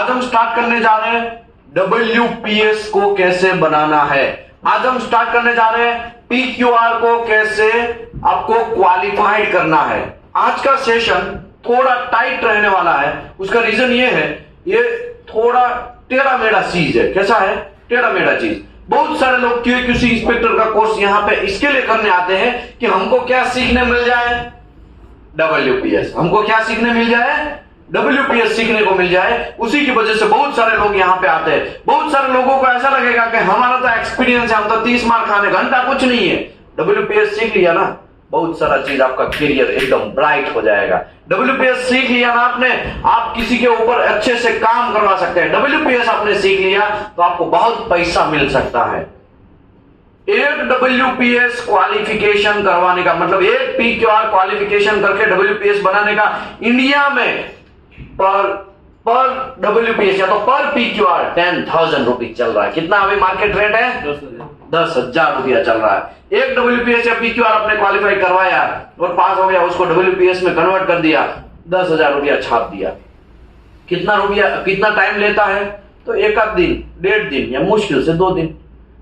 आज हम स्टार्ट करने जा रहे हैं WPS को कैसे बनाना है। आज हम स्टार्ट करने जा रहे हैं PQR को कैसे आपको क्वालिफाइड करना है। आज का सेशन थोड़ा टाइट रहने वाला है, उसका रीजन ये है, ये थोड़ा टेढ़ा मेढ़ा चीज है। कैसा है? टेढ़ा मेढ़ा चीज। बहुत सारे लोग QAQC इंस्पेक्टर का कोर्स यहां पे इसके लिए करने आते हैं कि हमको क्या सीखने मिल जाए, WPS। हमको क्या सीखने मिल जाए? WPS सीखने को मिल जाए। उसी की वजह से बहुत सारे लोग यहाँ पे आते हैं। बहुत सारे लोगों को ऐसा लगेगा कि हमारा तो एक्सपीरियंस है, हम तो 30 मार खाने, घंटा कुछ नहीं है। WPS सीख लिया ना, बहुत सारा चीज आपका करियर एकदम ब्राइट हो जाएगा। WPS सीख लिया ना आपने, आप किसी के ऊपर अच्छे से काम करवा सकते हैं। WPS आपने सीख लिया तो आपको बहुत पैसा मिल सकता है। एक WPS क्वालिफिकेशन करवाने का मतलब, एक PQR क्वालिफिकेशन करके WPS बनाने का इंडिया में पर WPS या तो पर PQR 10,000 रुपीज चल रहा है। कितना अभी मार्केट रेट है? 10,000 रुपया चल रहा है। एक WPS या PQR आपने क्वालिफाई करवाया और पास हो गया, उसको WPS में कन्वर्ट कर दिया, 10,000 रुपया छाप दिया। कितना टाइम लेता है? तो एक आध दिन, 1.5 दिन या मुश्किल से 2 दिन।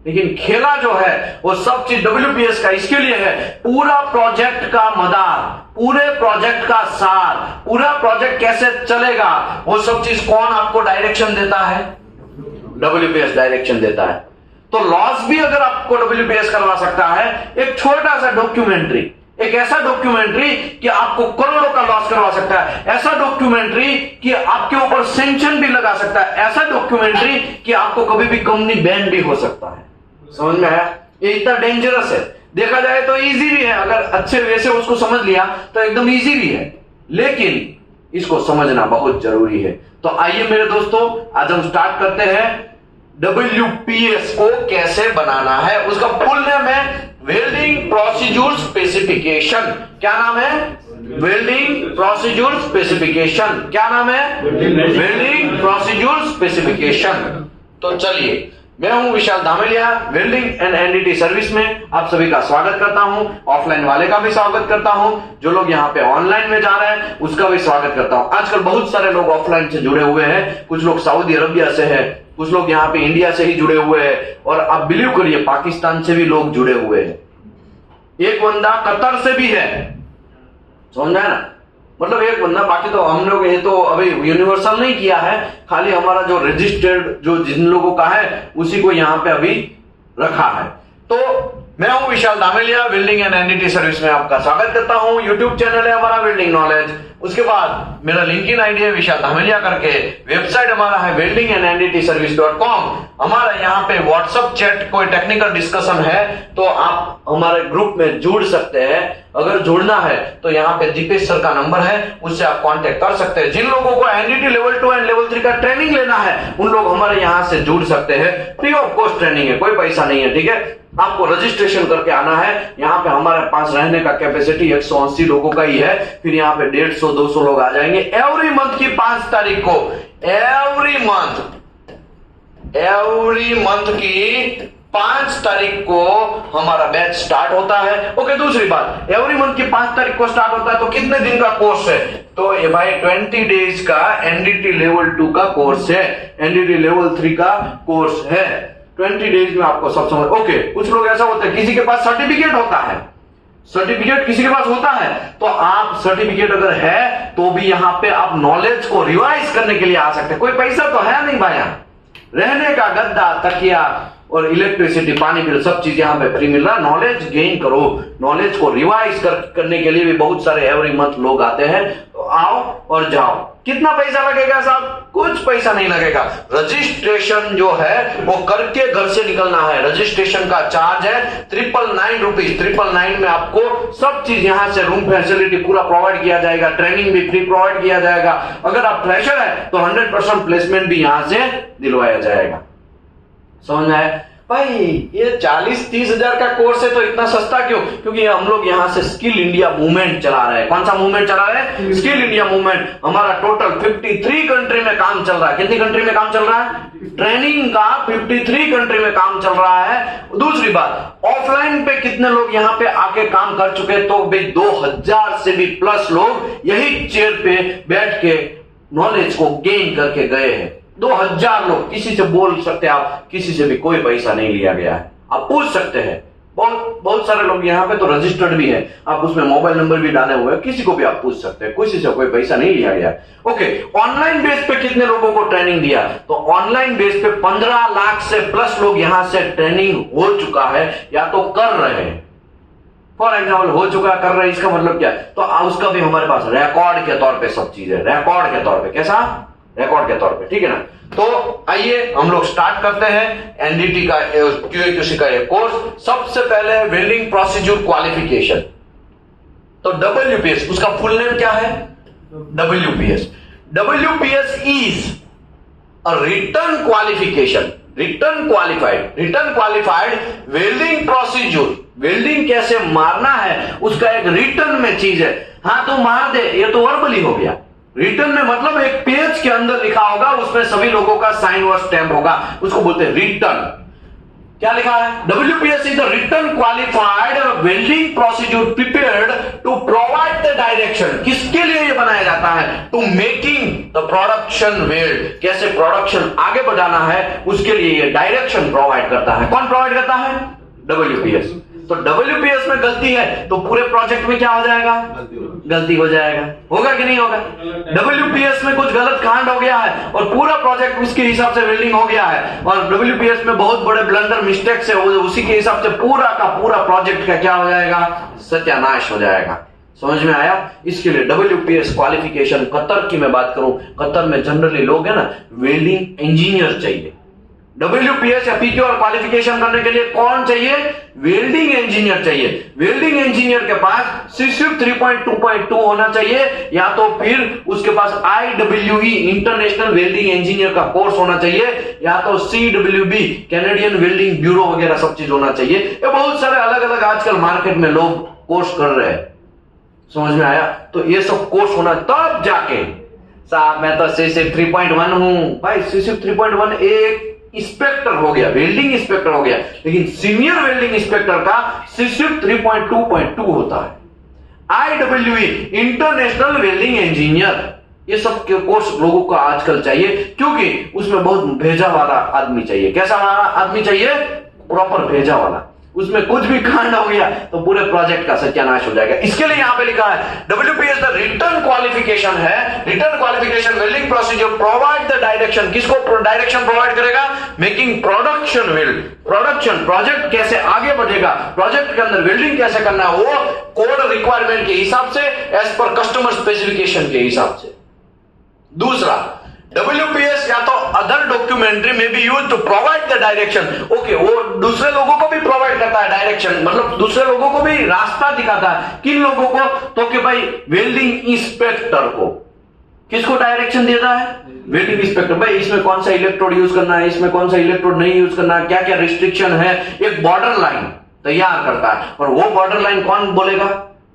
लेकिन खेला जो है वो सब चीज WPS का इसके लिए है, पूरा प्रोजेक्ट का मदार, पूरे प्रोजेक्ट का सार, पूरा प्रोजेक्ट कैसे चलेगा वो सब चीज कौन आपको डायरेक्शन देता है? WPS डायरेक्शन देता है। तो लॉस भी अगर आपको WPS करवा सकता है, एक छोटा सा डॉक्यूमेंट्री, एक ऐसा डॉक्यूमेंट्री कि आपको करोड़ों का लॉस करवा सकता है, ऐसा डॉक्यूमेंट्री कि आपके ऊपर सैंक्शन भी लगा सकता है, ऐसा डॉक्यूमेंट्री कि आपको कभी भी कंपनी बैन भी हो सकता है। समझ में आया? ये इतना डेंजरस है। देखा जाए तो इजी भी है, अगर अच्छे वे से उसको समझ लिया तो एकदम इजी भी है, लेकिन इसको समझना बहुत जरूरी है। तो आइए मेरे दोस्तों, आज हम स्टार्ट करते हैं WPS को कैसे बनाना है। उसका फुल नेम है वेल्डिंग प्रोसीड्यूर स्पेसिफिकेशन। क्या नाम है? Welding procedure specification. क्या नाम है? Welding procedure specification. तो चलिए, मैं हूं Vishal Dhameliya, welding and NDT service में आप सभी का स्वागत करता हूं। ऑफलाइन वाले का भी स्वागत करता हूं, जो लोग यहां पे ऑनलाइन में जा रहे हैं उसका भी स्वागत करता हूं। आजकल बहुत सारे लोग ऑफलाइन से जुड़े हुए हैं, कुछ लोग सऊदी अरबिया से है, कुछ लोग यहाँ पे इंडिया से ही जुड़े हुए हैं, और आप बिलीव करिए पाकिस्तान से भी लोग जुड़े हुए हैं। एक बंदा कतर से भी है, समझ आया ना? मतलब एक बंदा, बाकी तो हम लोग ये तो अभी यूनिवर्सल नहीं किया है, खाली हमारा जो रजिस्टर्ड जो जिन लोगों का है उसी को यहाँ पे अभी रखा है। तो मैं हूं Vishal Dhameliya, welding and NDT service में आपका स्वागत करता हूं। यूट्यूब चैनल है हमारा वेल्डिंग नॉलेज, उसके बाद मेरा लिंक्डइन आईडी है विशाल धामेलिया करके, वेबसाइट हमारा है weldingandndtservice.com। हमारा यहाँ पे व्हाट्सएप चैट, कोई टेक्निकल डिस्कशन है तो आप हमारे ग्रुप में जुड़ सकते हैं। अगर जुड़ना है तो यहाँ पे दीपेश सर का नंबर है, उससे आप कांटेक्ट कर सकते हैं। जिन लोगों को एनडीटी लेवल 2 एंड लेवल 3 का ट्रेनिंग लेना है उन लोग हमारे यहाँ से जुड़ सकते हैं। फ्री ऑफ कॉस्ट ट्रेनिंग है, कोई पैसा नहीं है, ठीक है? आपको रजिस्ट्रेशन करके आना है। यहाँ पे हमारे पास रहने का कैपेसिटी 180 लोगों का ही है, फिर यहाँ पे 150-200 लोग आ जाएंगे। एवरी मंथ की 5 तारीख को, एवरी मंथ की 5 तारीख को हमारा बैच स्टार्ट होता है। ओके, दूसरी बात, एवरी मंथ की 5 तारीख को स्टार्ट होता है तो कितने दिन का कोर्स है? तो ये भाई 20 डेज का एनडीटी लेवल 2 का कोर्स है, एनडीटी लेवल 3 का कोर्स है। 20 डेज में आपको सब समझ। ओके, कुछ लोग ऐसा होते हैं, किसी के पास सर्टिफिकेट होता है, सर्टिफिकेट किसी के पास होता है, तो आप सर्टिफिकेट अगर है तो भी यहाँ पे आप नॉलेज को रिवाइज करने के लिए आ सकते हैं। कोई पैसा तो है नहीं भाई, रहने का गद्दा, तकिया और इलेक्ट्रिसिटी, पानी बिल, सब चीज यहाँ पे फ्री मिल रहा है। नॉलेज गेन करो, नॉलेज को रिवाइज करने के लिए भी बहुत सारे एवरी मंथ लोग आते हैं। तो आओ और जाओ। कितना पैसा लगेगा साहब? कुछ पैसा नहीं लगेगा। रजिस्ट्रेशन जो है वो करके घर से निकलना है। रजिस्ट्रेशन का चार्ज है 999 रुपीज। 999 में आपको सब चीज यहाँ से, रूम फैसिलिटी पूरा प्रोवाइड किया जाएगा, ट्रेनिंग भी फ्री प्रोवाइड किया जाएगा। अगर आप फ्रेशर है तो 100% प्लेसमेंट भी यहाँ से दिलवाया जाएगा। समझ में आया? भाई ये 40-30 हजार का कोर्स है तो इतना सस्ता क्यों? क्योंकि हम लोग यहाँ से स्किल इंडिया मूवमेंट चला रहे हैं। कौन सा मूवमेंट चला रहे हैं? Skill India movement. हमारा टोटल 53 कंट्री में काम चल रहा है। कितनी कंट्री में काम चल रहा है? ट्रेनिंग का 53 कंट्री में काम चल रहा है। दूसरी बात, ऑफलाइन पे कितने लोग यहाँ पे आके काम कर चुके? तो भाई 2000 से भी प्लस लोग यही चेयर पे बैठ के नॉलेज को गेन करके गए हैं। 2000 लोग, किसी से बोल सकते हैं आप, किसी से भी कोई पैसा नहीं लिया गया है, आप पूछ सकते हैं। बहुत सारे लोग यहाँ पे तो रजिस्टर्ड भी है, आप उसमें मोबाइल नंबर भी डाले हुए हैं, किसी को भी आप पूछ सकते हैं, किसी से कोई पैसा नहीं लिया गया। ओके, ऑनलाइन बेस पे कितने लोगों को ट्रेनिंग दिया? तो ऑनलाइन बेस पे 15 लाख से प्लस लोग यहां से ट्रेनिंग हो चुका है या तो कर रहे हैं। फॉर एग्जाम्पल हो चुका, कर रहे, इसका मतलब क्या है? तो उसका भी हमारे पास रिकॉर्ड के तौर पे सब चीजें, रिकॉर्ड के तौर पे, कैसा? रिकॉर्ड के तौर पे, ठीक है ना। तो आइए हम लोग स्टार्ट करते हैं एनडीटी का QA/QC का ये कोर्स। सबसे पहले वेल्डिंग प्रोसीजर क्वालिफिकेशन, तो WPS, उसका फुल नेम क्या है? WPS is a return qualification, return qualified welding procedure. Welding कैसे मारना है उसका एक रिटर्न में चीज है। हाँ तो मार दे, ये तो वर्बली हो गया। रिटर्न में मतलब एक पेज के अंदर लिखा होगा, उसमें सभी लोगों का साइन और स्टैम्प होगा, उसको बोलते हैं रिटर्न। क्या लिखा है? WPS is the return qualified welding procedure prepared to provide the direction. किसके लिए ये बनाया जाता है? To making the production weld, कैसे प्रोडक्शन आगे बढ़ाना है उसके लिए ये डायरेक्शन प्रोवाइड करता है। कौन प्रोवाइड करता है? WPS। तो WPS में गलती है तो पूरे प्रोजेक्ट में क्या हो जाएगा? गलती हो जाएगा। होगा कि नहीं होगा? WPS में कुछ गलत कांड हो गया है और पूरा प्रोजेक्ट उसके हिसाब से वेल्डिंग हो गया है, और WPS में बहुत बड़े ब्लंडर मिस्टेक्स है, उसी के हिसाब से पूरा का पूरा प्रोजेक्ट का क्या हो जाएगा? सत्यानाश हो जाएगा। समझ में आया? इसके लिए WPS क्वालिफिकेशन, कतर की मैं बात करूं, कतर में जनरली लोग है ना वेल्डिंग इंजीनियर चाहिए। WPS या PQR क्वालिफिकेशन करने के लिए कौन चाहिए? वेल्डिंग इंजीनियर चाहिए। वेल्डिंग इंजीनियर के पास CSIP 3.2.2 होना चाहिए, या तो फिर उसके पास IWE इंटरनेशनल वेल्डिंग इंजीनियर का कोर्स होना चाहिए, या तो CWB कैनेडियन वेल्डिंग ब्यूरो वगैरह सब चीज होना चाहिए। ये बहुत सारे अलग अलग आजकल मार्केट में लोग कोर्स कर रहे हैं। समझ में आया? तो ये सब कोर्स होना, तब जाके साहब मैं तो CSIP 3.1 हूं। भाई CSIP 3.1 एक इंस्पेक्टर हो गया, वेल्डिंग इंस्पेक्टर हो गया, लेकिन सीनियर वेल्डिंग इंस्पेक्टर का CSIP 3.2.2 होता है। IWE इंटरनेशनल वेल्डिंग इंजीनियर, ये सब के कोर्स लोगों को आजकल चाहिए, क्योंकि उसमें बहुत भेजा वाला आदमी चाहिए। कैसा वाला आदमी चाहिए? प्रॉपर भेजा वाला। उसमें कुछ भी कांड हो गया तो पूरे प्रोजेक्ट का सत्यानाश हो जाएगा। इसके लिए यहां पे लिखा है WPS द रिटर्न क्वालिफिकेशन है। Return qualification welding procedure provide the direction. किसको डायरेक्शन प्रोवाइड करेगा? Making production weld, production, project कैसे आगे बढ़ेगा, प्रोजेक्ट के अंदर वेल्डिंग कैसे करना है, वो कोड रिक्वायरमेंट के हिसाब से, एज पर कस्टमर स्पेसिफिकेशन के हिसाब से। दूसरा, WPS या तो अदर डॉक्यूमेंट्री में भी use to provide the direction. Okay, वो दूसरे लोगों को भी प्रोवाइड करता है डायरेक्शन, मतलब दूसरे लोगों को भी रास्ता दिखाता है। किन लोगों को? तो कि भाई वेल्डिंग इंस्पेक्टर को। किसको डायरेक्शन देता है? Welding inspector. भाई इसमें कौन सा इलेक्ट्रोड यूज करना है, इसमें कौन सा इलेक्ट्रोड नहीं यूज करना है, क्या क्या रिस्ट्रिक्शन है, एक बॉर्डर लाइन तैयार करता है। और वो बॉर्डर लाइन कौन बोलेगा?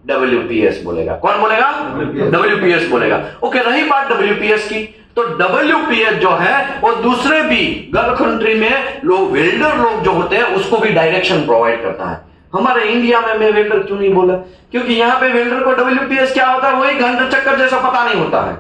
WPS बोलेगा। कौन बोलेगा? WPS बोलेगा। ओके, रही बात WPS की, तो WPS जो है वो दूसरे भी गल्फ कंट्री में लोग, वेल्डर लोग जो होते हैं, उसको भी डायरेक्शन प्रोवाइड करता है। हमारे इंडिया में मैं वेल्डर क्यों नहीं बोला? क्योंकि यहां पे वेल्डर को WPS क्या होता है वही घंटा चक्कर जैसा पता नहीं होता है,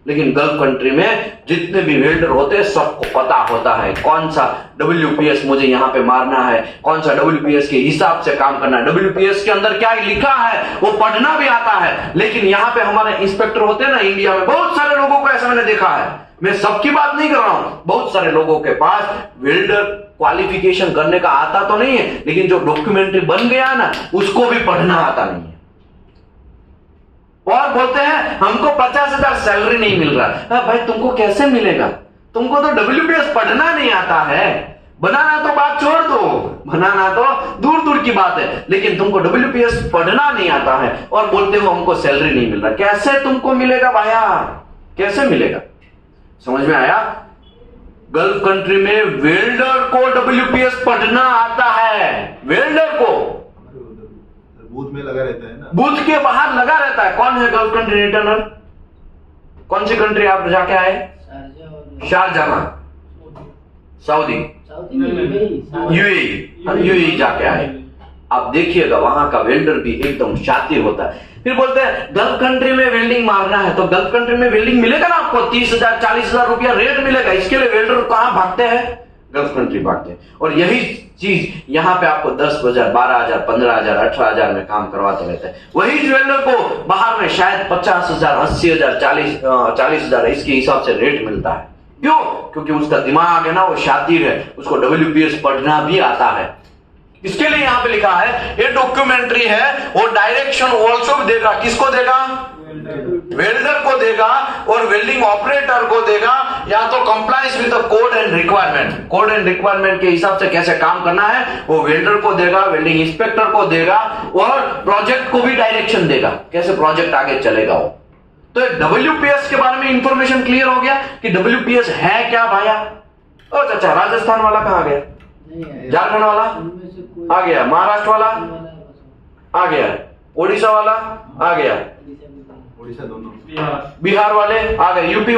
लेकिन गल्फ कंट्री में जितने भी वेल्डर होते हैं सबको पता होता है कौन सा WPS मुझे यहां पे मारना है, कौन सा WPS के हिसाब से काम करना है, WPS के अंदर क्या लिखा है वो पढ़ना भी आता है। लेकिन यहां पे हमारे इंस्पेक्टर होते हैं ना इंडिया में, बहुत सारे लोगों को ऐसा मैंने देखा है, मैं सबकी बात नहीं कर रहा हूं, बहुत सारे लोगों के पास वेल्डर क्वालिफिकेशन करने का आता तो नहीं है, लेकिन जो डॉक्यूमेंट्री बन गया ना उसको भी पढ़ना आता नहीं है। और बोलते हैं हमको 50,000 सैलरी नहीं मिल रहा। भाई तुमको कैसे मिलेगा? तुमको तो WPS पढ़ना नहीं आता है। बनाना तो बात छोड़ दो, बनाना तो दूर दूर की बात है, लेकिन तुमको WPS पढ़ना नहीं आता है और बोलते हो हमको सैलरी नहीं मिल रहा। कैसे तुमको मिलेगा भैया? कैसे मिलेगा? समझ में आया? गल्फ कंट्री में वेल्डर को WPS पढ़ना आता है, वेल्डर को बूथ में लगा रहता है ना, बूथ के बाहर लगा रहता है। कौन है गल्फ कंट्री रिटर्नर? कौन सी कंट्री आप जाके आए? शारजाह, सऊदी, UAE जाके आए। आप देखिएगा वहां का वेल्डर भी एकदम शातिर होता है। फिर बोलते हैं गल्फ कंट्री में वेल्डिंग मारना है, तो गल्फ कंट्री में वेल्डिंग मिलेगा ना आपको 30,000 40,000 रुपया रेट मिलेगा। इसके लिए वेल्डर कहां भागते हैं? गल्फ कंट्री भागते हैं। और यही चीज यहाँ पे आपको 10,000 12,000 15,000 18,000 में काम करवाते रहते हैं। वही वेल्डर को बाहर में शायद 50,000 80,000 40,000 इसके हिसाब से रेट मिलता है। क्यों? क्योंकि उसका दिमाग है ना, वो शातिर है, उसको WPS पढ़ना भी आता है। इसके लिए यहाँ पे लिखा है ये डॉक्यूमेंट्री है, वो डायरेक्शन ऑल्सो देगा। किसको देगा? वेल्डर को देगा और वेल्डिंग ऑपरेटर को देगा, या तो compliance with code and requirement, code and requirement के हिसाब से कैसे काम करना है वो वेल्डर को देगा, वेल्डिंग इंस्पेक्टर को देगा, और प्रोजेक्ट को भी डायरेक्शन देगा कैसे प्रोजेक्ट आगे चलेगा वो। तो WPS के बारे में इंफॉर्मेशन क्लियर हो गया कि WPS है क्या भाया। ओ चाचा, राजस्थान वाला कहाँ गया? झारखंड वाला आ गया, महाराष्ट्र वाला आ गया, ओडिशा वाला आ गया, ओडिशा दोनों, बिहार वाले आ गए, यूपी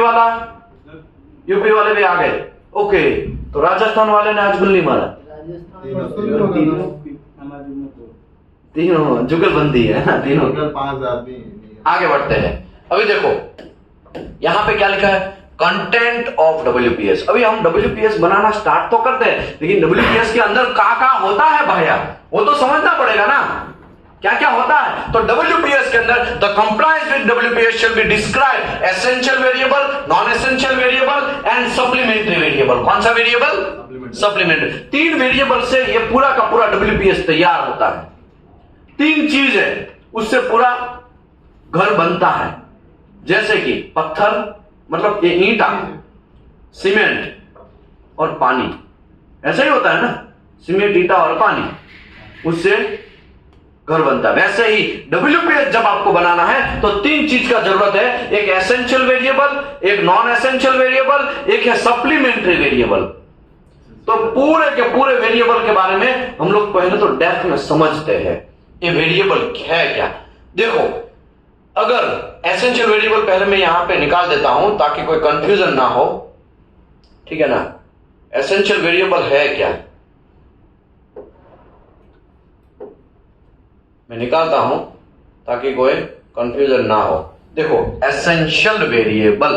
वाले भी आ गए। ओके, तो राजस्थान वाले ने आज गुल्ली मारा, तीनों जुगलबंदी है ना, तीनों 5 आदमी। आगे बढ़ते हैं। अभी देखो यहां पे क्या लिखा है, कंटेंट ऑफ WPS। अभी हम WPS बनाना स्टार्ट तो करते हैं, लेकिन WPS के अंदर क्या होता है भैया वो तो समझना पड़ेगा ना, क्या क्या होता है। तो WPS के अंदर the compliance with WPS shall be describe essential variable, non essential variable and supplementary variable. कौन सा वेरिएबल? सप्लीमेंट्री। 3 वेरिएबल से ये पूरा का पूरा WPS तैयार होता है। 3 चीज है उससे पूरा घर बनता है, जैसे कि पत्थर मतलब ये ईंटा, सीमेंट और पानी, ऐसा ही होता है ना, सीमेंट ईंटा और पानी, उससे घर बनता है। वैसे ही WPS जब आपको बनाना है तो 3 चीज का जरूरत है, एक एसेंशियल वेरिएबल, एक नॉन एसेंशियल वेरिएबल, एक है सप्लीमेंट्री वेरिएबल। तो पूरे के पूरे वेरिएबल के बारे में हम लोग पहले तो डेप्थ में समझते हैं ये वेरिएबल है क्या। देखो अगर एसेंशियल वेरिएबल पहले मैं यहां पे निकाल देता हूं ताकि कोई कंफ्यूजन ना हो, ठीक है ना। एसेंशियल वेरिएबल है क्या, मैं निकालता हूं ताकि कोई कंफ्यूजन ना हो। देखो एसेंशियल वेरिएबल,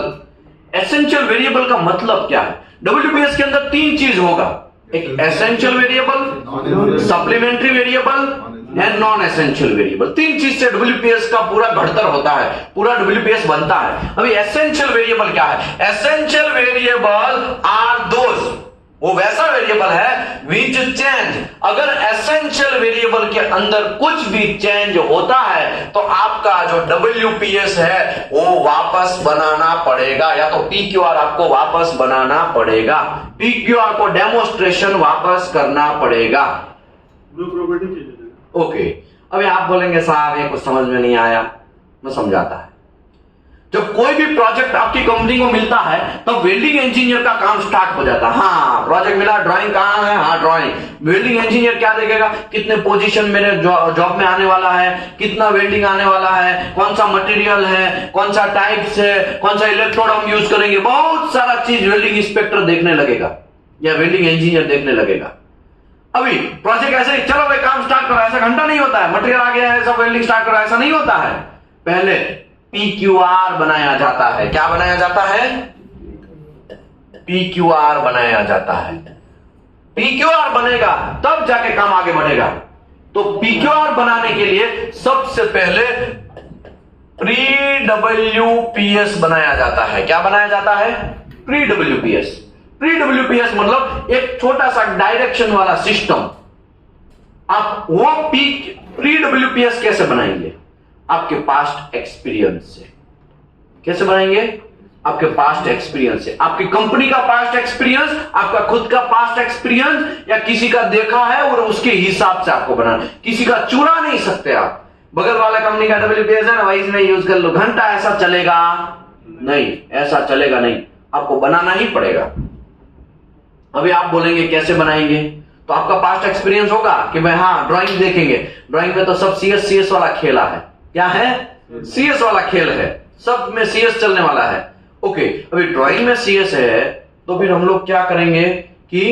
एसेंशियल वेरिएबल का मतलब क्या है। WPS के अंदर 3 चीज होगा, एक essential variable, supplementary variable and non essential variable. 3 चीज से WPS का पूरा घड़तर होता है, पूरा WPS बनता है। अभी एसेंशियल वेरिएबल क्या है? एसेंशियल वेरिएबल आर दोज, वो वैसा वेरिएबल है विच चेंज। अगर एसेंशियल वेरिएबल के अंदर कुछ भी चेंज होता है तो आपका जो WPS है वो वापस बनाना पड़ेगा, या तो PQR आपको वापस बनाना पड़ेगा, PQR को डेमोस्ट्रेशन वापस करना पड़ेगा। ओके, अभी आप बोलेंगे साहब ये कुछ समझ में नहीं आया, मैं समझाता है। जब कोई भी प्रोजेक्ट आपकी कंपनी को मिलता है तो वेल्डिंग इंजीनियर का काम स्टार्ट हो जाता है। हाँ प्रोजेक्ट मिला, ड्राइंग कहाँ है? हाँ ड्राइंग। वेल्डिंग इंजीनियर क्या देखेगा? कितने पोजीशन मेरे जॉब में आने वाला है, कितना वेल्डिंग आने वाला है, कौन सा मटेरियल है, कौन सा टाइप्स है, कौन सा इलेक्ट्रोड हम यूज करेंगे, बहुत सारा चीज वेल्डिंग इंस्पेक्टर देखने लगेगा या वेल्डिंग इंजीनियर देखने लगेगा। अभी प्रोजेक्ट ऐसे ही चलो भाई काम स्टार्ट करो, ऐसा घंटा नहीं होता है, मटेरियल आ गया है सब वेल्डिंग स्टार्ट करो, ऐसा नहीं होता है। पहले PQR बनाया जाता है। क्या बनाया जाता है? PQR बनाया जाता है। PQR बनेगा तब जाके काम आगे बढ़ेगा। तो PQR बनाने के लिए सबसे पहले Pre-WPS बनाया जाता है। क्या बनाया जाता है? Pre-WPS। Pre-WPS मतलब एक छोटा सा डायरेक्शन वाला सिस्टम। आप वो Pre-WPS कैसे बनाएंगे? आपके पास्ट एक्सपीरियंस से। कैसे बनाएंगे? आपके पास्ट एक्सपीरियंस से। आपकी कंपनी का पास्ट एक्सपीरियंस, आपका खुद का पास्ट एक्सपीरियंस, या किसी का देखा है और उसके हिसाब से आपको बनाना। किसी का चुरा नहीं सकते आप। बगल वाला कंपनी का WPS है ना भाई, इसमें यूज कर लो, घंटा ऐसा चलेगा नहीं, ऐसा चलेगा नहीं, आपको बनाना ही पड़ेगा। अभी आप बोलेंगे कैसे बनाएंगे? तो आपका पास्ट एक्सपीरियंस होगा कि भाई हाँ ड्राइंग देखेंगे, ड्राइंग में तो सब CS वाला खेला है। क्या है? CS वाला खेल है, सब में CS चलने वाला है। ओके, अभी ड्राइंग में CS है तो फिर हम लोग क्या करेंगे कि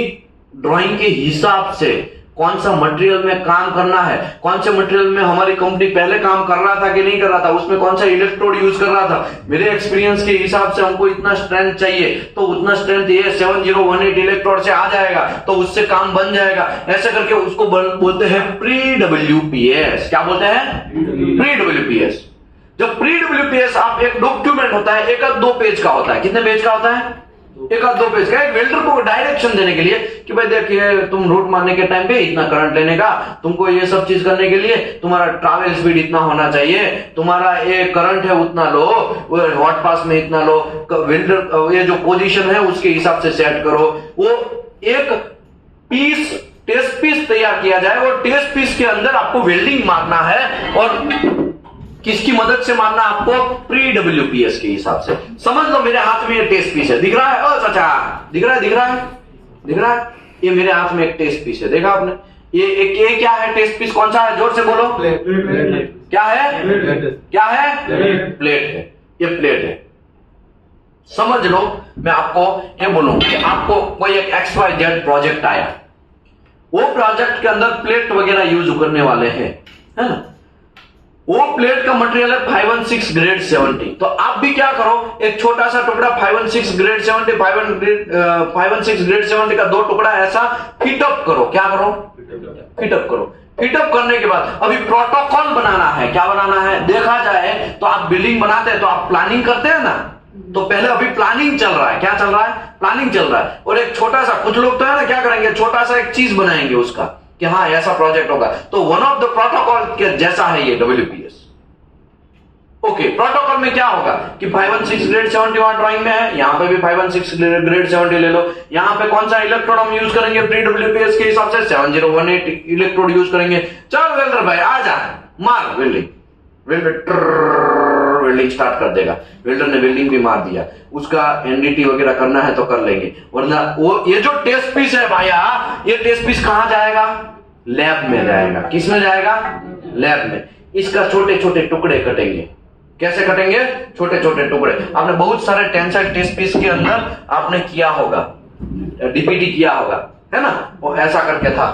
ड्राइंग के हिसाब से कौन सा मटेरियल में काम करना है, कौन से मटेरियल में हमारी कंपनी पहले काम कर रहा था कि नहीं कर रहा था, उसमें कौन सा इलेक्ट्रोड यूज कर रहा था, मेरे एक्सपीरियंस के हिसाब से हमको इतना स्ट्रेंथ चाहिए तो उतना स्ट्रेंथ ये 7018 इलेक्ट्रोड से आ जाएगा तो उससे काम बन जाएगा। ऐसे करके उसको बोलते हैं प्री डब्ल्यूपीएस। क्या बोलते हैं? Pre WPS. जब प्री डब्ल्यूपीएस आप एक डॉक्यूमेंट होता है, एक आध 2 पेज का होता है। कितने पेज का होता है? एक आध 2 पेज का। एक वेल्डर को डायरेक्शन देने के लिए कि भाई देखिए तुम रूट मारने के टाइम पे इतना करंट लेने का, तुमको ये सब चीज करने के लिए तुम्हारा ट्रैवल स्पीड इतना होना चाहिए, तुम्हारा ये करंट है उतना लो, हॉट पास में इतना लो, वेल्डर ये जो पोजीशन है उसके हिसाब से सेट करो। वो एक पीस टेस्ट पीस तैयार किया जाए और टेस्ट पीस के अंदर आपको वेल्डिंग मारना है और किसकी मदद से मारना आपको? प्री डब्ल्यूपीएस के हिसाब से। समझ लो मेरे हाथ में ये टेस्ट पीस है, दिख रहा है? ओ चाचा दिख रहा है, दिख रहा है, दिख रहा है? ये मेरे हाथ में एक टेस्ट पीस है, देखा आपने? ये क्या है टेस्ट पीस? कौन सा है? जोर से बोलो। क्या है? क्या है? प्लेट है। ये प्लेट है। समझ लो मैं आपको ये बोलूं कि आपको कोई एक XYZ प्रोजेक्ट आया, वो प्रोजेक्ट के अंदर प्लेट वगैरह यूज करने वाले हैं, है ना? वो प्लेट का मटेरियल है 516 ग्रेड 70। तो आप भी क्या करो, एक छोटा सा टुकड़ा 516 ग्रेड 70 516 ग्रेड 70 का 2 टुकड़ा ऐसा फिटअप करो। क्या करो? फिटअप करो। फिटअप करने के बाद अभी प्रोटोकॉल बनाना है। क्या बनाना है? देखा जाए तो आप बिल्डिंग बनाते हैं तो आप प्लानिंग करते हैं ना, तो पहले अभी प्लानिंग चल रहा है। क्या चल रहा है? प्लानिंग चल रहा है। और एक छोटा सा, कुछ लोग तो है ना क्या करेंगे, छोटा सा एक चीज बनाएंगे उसका कि हाँ ऐसा प्रोजेक्ट होगा। तो वन ऑफ द प्रोटोकॉल के जैसा है ये डब्ल्यूपीएस। ओके, प्रोटोकॉल में क्या होगा कि 516 ग्रेड 70 वहां ड्राइंग में है, यहां पे भी 516 ग्रेड 70 ले लो। यहां पे कौन सा इलेक्ट्रोड हम यूज करेंगे प्री डब्ल्यूपीएस के हिसाब से? 7018 इलेक्ट्रोड यूज करेंगे। चल वेल्डर भाई आ जा, मार वेल्डिंग। वेल्डिंग स्टार्ट कर देगा। वेल्डर ने वेल्डिंग भी मार दिया, उसका एनडीटी वगैरह करना है तो कर लेंगे, वरना वो ये जो टेस्ट पीस है भैया, ये टेस्ट पीस कहां जाएगा? लैब में जाएगा। किस में जाएगा? लैब में। इसका छोटे छोटे टुकड़े कटेंगे। कैसे कटेंगे? छोटे छोटे टुकड़े। आपने बहुत सारे टेंसाइल टेस्ट पीस के अंदर आपने किया होगा, डीपीटी किया होगा, है ना? वो ऐसा करके था।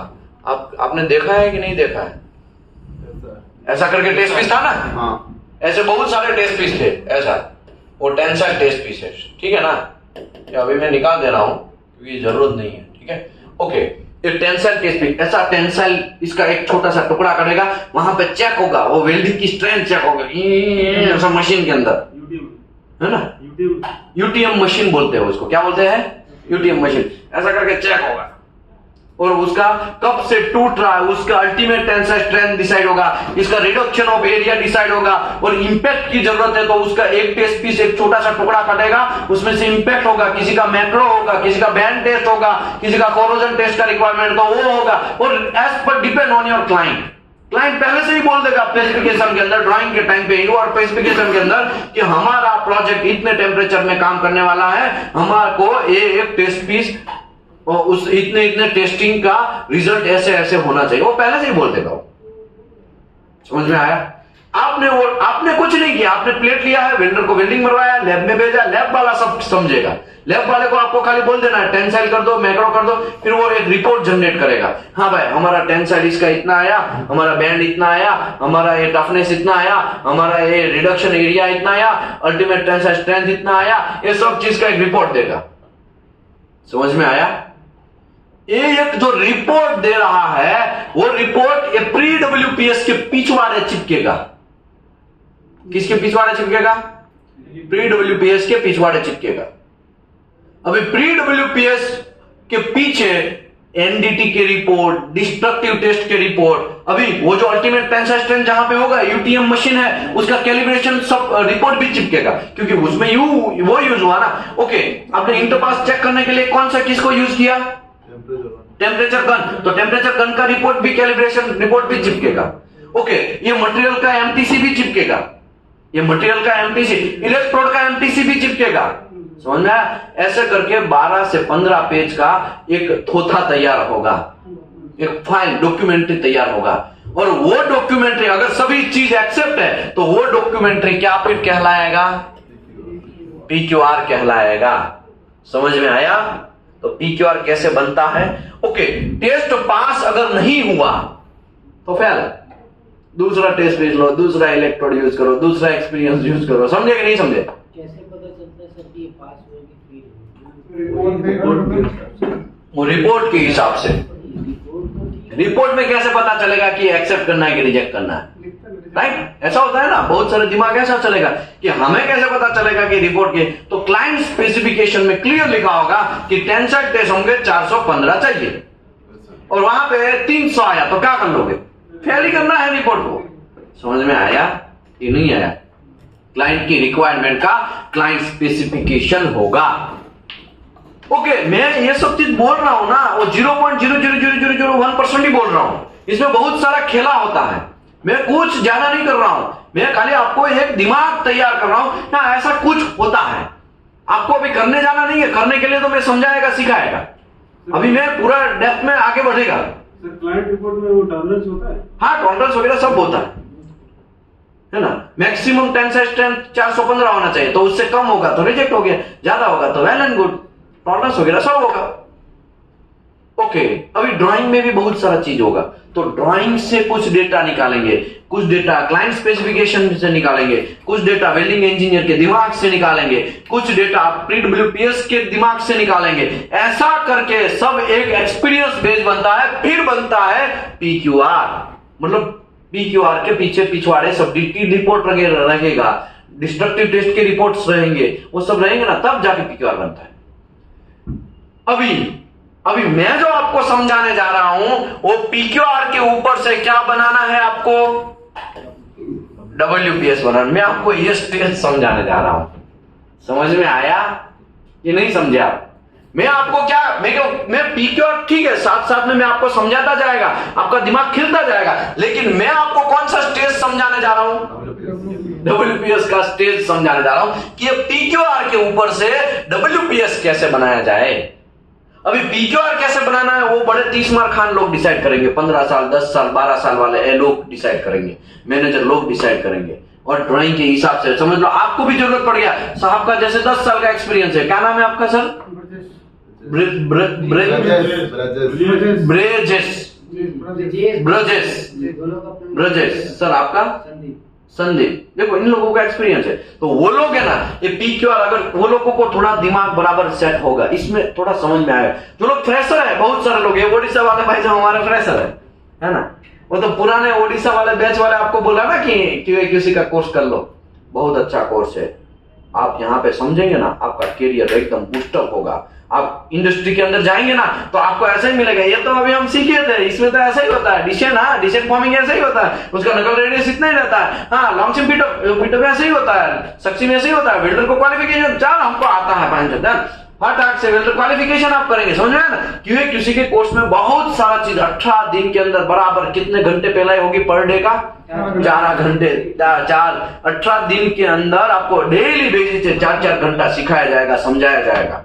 आपने देखा है कि नहीं देखा है? ऐसा करके टेस्ट पीस था ना? हाँ। ऐसे बहुत सारे टेस्ट पीस थे ऐसा, वो टेंसाइल टेस्ट पीस है, ठीक है ना? अभी मैं निकाल दे रहा हूं क्योंकि जरूरत नहीं है, ठीक है? ओके, ये टेंसाइल टेस्ट पीस, ऐसा टेंसाइल इसका एक छोटा सा टुकड़ा करेगा, वहां पे चेक होगा, वो वेल्डिंग की स्ट्रेंथ चेक होगा ऐसा मशीन के अंदर, है ना? यूटीएम मशीन बोलते हैं उसको। क्या बोलते हैं? UTM machine. ऐसा करके चेक होगा और उसका कब से टूट रहा है, उसका अल्टीमेट टेंसाइल स्ट्रेंथ डिसाइड होगा, इसका रिडक्शन ऑफ एरिया डिसाइड होगा, और इंपैक्ट की जरूरत है तो उसका एक टेस्ट पीस एक छोटा सा टुकड़ा कटेगा, उसमें से इंपैक्ट होगा, किसी का मैक्रो होगा, किसी का बैंड टेस्ट होगा, किसी का कोरोजन टेस्ट का रिक्वायरमेंट तो वो होगा, और as per depend on your client. Client पहले से ही बोल देगा स्पेसिफिकेशन के अंदर, ड्राइंग के टाइम पे और स्पेसिफिकेशन के अंदर कि हमारा प्रोजेक्ट इतने टेम्परेचर में काम करने वाला है, हमारे को एक टेस्ट पीस और उस इतने इतने टेस्टिंग का रिजल्ट ऐसे ऐसे होना चाहिए, वो पहले से ही बोल देगा। समझ में आया? आपने कुछ नहीं किया, आपने प्लेट लिया है, वेल्डर को वेल्डिंग मरवाया, लैब में भेजा, लैब वाला सब समझेगा। लैब वाले को आपको खाली बोल देना है टेंसाइल कर दो, मैक्रो कर दो, फिर वो एक रिपोर्ट जनरेट करेगा। हाँ भाई हमारा टेंसाइल इसका इतना आया, हमारा बैंड इतना आया, हमारा ये टफनेस इतना आया, हमारा ये रिडक्शन एरिया इतना आया, अल्टीमेट टेंसाइल स्ट्रेंथ इतना आया, ये सब चीज का एक रिपोर्ट देगा। समझ में आया? ये एक जो रिपोर्ट दे रहा है वो रिपोर्ट ये प्री डब्ल्यूपीएस के पिछवाड़े चिपकेगा। किसके पिछवाड़े चिपकेगा? प्री डब्ल्यूपीएस के पिछवाड़े चिपकेगा। अभी प्री डब्ल्यूपीएस के पीछे एनडीटी के रिपोर्ट, डिस्ट्रक्टिव टेस्ट के रिपोर्ट, अभी वो जो अल्टीमेट टेंसाइल स्ट्रेंथ जहां पे होगा, यूटीएम मशीन है, उसका कैलिब्रेशन सब रिपोर्ट भी चिपकेगा, क्योंकि उसमें वो यूज हुआ ना। ओके, आपने इंटरपास चेक करने के लिए कौन सा किसको यूज किया? Temperature gun. तो टेम्परेचर गन का रिपोर्ट भी, कैलिब्रेशन रिपोर्ट भी चिपकेगा। ओके, ये मटेरियल का एमटीसी भी चिपकेगा, ये मटेरियल का एमटीसी, इलेक्ट्रोड का एमटीसी भी चिपकेगा। समझ में आया? ऐसे करके 12 से 15 पेज का एक थोथा तैयार होगा, एक फाइल डॉक्यूमेंट्री तैयार होगा। और वो डॉक्यूमेंट्री अगर सभी चीज एक्सेप्ट है तो वो डॉक्यूमेंट्री क्या फिर कहलाएगा? PQR कहलाएगा। समझ में आया? तो PQR कैसे बनता है? ओके, टेस्ट पास अगर नहीं हुआ तो फेल। दूसरा टेस्ट भेज लो, दूसरा इलेक्ट्रोड यूज करो, दूसरा एक्सपीरियंस यूज करो। समझे कि नहीं समझे? कैसे पता चलता है सर कि ये पास हुआ कि फेल वो रिपोर्ट के हिसाब से। रिपोर्ट में कैसे पता चलेगा कि एक्सेप्ट करना है कि रिजेक्ट करना है? राइट, ऐसा होता है ना, बहुत सारे दिमाग ऐसा चलेगा कि हमें कैसे पता चलेगा कि रिपोर्ट के, तो क्लाइंट स्पेसिफिकेशन में क्लियर लिखा होगा कि टेंसाइल टेस्ट होंगे 415 चाहिए और वहां पे 300 आया तो क्या कर लोगे? फेल ही करना है रिपोर्ट को। समझ में आया कि नहीं आया? क्लाइंट की रिक्वायरमेंट का क्लाइंट स्पेसिफिकेशन होगा। ओके, मैं ये सब चीज बोल रहा हूं ना, वो 0.00001% ही बोल रहा हूं। इसमें बहुत सारा खेला होता है, मैं कुछ ज्यादा नहीं कर रहा हूं, मैं खाली आपको एक दिमाग तैयार कर रहा हूं ना, ऐसा कुछ होता है। आपको अभी करने जाना नहीं है, करने के लिए तो मैं समझाएगा सिखाएगा, अभी मैं पूरा डेप्थ में आगे बढ़ेगा। सर क्लाइंट रिपोर्ट में वो टॉलरेंस होता है? हाँ, टॉलरेंस वगैरह सब होता है ना। मैक्सिमम टेंसाइल स्ट्रेंथ 415 होना चाहिए, तो उससे कम होगा तो रिजेक्ट हो गया, ज्यादा होगा तो वेल एंड गुड, टॉलरेंस वगैरह सब होगा। ओके, अभी ड्राइंग में भी बहुत सारा चीज होगा, तो ड्राइंग से कुछ डेटा निकालेंगे, कुछ डेटा क्लाइंट स्पेसिफिकेशन से निकालेंगे, कुछ डेटा वेल्डिंग इंजीनियर के दिमाग से निकालेंगे, कुछ डेटा PWPS के दिमाग से निकालेंगे। ऐसा करके सब एक एक्सपीरियंस बेस बनता है, फिर बनता है PQR। मतलब PQR के पीछे पिछवाड़े सब रिपोर्ट रहेगा, डिस्ट्रक्टिव टेस्ट के रिपोर्ट्स रहेंगे, वो सब रहेंगे ना, तब जाके PQR बनता है। अभी मैं जो आपको समझाने जा रहा हूं वो PQR के ऊपर से क्या बनाना है आपको? WPS बनाना। मैं आपको ये स्टेज समझाने जा रहा हूं, समझ में आया कि नहीं समझे आप? मैं आपको क्या, मैं PQR ठीक है, साथ साथ में मैं आपको समझाता जाएगा, आपका दिमाग खिलता जाएगा, लेकिन मैं आपको कौन सा स्टेज समझाने जा रहा हूं? WPS का स्टेज समझाने जा रहा हूं कि PQR के ऊपर से WPS कैसे बनाया जाए। अभी PQR कैसे बनाना है वो बड़े 30 मार खान लोग डिसाइड करेंगे, 15 साल 10 साल 12 साल वाले लोग डिसाइड करेंगे, मैनेजर लोग डिसाइड करेंगे। और ड्राइंग के हिसाब से समझ लो, आपको भी जरूरत पड़ गया, साहब का जैसे 10 साल का एक्सपीरियंस है, क्या नाम है आपका सर? ब्रजेश सर, आपका संदीप। देखो इन लोगों का एक्सपीरियंस है, तो वो लोग है ना, ये PQR अगर वो लोगों को थोड़ा दिमाग बराबर सेट होगा, इसमें थोड़ा समझ में आएगा। जो लोग फ्रेशर है, बहुत सारे लोग, ये ओडिशा वाले भाई साहब हमारे फ्रेशर है ना, वो तो पुराने ओडिशा वाले बैच वाले आपको बोला ना कि QA/QC का कोर्स कर लो, बहुत अच्छा कोर्स है। आप यहाँ पे समझेंगे ना, आपका करियर एकदम बूस्टअप होगा। आप इंडस्ट्री के अंदर जाएंगे ना तो आपको ऐसा ही मिलेगा, ये तो अभी हम सीखे थे, इसमें तो ऐसा ही होता है, डिशन फॉर्मिंग ऐसा ही होता है, उसका नकल रेडियस इतना ही रहता है। हाँ, लॉन्ग पीटअप ऐसे ही होता है, सक्सी में ऐसे ही होता है। वेल्डर को क्वालिफिकेशन चार हमको आता है 5 फटाक से वेल्डर क्वालिफिकेशन आप करेंगे, समझ में ना। QA/QC के कोर्स में बहुत सारा चीज 18 दिन के अंदर बराबर कितने घंटे पहले होगी पर डे का? 4 घंटे, 18 दिन के अंदर आपको डेली बेसिस से 4 घंटा सिखाया जाएगा, समझाया जाएगा,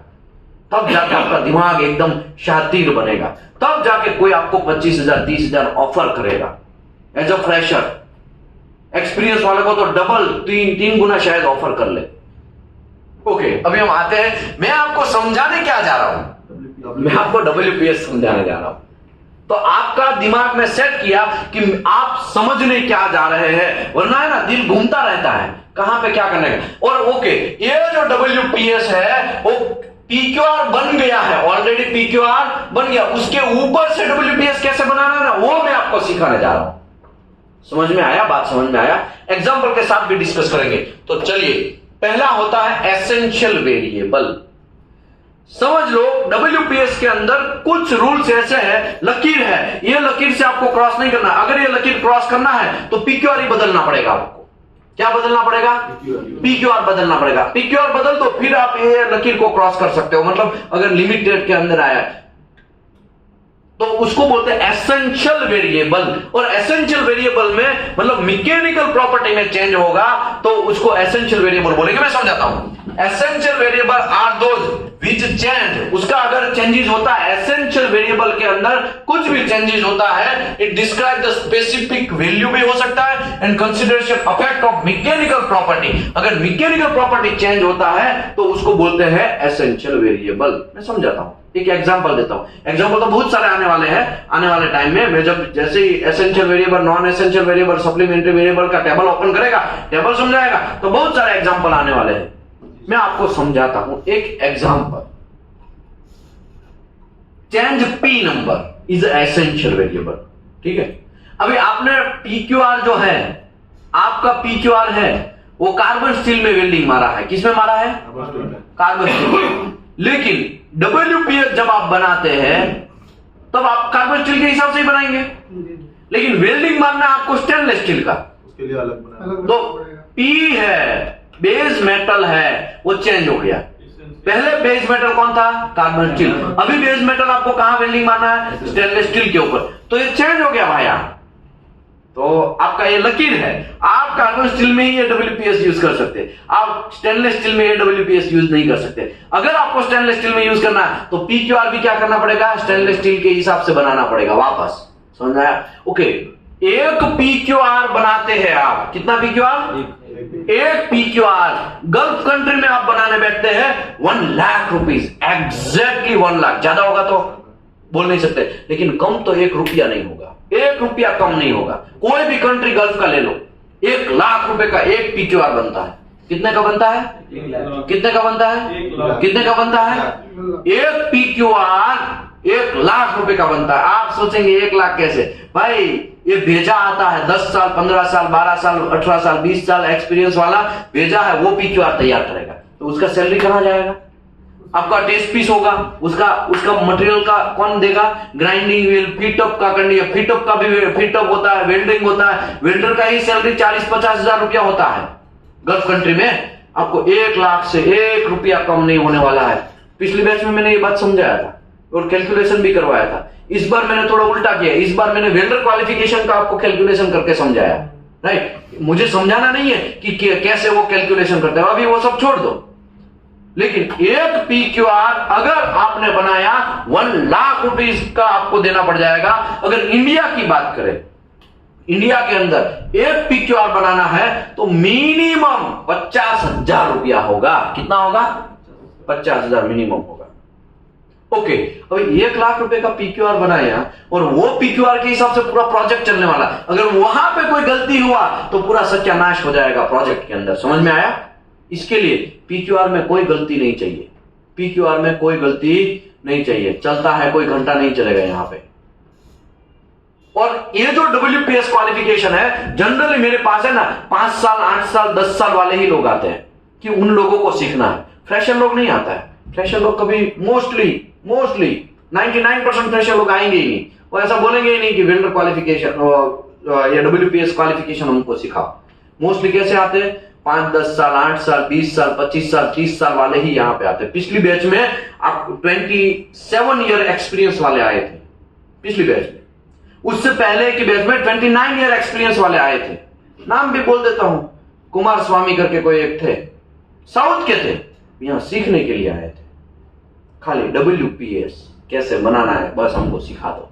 तब जाके आपका दिमाग एकदम शातिर बनेगा, तब जाके कोई आपको 25,000 30,000 ऑफर करेगा एज अ फ्रेशर। एक्सपीरियंस वाले को तो डबल 3 गुना शायद ऑफर कर ले। ओके, अभी हम आते हैं, मैं आपको समझाने क्या जा रहा हूं? मैं आपको WPS समझाने जा रहा हूं। तो आपका दिमाग में सेट किया कि आप समझने क्या जा रहे हैं, वरना है ना दिल घूमता रहता है कहां पे क्या करने का। और ओके, ये जो WPS है वो PQR बन गया है, ऑलरेडी PQR बन गया, उसके ऊपर से WPS कैसे बनाना है ना, वो मैं आपको सिखाने जा रहा हूं। समझ में आया? बात समझ में आया? एग्जाम्पल के साथ भी डिस्कस करेंगे। तो चलिए, पहला होता है एसेंशियल वेरिएबल। समझ लो WPS के अंदर कुछ रूल्स ऐसे हैं, लकीर है, ये लकीर से आपको क्रॉस नहीं करना। अगर ये लकीर क्रॉस करना है तो PQR ही बदलना पड़ेगा आपको। क्या बदलना पड़ेगा? PQR बदलना पड़ेगा। PQR बदल तो फिर आप ये लकीर को क्रॉस कर सकते हो। मतलब अगर लिमिटेड के अंदर आया तो उसको बोलते हैं एसेंशियल वेरिएबल। और एसेंशियल वेरिएबल में मतलब मैकेनिकल प्रॉपर्टी में चेंज होगा तो उसको एसेंशियल वेरिएबल बोलेंगे। मैं समझाता हूं। Essential variable are those which change, उसका अगर चेंजेस होता है एसेंशियल वेरिएबल के अंदर कुछ भी चेंजेस होता है, it describe the specific value भी हो सकता है and consideration effect of mechanical property. अगर मैकेनिकल प्रॉपर्टी चेंज होता है तो उसको बोलते हैं एसेंशियल वेरिएबल। मैं समझाता हूं, एक एग्जांपल देता हूं। एग्जांपल तो बहुत सारे आने वाले हैं, आने वाले टाइम में मैं जब जैसे ही essential variable, non essential variable, supplementary variable का टेबल ओपन करेगा, टेबल समझाएगा, तो बहुत सारे एग्जांपल आने वाले हैं। मैं आपको समझाता हूं एक example. Change P number is essential variable, ठीक है। अभी आपने पीक्यूआर जो है, आपका पीक्यूआर है वो कार्बन स्टील में वेल्डिंग मारा है। किसमें मारा है? Carbon steel. लेकिन WPS जब आप बनाते हैं तब आप कार्बन स्टील के हिसाब से ही बनाएंगे, लेकिन वेल्डिंग मारना है आपको स्टेनलेस स्टील का, उसके लिए अलग बना। तो P है, बेस मेटल है, वो चेंज हो गया। पहले बेस मेटल कौन था? Carbon steel. अभी बेस मेटल आपको कहां वेल्डिंग मारना है? स्टेनलेस स्टील के ऊपर, तो ये चेंज हो गया भाई। तो आपका ये लकीर है, आप कार्बन स्टील में ही WPS यूज कर सकते हैं, आप स्टेनलेस स्टील में WPS यूज नहीं कर सकते। अगर आपको स्टेनलेस स्टील में यूज करना है तो PQR भी क्या करना पड़ेगा? स्टेनलेस स्टील के हिसाब से बनाना पड़ेगा वापस। समझ आया? ओके, एक PQR बनाते हैं आप। कितना PQR? एक PQR गल्फ कंट्री में आप बनाने बैठते हैं 1 लाख रुपीज, एग्जैक्टली 1 लाख। ज्यादा होगा तो बोल नहीं सकते, लेकिन कम तो 1 रुपया नहीं होगा, 1 रुपया कम नहीं होगा। कोई भी कंट्री गल्फ का ले लो, 1 लाख रुपए का एक PQR बनता है। कितने का बनता है? कितने का बनता है? कितने का बनता है? एक PQR 1 लाख रुपए का बनता है। आप सोचेंगे 1 लाख कैसे? भाई ये भेजा आता है 10 साल, 15 साल, 12 साल, 18 साल, 20 साल एक्सपीरियंस वाला भेजा है, वो PQR तैयार करेगा, तो उसका सैलरी कहां जाएगा? आपका टेस्ट पीस होगा, उसका मटेरियल का कौन देगा? ग्राइंडिंग व्हील, फिटअप का करनी है, फिटअप का भी फिटअप होता है, वेल्डिंग होता है, वेल्डर का ही सैलरी 40-50 हजार रुपया होता है। गल्फ कंट्री में आपको 1 लाख से 1 रुपया कम नहीं होने वाला है। पिछली बैच में मैंने ये बात समझाया था और कैलकुलेशन भी करवाया था। इस बार मैंने थोड़ा उल्टा किया, इस बार मैंने वेल्डर क्वालिफिकेशन का आपको कैलकुलेशन करके समझाया। राइट, मुझे समझाना नहीं है कि कैसे वो कैलकुलेशन करते हैं, अभी वो सब छोड़ दो। लेकिन एक PQR अगर आपने बनाया 1 लाख रुपीज का आपको देना पड़ जाएगा। अगर इंडिया की बात करें, इंडिया के अंदर एक PQR बनाना है तो मिनिमम 50,000 रुपया होगा। कितना होगा? 50,000 मिनिमम होगा। ओके, अभी 1 लाख रुपए का PQR बनाया और वो PQR के हिसाब से पूरा प्रोजेक्ट चलने वाला। अगर वहां पे कोई गलती हुआ तो पूरा सत्यानाश हो जाएगा प्रोजेक्ट के अंदर। समझ में आया? इसके लिए PQR में कोई गलती नहीं चाहिए, PQR में कोई गलती नहीं चाहिए। चलता है, कोई घंटा नहीं चलेगा यहां पे। और ये जो WPS क्वालिफिकेशन है, जनरली मेरे पास है ना 5 साल, 8 साल, 10 साल वाले ही लोग आते हैं कि उन लोगों को सीखना है। फ्रेशर लोग नहीं आता है। फ्रेशर लोग कभी मोस्टली 99% फ्रेशर लोग आएंगे ही नहीं। वो ऐसा बोलेंगे ही नहीं कि वेल्डर क्वालिफिकेशन या WPS क्वालिफिकेशन हमको सिखाओ। मोस्टली कैसे आते हैं? 5, 10 साल, 8 साल, 20 साल, 25 साल, 30 साल वाले ही यहां पे आते हैं। पिछली बैच में आप 27 ईयर एक्सपीरियंस वाले आए थे पिछली बैच में। उससे पहले की बैच में 29 ईयर एक्सपीरियंस वाले आए थे। नाम भी बोल देता हूं, कुमार स्वामी करके कोई एक थे, साउथ के थे, यहां सीखने के लिए आए थे। खाली WPS कैसे बनाना है बस हमको सिखा दो।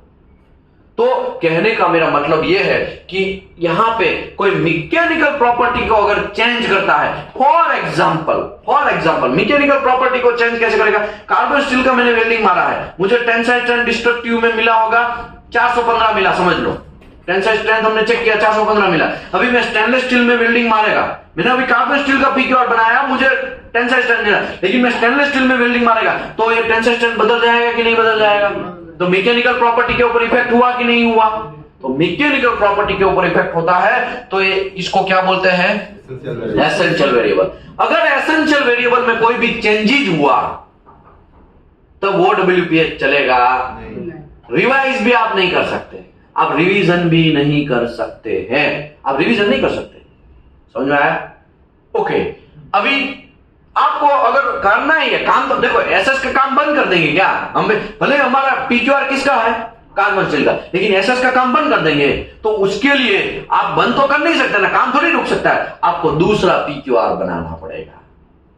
तो कहने का मेरा मतलब यह है कि यहां पे कोई मैकेनिकल प्रॉपर्टी को अगर चेंज करता है, फॉर एग्जांपल मैकेनिकल प्रॉपर्टी को चेंज कैसे करेगा? कार्बन स्टील का मैंने वेल्डिंग मारा है, मुझे टेंसाइल स्ट्रेंथ डिस्ट्रक्टिव में मिला होगा 415 मिला, समझ लो टेंसाइल स्ट्रेंथ हमने चेक किया 415 मिला। अभी मैं स्टेनलेस स्टील में वेल्डिंग मारेगा, मैंने अभी कार्बन स्टील का PQR बनाया, मुझे टेंसाइल स्ट्रेंथ मिला, लेकिन मैं स्टेनलेस स्टील में वेल्डिंग मारेगा तो ये टेंसाइल स्ट्रेंथ बदल जाएगा कि नहीं बदल जाएगा? तो मैकेनिकल प्रॉपर्टी के ऊपर इफेक्ट हुआ कि नहीं हुआ? तो मैकेनिकल प्रॉपर्टी के ऊपर इफेक्ट होता है तो ये इसको क्या बोलते हैं? Essential variable. अगर एसेंशियल वेरिएबल में कोई भी चेंजेज हुआ तो वो WPS चलेगा नहीं। रिवाइज भी आप नहीं कर सकते, आप रिवीजन भी नहीं कर सकते हैं, आप रिवीजन नहीं कर सकते। समझ में आया? ओके, अभी आपको अगर करना ही है काम तो देखो, SS का काम बंद कर देंगे क्या हम? भले हमारा PQR किसका है? कार्बन स्टील का, लेकिन SS का काम बंद कर देंगे तो उसके लिए आप बंद तो कर नहीं सकते ना, काम थोड़ी रुक सकता है। आपको दूसरा PQR बनाना पड़ेगा।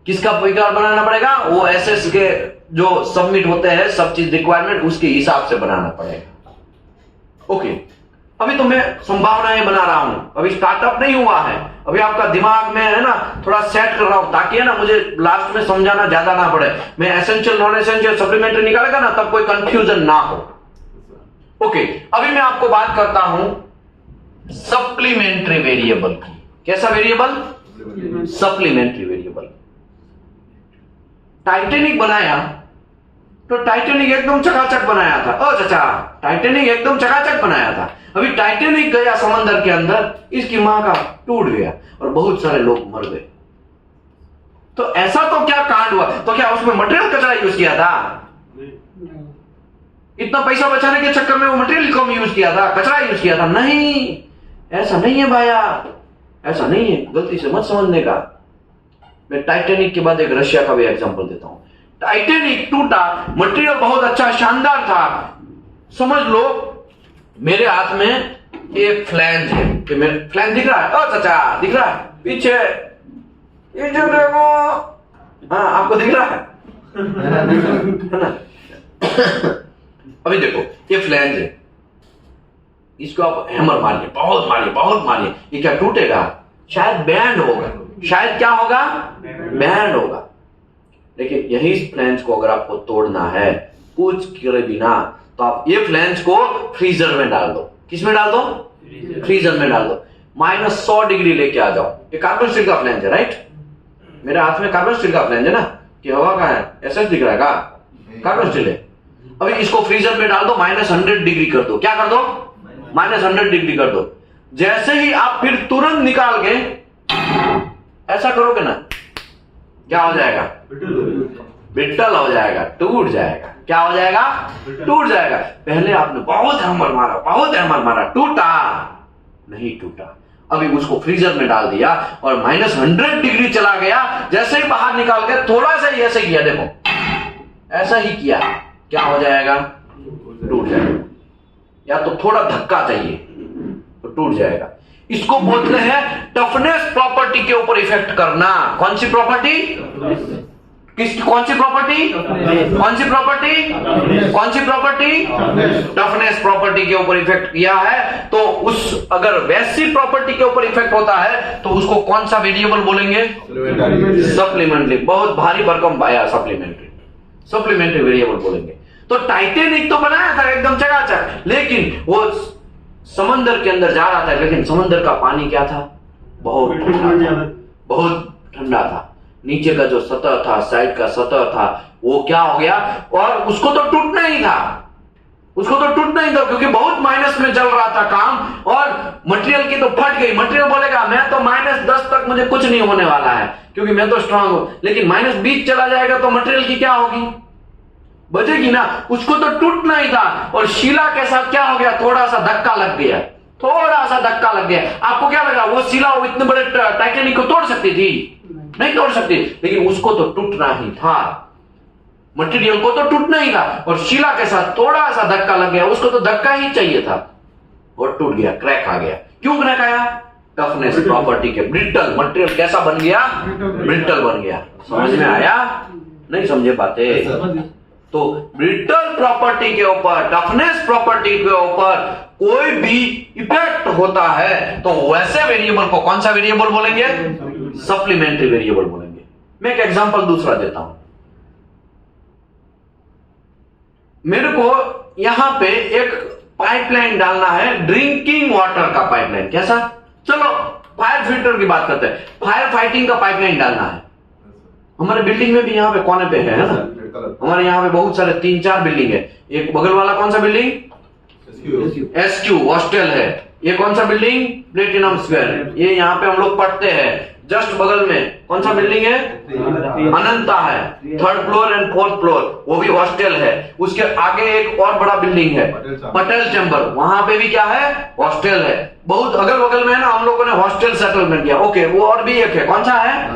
किसका पीक्यूआर बनाना पड़ेगा? वो एसएस के जो सबमिट होते हैं सब चीज रिक्वायरमेंट उसके हिसाब से बनाना पड़ेगा। ओके, अभी तो मैं संभावनाएं बना रहा हूं, अभी स्टार्टअप नहीं हुआ है, अभी आपका दिमाग में है ना थोड़ा सेट कर रहा हूं ताकि है ना मुझे लास्ट में समझाना ज्यादा ना पड़े। मैं एसेंशियल नॉन एसेंशियल सप्लीमेंट्री निकालेगा ना तब कोई कंफ्यूजन ना हो। ओके, अभी मैं आपको बात करता हूं सप्लीमेंट्री वेरिएबल की। कैसा वेरिएबल? Supplementary variable. टाइटेनिक बनाया तो टाइटेनिक एकदम चकाचक बनाया था। ओ चाचा, टाइटेनिक एकदम चकाचक बनाया था। अभी टाइटेनिक गया समंदर के अंदर, इसकी मां का टूट गया और बहुत सारे लोग मर गए। तो ऐसा तो क्या कांड हुआ? तो क्या उसमें मटेरियल कचरा यूज किया था? इतना पैसा बचाने के चक्कर में वो मटेरियल कम यूज किया था, कचरा यूज किया था? नहीं, ऐसा नहीं है भाया, ऐसा नहीं है, गलती से मत समझने का। मैं टाइटेनिक के बाद एक रशिया का भी एग्जांपल देता हूं। टाइटेनिक टूटा, मटेरियल बहुत अच्छा शानदार था। समझ लो मेरे हाथ में एक फ्लैंज है, कि मेरे फ्लैंज दिख रहा है? ओ चाचा दिख रहा है पीछे, ये जो देखो, हाँ आपको दिख रहा है ना? अभी देखो ये फ्लैंज है, इसको आप हैमर मारिए, बहुत मारिए, बहुत मारिए, ये क्या टूटेगा? शायद बैंड होगा, शायद क्या होगा? बैंड होगा। लेकिन यही फ्लैंज को अगर आपको तोड़ना है कुछ करे बिना, तो आप ये फ्लैंज को फ्रीजर में डाल दो। किस में डाल दो? फ्रीजर में डाल दो। -100 डिग्री लेके आ जाओ। ये कार्बन स्टील का फ्लैंज है, राइट? मेरे हाथ में कार्बन स्टील का फ्लैंज है ना, कि हवा का है, एसएस दिख रहा है का? कार्बन स्टील है। अभी इसको फ्रीजर में डाल दो, -100 डिग्री कर दो। क्या कर दो? -100 डिग्री कर दो। जैसे ही आप फिर तुरंत निकाल के ऐसा करोगे ना, क्या हो जाएगा? बिट्टल हो जाएगा, टूट जाएगा। क्या हो जाएगा? टूट जाएगा। पहले आपने बहुत हैमर मारा, बहुत हैमर मारा, टूटा नहीं? टूटा। अभी उसको फ्रीजर में डाल दिया और -100 डिग्री चला गया, जैसे ही बाहर निकाल के थोड़ा सा ही ऐसे किया, देखो ऐसा ही किया, क्या हो जाएगा? टूट जाएगा। या तो थोड़ा धक्का चाहिए तो टूट जाएगा। इसको बोलते हैं टफनेस प्रॉपर्टी के ऊपर इफेक्ट करना। कौन सी प्रॉपर्टी? कौन सी प्रॉपर्टी? कौन सी प्रॉपर्टी? कौन सी प्रॉपर्टी? टफनेस प्रॉपर्टी के ऊपर इफेक्ट किया है। तो उस अगर वैसी प्रॉपर्टी के ऊपर इफेक्ट होता है तो उसको कौन सा वेरिएबल बोलेंगे? सप्लीमेंट्री। बहुत भारी भरकम पाया, सप्लीमेंट्री वेरिएबल बोलेंगे। तो टाइटेनिक तो बनाया था एकदम चकाचक, लेकिन वो समंदर के अंदर जा रहा था, लेकिन समंदर का पानी क्या था? बहुत ठंडा था, बहुत ठंडा था। नीचे का जो सतह था, साइड का सतह था, वो क्या हो गया? और उसको तो टूटना ही था, उसको तो टूटना ही था, क्योंकि बहुत माइनस में चल रहा था काम, और मटेरियल की तो फट गई। मटेरियल बोलेगा मैं तो -10 तक मुझे कुछ नहीं होने वाला है, क्योंकि मैं तो स्ट्रांग हूं। लेकिन -20 चला जाएगा तो मटेरियल की क्या होगी? बचेगी ना। उसको तो टूटना ही था। और शीला के साथ क्या हो गया? थोड़ा सा धक्का लग गया, थोड़ा सा धक्का लग गया। आपको क्या लगा वो शीला वो इतने बड़े टाइटेनिक को तोड़ सकती थी? नहीं तोड़ सकती। लेकिन उसको तो टूटना ही था, मटेरियल को तो टूटना ही था। और शीला के साथ थोड़ा सा धक्का लग गया, उसको तो धक्का ही चाहिए था, और टूट गया, क्रैक आ गया। क्यों क्रैक आया? टफनेस प्रॉपर्टी के। ब्रिटल मटेरियल कैसा बन गया? ब्रिटल बन गया। समझ में आया? नहीं समझे बातें? तो ब्रिटल प्रॉपर्टी के ऊपर, टफनेस प्रॉपर्टी के ऊपर कोई भी इफेक्ट होता है तो वैसे वेरिएबल को कौन सा वेरिएबल बोलेंगे? सप्लीमेंट्री वेरिएबल बोलेंगे। मैं एक एग्जांपल दूसरा देता हूं। मेरे को यहां पे एक पाइपलाइन डालना है, ड्रिंकिंग वाटर का पाइपलाइन। कैसा? चलो फायर फिल्टर की बात करते हैं। फायर फाइटिंग का पाइपलाइन डालना है। हमारे बिल्डिंग में भी यहाँ पे कोने पे है ना, हमारे यहाँ पे बहुत सारे 3-4 बिल्डिंग है। एक बगल वाला कौन सा बिल्डिंग? SQ हॉस्टल है। ये कौन सा बिल्डिंग? Platinum square. ये यहाँ पे हम लोग पढ़ते हैं। जस्ट बगल में कौन सा बिल्डिंग है? अनंता है, 3rd floor and 4th floor, वो भी हॉस्टल है। उसके आगे एक और बड़ा बिल्डिंग है पटेल चैम्बर, वहां पे भी क्या है? हॉस्टल है। बहुत अगल बगल में है ना, हम लोगों ने हॉस्टल सेटलमेंट किया। ओके, वो और भी एक है, कौन सा है?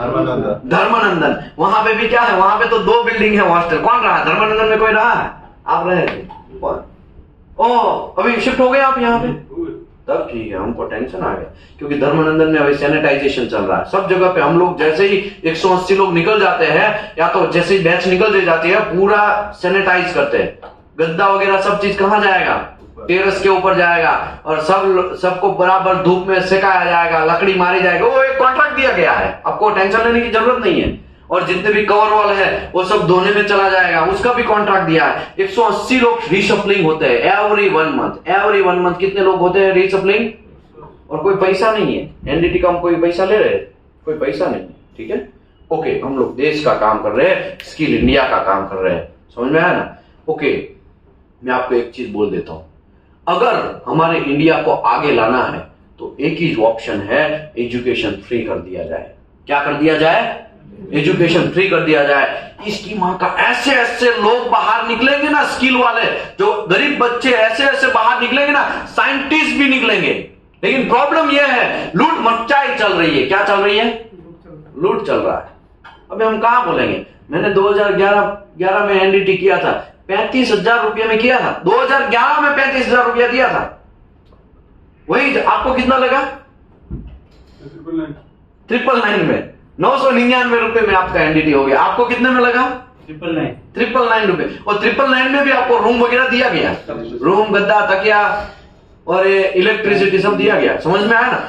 धर्मानंदन। वहां पे भी क्या है? वहां पे तो 2 बिल्डिंग है हॉस्टल। कौन रहा? धर्मानंदन में कोई रहा है? आप रहे थे? ओ अभी शिफ्ट हो गए आप यहाँ पे? तब ठीक है, हमको टेंशन आ गया, क्योंकि धर्मानंदन में अभी सैनिटाइजेशन चल रहा है सब जगह पे। हम लोग जैसे ही 180 लोग निकल जाते हैं, या तो जैसे ही बैच निकल जाती है, पूरा सैनिटाइज करते हैं। गद्दा वगैरह सब चीज कहाँ जाएगा? टेरेस के ऊपर जाएगा, और सबको बराबर धूप में सेकाया जाएगा, लकड़ी मारी जाएगी। वो एक कॉन्ट्रैक्ट दिया गया है, आपको टेंशन लेने की जरूरत नहीं है। और जितने भी कवर वॉल है वो सब धोने में चला जाएगा, उसका भी कॉन्ट्रैक्ट दिया है। 180 लोग रीसप्लिंग होते हैं एवरी 1 मंथ। एवरी 1 मंथ कितने लोग होते हैं रीसप्लिंग? और कोई पैसा नहीं है, एनडीटी का हम कोई पैसा ले रहे हैं? कोई पैसा नहीं, ठीक है। ओके, हम लोग देश का काम कर रहे हैं, स्किल इंडिया का काम कर रहे हैं, समझ में आया ना? ओके, मैं आपको एक चीज बोल देता हूं, अगर हमारे इंडिया को आगे लाना है तो एक ही ऑप्शन है, एजुकेशन फ्री कर दिया जाए। क्या कर दिया जाए? एजुकेशन फ्री कर दिया जाए। इसकी मां का ऐसे ऐसे लोग बाहर निकलेंगे ना, स्किल वाले, जो गरीब बच्चे ऐसे ऐसे बाहर निकलेंगे ना, साइंटिस्ट भी निकलेंगे। लेकिन प्रॉब्लम यह है, लूट मचाई चल रही है। क्या चल रही है? लूट चल रहा है। अभी हम कहां बोलेंगे? मैंने 2011 में एनडीटी किया था, 35,000 रुपये में किया था। 2011 में 35,000 रुपया दिया था। वही आपको कितना लगा? 999 में, 999 रुपए में आपका एनडीटी हो गया। आपको कितने में लगा? 999 रुपए। और 999 में भी आपको रूम वगैरह दिया गया, रूम, गद्दा, तकिया और इलेक्ट्रिसिटी सब दिया गया। समझ में आया ना?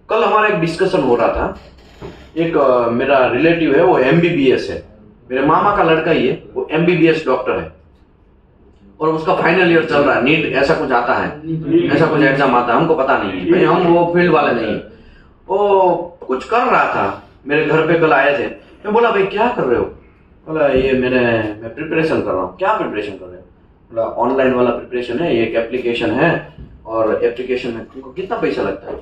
कल हमारा एक डिस्कशन हो रहा था, एक मेरा रिलेटिव है, वो एमबीबीएस है, मेरे मामा का लड़का ही है, वो एमबीबीएस डॉक्टर है, और उसका फाइनल ईयर चल रहा है। नीट ऐसा कुछ आता है, ऐसा कुछ एग्जाम आता है, हमको पता नहीं है भाई, हम वो फील्ड वाले नहीं। वो कुछ कर रहा था, मेरे घर पे कल आए थे। मैं बोला भाई क्या कर रहे हो? बोला ये मैं प्रिपरेशन कर रहा हूँ। क्या प्रिपरेशन कर रहे हो? बोला ऑनलाइन वाला प्रिपरेशन है, ये एक एप्लीकेशन है, और एप्लीकेशन में तुमको कितना पैसा लगता है?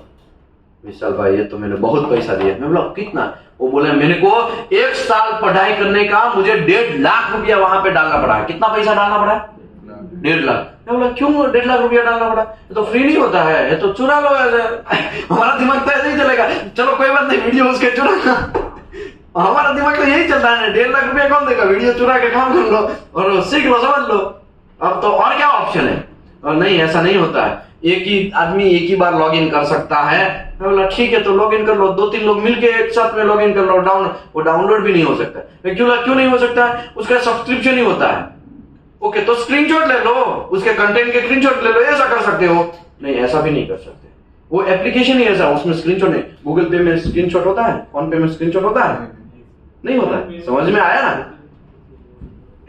विशाल भाई ये तो मैंने बहुत पैसा दिया। मैं बोला कितना? वो बोले मेरे को 1 साल पढ़ाई करने का मुझे 1.5 लाख रुपया वहां पे डालना पड़ा है। कितना पैसा डालना पड़ा? 1.5 लाख। मैं बोला क्यों 1.5 लाख रुपया डालना पड़ा? ये तो फ्री नहीं होता है, ये तो चुरा लो। हमारा दिमाग तो ऐसे ही चलेगा, चलो कोई बात नहीं, वीडियो उसके चुराना। हमारा दिमाग तो यही चलता है, 1.5 लाख रुपया कौन देगा? वीडियो चुरा के काम कर लो और सीख लो, समझ लो। अब तो और क्या ऑप्शन है? और नहीं, ऐसा नहीं होता है। एक ही आदमी एक ही बार लॉग इन कर सकता है। मैं बोला ठीक है, तो लॉग इन कर लो, 2-3 लोग मिलके एक साथ में लॉग इन कर लो। वो डाउनलोड भी नहीं हो सकता। क्यों नहीं हो सकता? उसका सब्सक्रिप्शन ही होता है। ओके, तो स्क्रीनशॉट ले लो, उसके कंटेंट के स्क्रीनशॉट ले लो, ऐसा कर सकते हो। नहीं, ऐसा भी नहीं कर सकते, वो एप्लीकेशन ही ऐसा, उसमें स्क्रीनशॉट नहीं। गूगल पे में स्क्रीनशॉट होता है, फोन पे में स्क्रीनशॉट होता है? नहीं होता है। समझ में आया ना?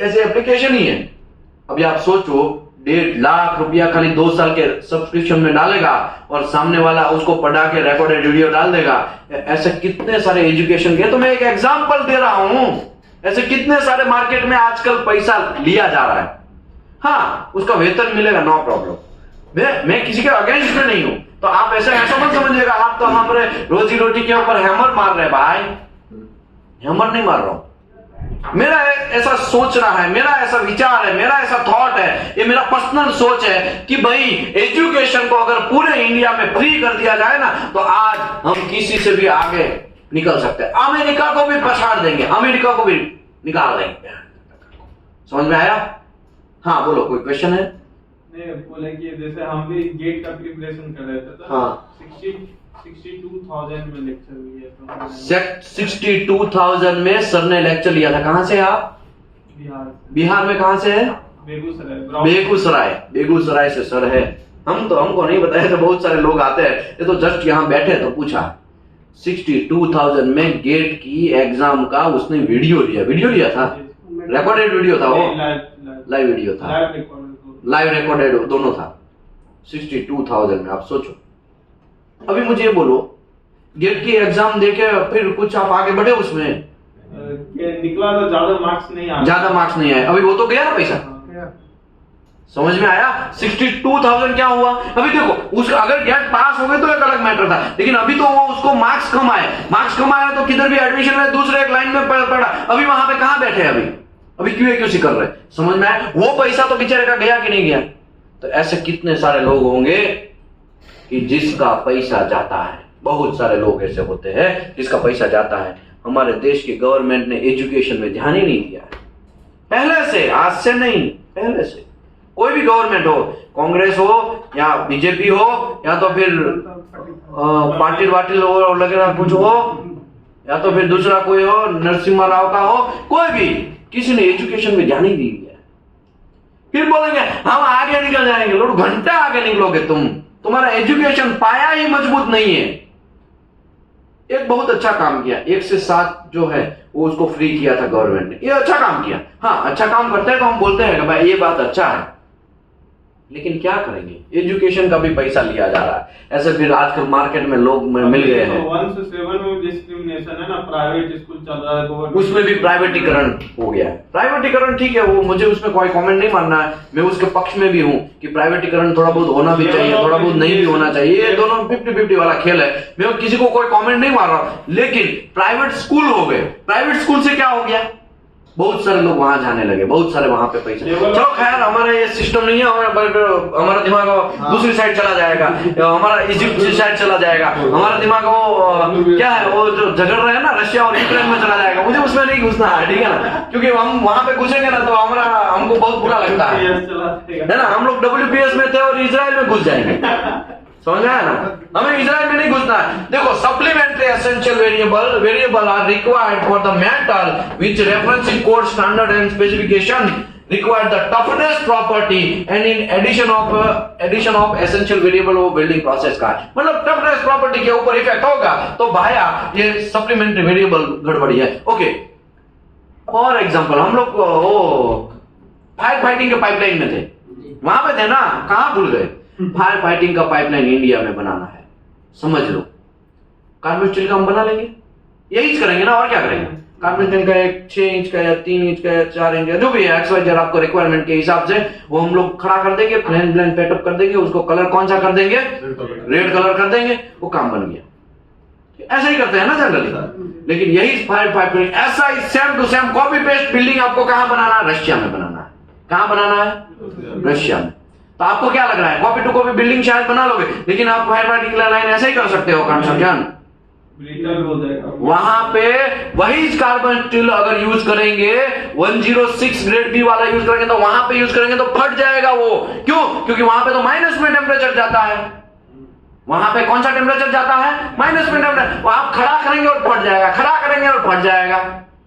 ऐसे एप्लीकेशन ही है। अभी आप सोचो, 1.5 लाख रुपया खाली 2 साल के सब्सक्रिप्शन में डालेगा, और सामने वाला उसको पढ़ा के रिकॉर्डेड वीडियो डाल देगा। ऐसे कितने सारे एजुकेशन के, तो मैं एक एग्जांपल दे रहा हूं, ऐसे कितने सारे मार्केट में आजकल पैसा लिया जा रहा है। हाँ, उसका वेतन मिलेगा, नो प्रॉब्लम। मैं किसी के अगेंस्ट में नहीं हूं, तो आप ऐसा मत समझिएगा आप तो हमारे रोजी रोटी के ऊपर हैमर मार रहे हैं। भाई हैमर नहीं मार रहा हूं, मेरा ऐसा सोच रहा है, मेरा ऐसा विचार है, मेरा ऐसा थॉट है, ये मेरा पर्सनल सोच है कि भाई एजुकेशन को अगर पूरे इंडिया में फ्री कर दिया जाए ना, तो आज हम किसी से भी आगे निकल सकते हैं। अमेरिका को भी पछाड़ देंगे, अमेरिका को भी निकाल देंगे। समझ में आया? हाँ बोलो, कोई क्वेश्चन है? नहीं, बोले कि जैसे हम भी गेट का प्रिपरेशन कर रहे थे, तो हाँ 62,000 में लेक्चर लिया था। 62,000 में सर ने लेक्चर लिया था। कहाँ से आप? बिहार में कहाँ से है? बेगूसराय से सर है। हमको नहीं बताया, तो बहुत सारे लोग आते हैं, ये तो जस्ट यहाँ बैठे तो पूछा। 62,000 में गेट की एग्जाम का उसने वीडियो लिया था, रिकॉर्डेड वीडियो था, वो लाइव वीडियो था, लाइव रिकॉर्डेड दोनों था। 62,000 में आप सोचो। अभी मुझे ये बोलो, गेट की एग्जाम देके फिर कुछ आप आगे बढ़े उसमें? निकला तो ज्यादा मार्क्स नहीं आए, अभी वो तो गया ना पैसा। समझ में आया? 62,000 क्या हुआ? अभी देखो, उसका अगर गेट पास हो गए तो एक अलग मैटर था, लेकिन अभी तो वो उसको मार्क्स कम आए तो किधर भी एडमिशन में दूसरे एक लाइन में पड़ा। अभी वहां पे कहां बैठे? अभी QA/QC कर रहे। समझ में आया? वो पैसा तो बेचारे का गया कि नहीं गया? तो ऐसे कितने सारे लोग होंगे कि जिसका पैसा जाता है। बहुत सारे लोग ऐसे होते हैं जिसका पैसा जाता है। हमारे देश की गवर्नमेंट ने एजुकेशन में ध्यान ही नहीं दिया है, पहले से, आज से नहीं, पहले से। कोई भी गवर्नमेंट हो, कांग्रेस हो या बीजेपी हो या तो फिर पाटिल वाटिल हो वगैरह कुछ हो या तो फिर दूसरा कोई हो, नरसिम्हा राव का हो, कोई भी, किसी ने एजुकेशन में ध्यान ही नहीं दिया। फिर बोलेंगे हम आगे निकल जाएंगे। लोग घंटा आगे निकलोगे तुम्हारा एजुकेशन पाया ही मजबूत नहीं है। एक बहुत अच्छा काम किया, 1 से 7 जो है वो उसको फ्री किया था गवर्नमेंट ने, ये अच्छा काम किया। हाँ, अच्छा काम करते हैं तो हम बोलते हैं कि भाई ये बात अच्छा है, लेकिन क्या करेंगे, एजुकेशन का भी पैसा लिया जा रहा है। ऐसे फिर आजकल मार्केट में लोग मिल गए हैं। 1 से 7 में डिस्क्रिमिनेशन है ना, प्राइवेट स्कूल चल रहा है, उसमें भी प्राइवेटीकरण हो गया है। प्राइवेटीकरण ठीक है, वो मुझे उसमें कोई कमेंट नहीं मानना है, मैं उसके पक्ष में भी हूँ कि प्राइवेटीकरण थोड़ा बहुत होना भी चाहिए, थोड़ा बहुत नहीं भी होना चाहिए, ये दोनों 50-50 वाला खेल है। मैं किसी को कोई कमेंट नहीं मार रहा, लेकिन प्राइवेट स्कूल हो गए, प्राइवेट स्कूल से क्या हो गया, बहुत सारे लोग वहां जाने लगे, बहुत सारे वहां पे पैसे। चलो खैर, हमारा ये सिस्टम नहीं है, हमारा दिमाग दूसरी साइड चला जाएगा, हमारा इजिप्ट की साइड चला जाएगा, हमारा दिमाग वो क्या है, वो जो झगड़ रहे हैं ना रशिया और यूक्रेन में चला जाएगा। मुझे उसमें नहीं घुसना है, ठीक है ना, क्योंकि हम वहां पे घुसेंगे ना तो हमको बहुत बुरा लगता है ना। हम लोग WPS में थे और इजराइल में घुस जाएंगे, समझ आया ना, हमें इजराइल में नहीं घुसना है। देखो, supplementary essential variable are required for the metal which reference in code standard and specification require the toughness property and in addition of essential variable वो बिल्डिंग प्रोसेस का है। मतलब टफनेस प्रॉपर्टी के ऊपर इफेक्ट होगा तो भाया ये सप्लीमेंट्री वेरिएबल गड़बड़ी है। ओके, फॉर एग्जांपल हम लोग फायर फाइटिंग के पाइपलाइन में थे, वहां पे थे ना, कहां भूल गए, फायर फाइटिंग का पाइपलाइन इंडिया में बनाना है, समझ लो, कार्बन स्टील का हम बना लेंगे, यही करेंगे ना, और क्या करेंगे। कार्बन स्टील का 6 इंच का या 3 इंच का या 4 इंच का जो भी है, XYZ आपको रिक्वायरमेंट के हिसाब से वो हम लोग खड़ा कर देंगे, प्लेन पेटअप कर देंगे, उसको कलर कौन सा कर देंगे, रेड कलर कर देंगे, वो काम बन गया। ऐसा ही करते हैं ना जनरली, लेकिन यही फायर फाइटिंग ऐसा ही same to same copy paste building आपको कहां बनाना है, रशिया में बनाना है। कहां बनाना है, रशिया में। तो आपको क्या लग रहा है, कॉपी टू कॉपी बिल्डिंग शायद बना लोगे, लेकिन आप फायर फाइटिंग लाइन ऐसे ही कर सकते हो कंस्ट्रक्शन, वहां पे वही कार्बन स्टील अगर यूज करेंगे, 106 ग्रेड बी वाला यूज करेंगे, तो वहां पे यूज करेंगे तो फट जाएगा वो। क्यों? क्योंकि वहां पे तो माइनस में टेम्परेचर जाता है, वहां पे कौन सा टेम्परेचर जाता है, माइनस में टेम्परेचर। आप खड़ा करेंगे और फट जाएगा, खड़ा करेंगे और फट जाएगा।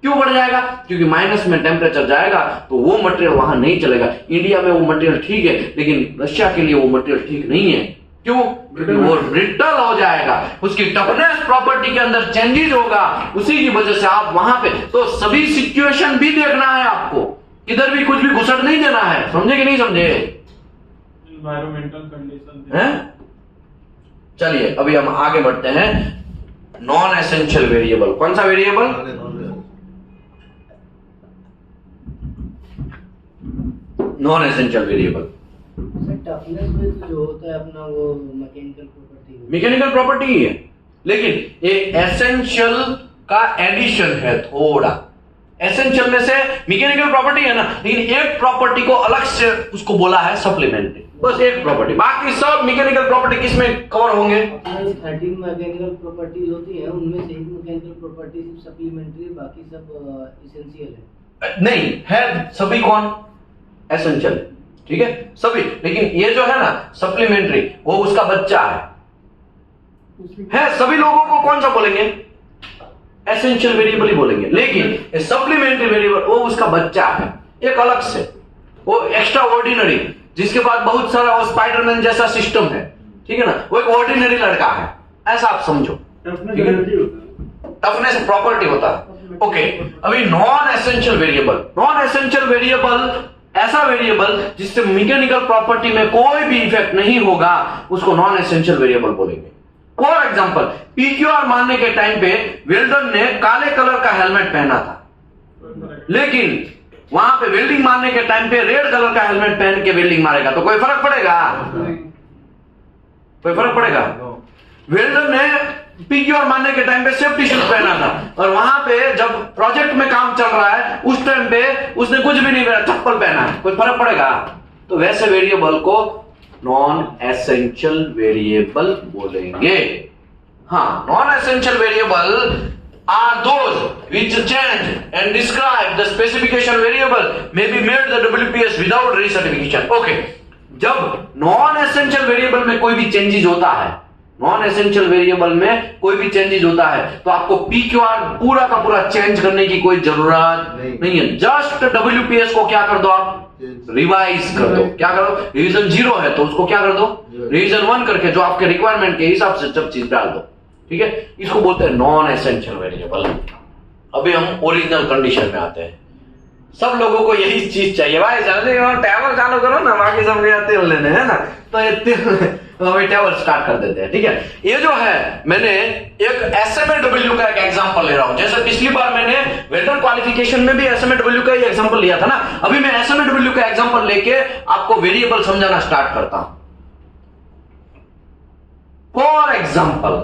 क्यों बढ़ जाएगा? क्योंकि माइनस में टेम्परेचर जाएगा तो वो मटेरियल वहां नहीं चलेगा। इंडिया में वो मटेरियल ठीक है, लेकिन रशिया के लिए वो मटेरियल ठीक नहीं है। क्यों? क्योंकि वो ब्रिटल हो जाएगा, उसकी टफनेस प्रॉपर्टी के अंदर चेंजेस होगा, उसी की वजह से आप वहां पे तो सभी सिचुएशन भी देखना है आपको, किधर भी कुछ भी घुसट नहीं देना है। समझे कि नहीं समझे? एनवायरमेंटल कंडीशन है। चलिए अभी हम आगे बढ़ते हैं। नॉन एसेंशियल वेरिएबल, कौन सा variable? Non essential variable. Toughness में तो जो होता है अपना वो मैकेनिकल प्रॉपर्टी ही है, लेकिन ये एसेंशियल का एडिशन है थोड़ा। एसेंशियल में से मैकेनिकल प्रॉपर्टी है ना, लेकिन एक प्रॉपर्टी को अलग से उसको बोला है सप्लीमेंट्री, बस एक प्रॉपर्टी। बाकी सब मैकेनिकल प्रॉपर्टी किसमें कवर होंगे? 13 मैकेनिकल प्रॉपर्टीज होती है, उनमें से एक मैकेनिकल प्रॉपर्टी सिर्फ सप्लीमेंट्री, बाकी सब एसेंशियल है। नहीं है, सभी कौन एसेंशियल, ठीक है सभी, लेकिन ये जो है ना सप्लीमेंट्री वो उसका बच्चा है। सभी लोगों को कौन सा बोलेंगे? एसेंशियल वेरिएबल ही बोलेंगे, लेकिन सप्लीमेंट्री वेरिएबल वो उसका बच्चा है, एक अलग से, वो एक्स्ट्रा ऑर्डिनरी, जिसके बाद बहुत सारा वो स्पाइडरमैन जैसा सिस्टम है, ठीक है ना, वो एक ऑर्डिनरी लड़का है, ऐसा आप समझो। टफनेस प्रॉपर्टी होता है। ओके, अभी non essential variable. Non essential variable ऐसा वेरिएबल जिससे मैकेनिकल प्रॉपर्टी में कोई भी इफेक्ट नहीं होगा, उसको नॉन एसेंशियल वेरिएबल बोलेंगे। फॉर एग्जांपल, PQR मारने के टाइम पे वेल्डर ने काले कलर का हेलमेट पहना था, लेकिन वहां पे वेल्डिंग मारने के टाइम पे रेड कलर का हेलमेट पहन के वेल्डिंग मारेगा तो कोई फर्क पड़ेगा? कोई फर्क पड़ेगा? वेल्डर ने PQR मारने के टाइम पे सेफ्टी शूज पहना था, और वहां पे जब प्रोजेक्ट में काम चल रहा है उस टाइम पे उसने कुछ भी नहीं पहना, चप्पल पहना है, कोई फर्क पड़ेगा? तो वैसे वेरिएबल को नॉन एसेंशियल वेरिएबल बोलेंगे। हाँ, non essential variable are those which change and describe the specification variable may be made the WPS without recertification. Okay, जब नॉन एसेंशियल वेरिएबल में कोई भी चेंजेस होता है, नॉन एसेंशियल वेरिएबल में कोई भी चेंजेस होता है, तो आपको PQR पूरा का पूरा चेंज करने की कोई जरूरत नहीं है। जस्ट WPS को क्या कर दो, आप रिवाइज कर दो। क्या करो, रिवीजन 0 है तो उसको क्या कर दो, रिवीजन 1 करके जो आपके रिक्वायरमेंट के हिसाब से सब चीज डाल दो। ठीक है, इसको बोलते हैं नॉन एसेंशियल वेरिएबल। अभी हम ओरिजिनल कंडीशन में आते हैं। सब लोगों को यही चीज चाहिए भाई, जल्दी टेबल चालू करो ना, बाकी सब तेल लेने हैं ना, तो ये अभी टेबल स्टार्ट कर देते हैं। ठीक है, ये जो है मैंने एक SMAW का एक एग्जांपल ले रहा हूं। जैसे पिछली बार मैंने वेल्डर क्वालिफिकेशन में भी SMAW का ही एग्जांपल लिया था ना, अभी मैं SMAW का एग्जांपल लेके आपको वेरिएबल समझाना स्टार्ट करता हूं। फॉर एग्जांपल,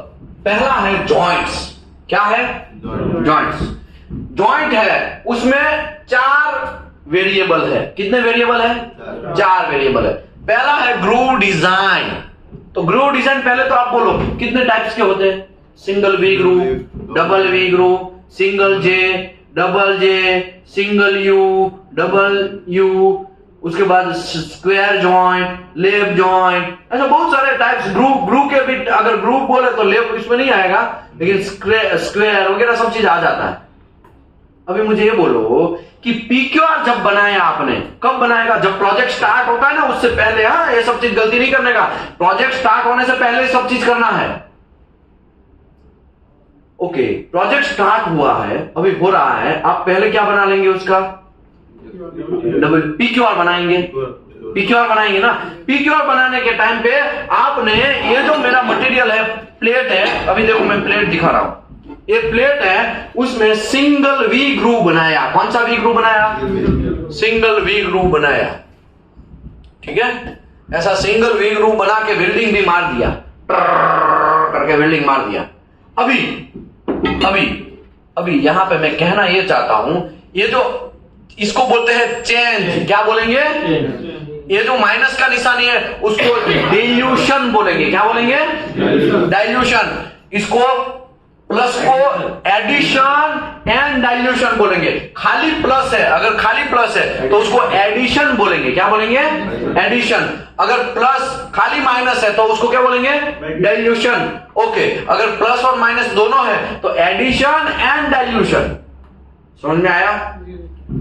पहला है जॉइंट्स। क्या है, जॉइंट्स। जॉइंट है, उसमें 4 वेरिएबल है। कितने वेरिएबल है, 4 वेरिएबल है। पहला है ग्रूव डिजाइन। तो ग्रूव डिजाइन पहले तो आप बोलो कितने टाइप्स के होते हैं, single V groove, double V groove, single J, double J, single U, double U, उसके बाद स्क्वायर जॉइंट, लेब जॉइंट, ऐसा बहुत सारे टाइप्स। ग्रूव के भी अगर ग्रूव बोले तो लेब इसमें नहीं आएगा, लेकिन स्क्वायर वगैरह सब चीज आ जाता है। अभी मुझे ये बोलो कि PQR जब बनाया आपने, कब बनाएगा, जब प्रोजेक्ट स्टार्ट होता है ना, उससे पहले। हाँ, ये सब चीज गलती नहीं करने का, प्रोजेक्ट स्टार्ट होने से पहले सब चीज करना है। ओके, प्रोजेक्ट स्टार्ट हुआ है, अभी हो रहा है, आप पहले क्या बना लेंगे, उसका डबल PQR बनाएंगे। PQR बनाएंगे ना, PQR बनाने के टाइम पे आपने ये जो मेरा मटेरियल है, प्लेट है, अभी देखो मैं प्लेट दिखा रहा हूं, ये प्लेट है, उसमें सिंगल वी ग्रूव बनाया। कौन सा वी ग्रूव बनाया, सिंगल वी ग्रूव बनाया। ठीक है, ऐसा सिंगल वी ग्रूव बना के वेल्डिंग भी मार दिया, करके वेल्डिंग मार दिया। अभी यहां पे मैं कहना ये चाहता हूं, ये जो इसको बोलते हैं चेंज, क्या बोलेंगे, ये जो माइनस का निशानी है उसको डाइल्यूशन बोलेंगे। क्या बोलेंगे, डाइल्यूशन। इसको प्लस को एडिशन एंड डाइल्यूशन बोलेंगे। खाली प्लस है, अगर खाली प्लस है तो उसको एडिशन बोलेंगे। क्या बोलेंगे, एडिशन। अगर प्लस खाली माइनस है तो उसको क्या बोलेंगे, डाइल्यूशन। ओके, अगर प्लस और माइनस दोनों है तो एडिशन एंड डाइल्यूशन। समझ में आया?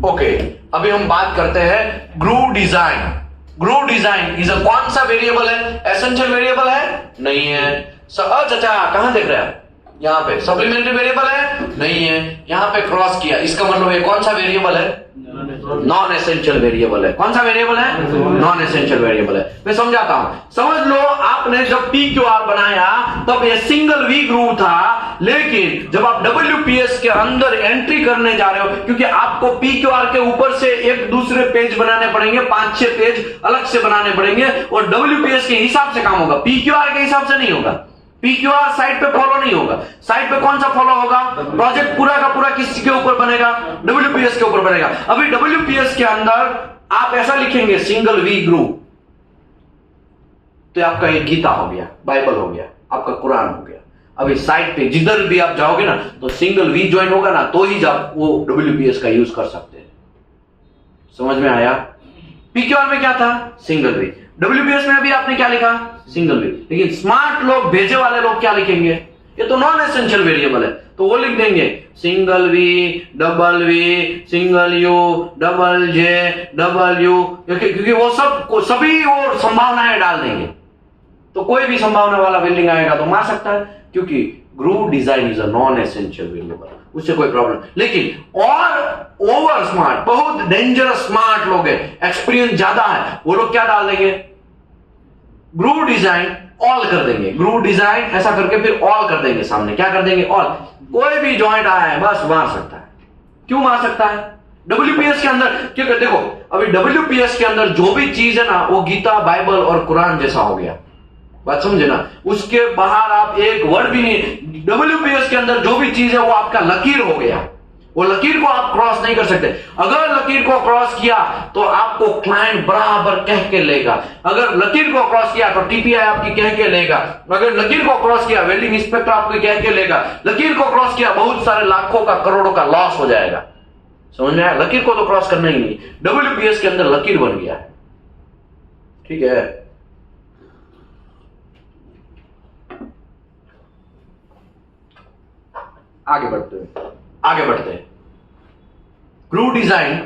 ओके, अभी हम बात करते हैं groove design. Groove design is कौन सा वेरिएबल है, एसेंशियल वेरिएबल है, नहीं है। चाचा कहां देख रहे हैं, यहाँ पे सप्लीमेंट्री वेरिएबल है, नहीं है। यहाँ पे क्रॉस किया, इसका मतलब ये कौन सा वेरिएबल है, नॉन एसेंशियल वेरिएबल है। कौन सा वेरिएबल है, नॉन एसेंशियल वेरिएबल है। मैं समझाता हूं, समझ लो आपने जब PQR बनाया तब ये सिंगल वी ग्रूव था, लेकिन जब आप WPS के अंदर एंट्री करने जा रहे हो, क्योंकि आपको PQR के ऊपर से एक दूसरे पेज बनाने पड़ेंगे, 5-6 पेज अलग से बनाने पड़ेंगे, और WPS के हिसाब से काम होगा, PQR के हिसाब से नहीं होगा। PQR साइट पे फॉलो नहीं होगा। साइट पे कौन सा फॉलो होगा, प्रोजेक्ट पूरा का पूरा किसके ऊपर बनेगा, WPS के ऊपर बनेगा। अभी WPS के अंदर आप ऐसा लिखेंगे सिंगल वी ग्रूव, तो आपका ये गीता हो गया, बाइबल हो गया, आपका कुरान हो गया। अभी साइट पे जिधर भी आप जाओगे ना तो सिंगल वी ज्वाइन होगा ना, तो ही आप वो WPS का यूज कर सकते हैं। समझ में आया? PQR में क्या था, सिंगल वी। WPS में अभी आपने क्या लिखा, सिंगल वी। लेकिन स्मार्ट लोग, भेजे वाले लोग क्या लिखेंगे, ये तो नॉन एसेंशियल वेरिएबल है, तो वो लिख देंगे single V, double V, single U, double J, double U, क्योंकि वो सब सभी वो संभावनाएं डाल देंगे। तो कोई भी संभावना वाला वेल्डिंग आएगा तो मार सकता है, क्योंकि groove design is a non essential variable, उससे कोई प्रॉब्लम। लेकिन और ओवर स्मार्ट, बहुत डेंजरस स्मार्ट लोग हैं, एक्सपीरियंस ज्यादा है, वो लोग क्या डाल देंगे, ग्रूव डिजाइन ऑल कर देंगे। ग्रूव डिजाइन ऐसा करके फिर ऑल कर देंगे सामने। क्या कर देंगे, ऑल। कोई भी जॉइंट आया है बस मार सकता है। क्यों मार सकता है, WPS के अंदर, क्योंकि देखो अभी WPS के अंदर जो भी चीज है ना, वो गीता, बाइबल और कुरान जैसा हो गया। बात समझे ना? उसके बाहर आप एक वर्ड भी नहीं। WPS के अंदर जो भी चीज है वो आपका लकीर हो गया, वो लकीर को आप क्रॉस नहीं कर सकते। अगर लकीर को क्रॉस किया तो आपको क्लाइंट बराबर कह के लेगा, अगर लकीर को क्रॉस किया तो TPI आपकी कह के लेगा, अगर लकीर को क्रॉस किया वेल्डिंग इंस्पेक्टर आपकी कह के लेगा, लकीर को क्रॉस किया बहुत सारे लाखों का, करोड़ों का लॉस हो जाएगा। समझ में आया? लकीर को तो क्रॉस करना ही नहीं। WPS के अंदर लकीर बन गया है, ठीक है। आगे बढ़ते हैं। ग्रुप डिजाइन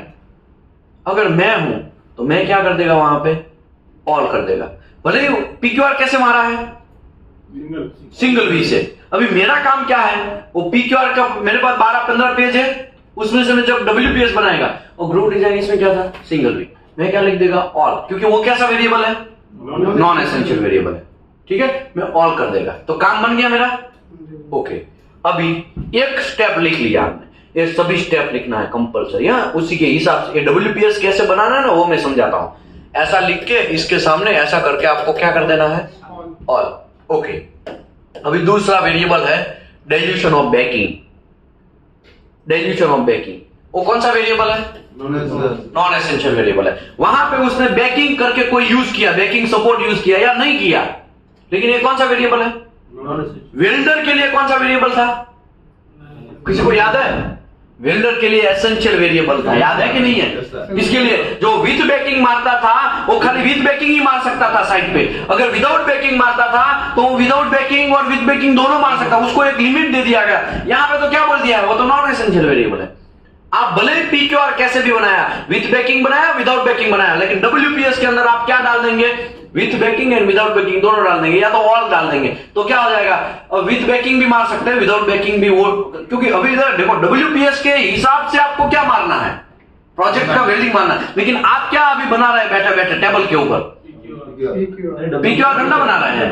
अगर मैं हूं तो मैं क्या कर देगा वहां पे, ऑल कर देगा। भले ही PQR कैसे मारा है, सिंगल वी से। अभी मेरा काम क्या है, वो PQR का मेरे पास 12-15 पेज है, उसमें से मैं जब WPS बनाएगा, और ग्रुप डिजाइन इसमें क्या था, सिंगल वी, मैं क्या लिख देगा, ऑल, क्योंकि वो कैसा वेरिएबल है, नॉन एसेंशियल वेरिएबल है। ठीक है, मैं ऑल कर देगा, तो काम बन गया मेरा। ओके, अभी एक स्टेप लिख लिया आपने, ये सभी स्टेप लिखना है कंपलसरी। उसी के हिसाब से WPS कैसे बनाना है ना, वो मैं समझाता हूं। ऐसा लिख के इसके सामने ऐसा करके आपको क्या कर देना है, ऑल। ओके, अभी दूसरा वेरिएबल है dilution of baking. Dilution of baking वो कौन सा वेरिएबल है, नॉन एसेंशियल वेरिएबल है। वहां पे उसने बेकिंग करके कोई यूज किया, बेकिंग सपोर्ट यूज किया या नहीं किया, लेकिन ये कौन सा वेरिएबल है, वेल्डर के लिए कौन सा वेरिएबल था, किसी को याद है? वेल्डर के लिए एसेंशियल वेरिएबल था, याद है कि नहीं है? इसके लिए जो विथ बेकिंग मारता था वो खाली विथ बेकिंग ही मार सकता था साइड पे, अगर विदाउट बेकिंग मारता था तो विदाउट बेकिंग और विथ बेकिंग दोनों मार सकता, उसको एक लिमिट दे दिया गया। यहां पे तो क्या बोल दिया है, वो तो नॉन एसेंशियल वेरिएबल है। आप भले ही PQR कैसे भी बनाया, विथ बेकिंग बनाया, विदाउट बेकिंग बनाया, लेकिन WPS के अंदर आप क्या डाल देंगे, with baking and without baking दोनों डाल देंगे, या तो ऑल डाल देंगे, तो क्या हो जाएगा, विथ बेकिंग भी मार सकते हैं, विदाउट बेकिंग भी। वो क्योंकि अभी इधर देखो WPS के हिसाब से आपको क्या मारना है, प्रोजेक्ट का वेल्डिंग मारना है, लेकिन आप क्या अभी बना रहे हैं बैठे बैठे टेबल के ऊपर, PQR करना बना रहे हैं,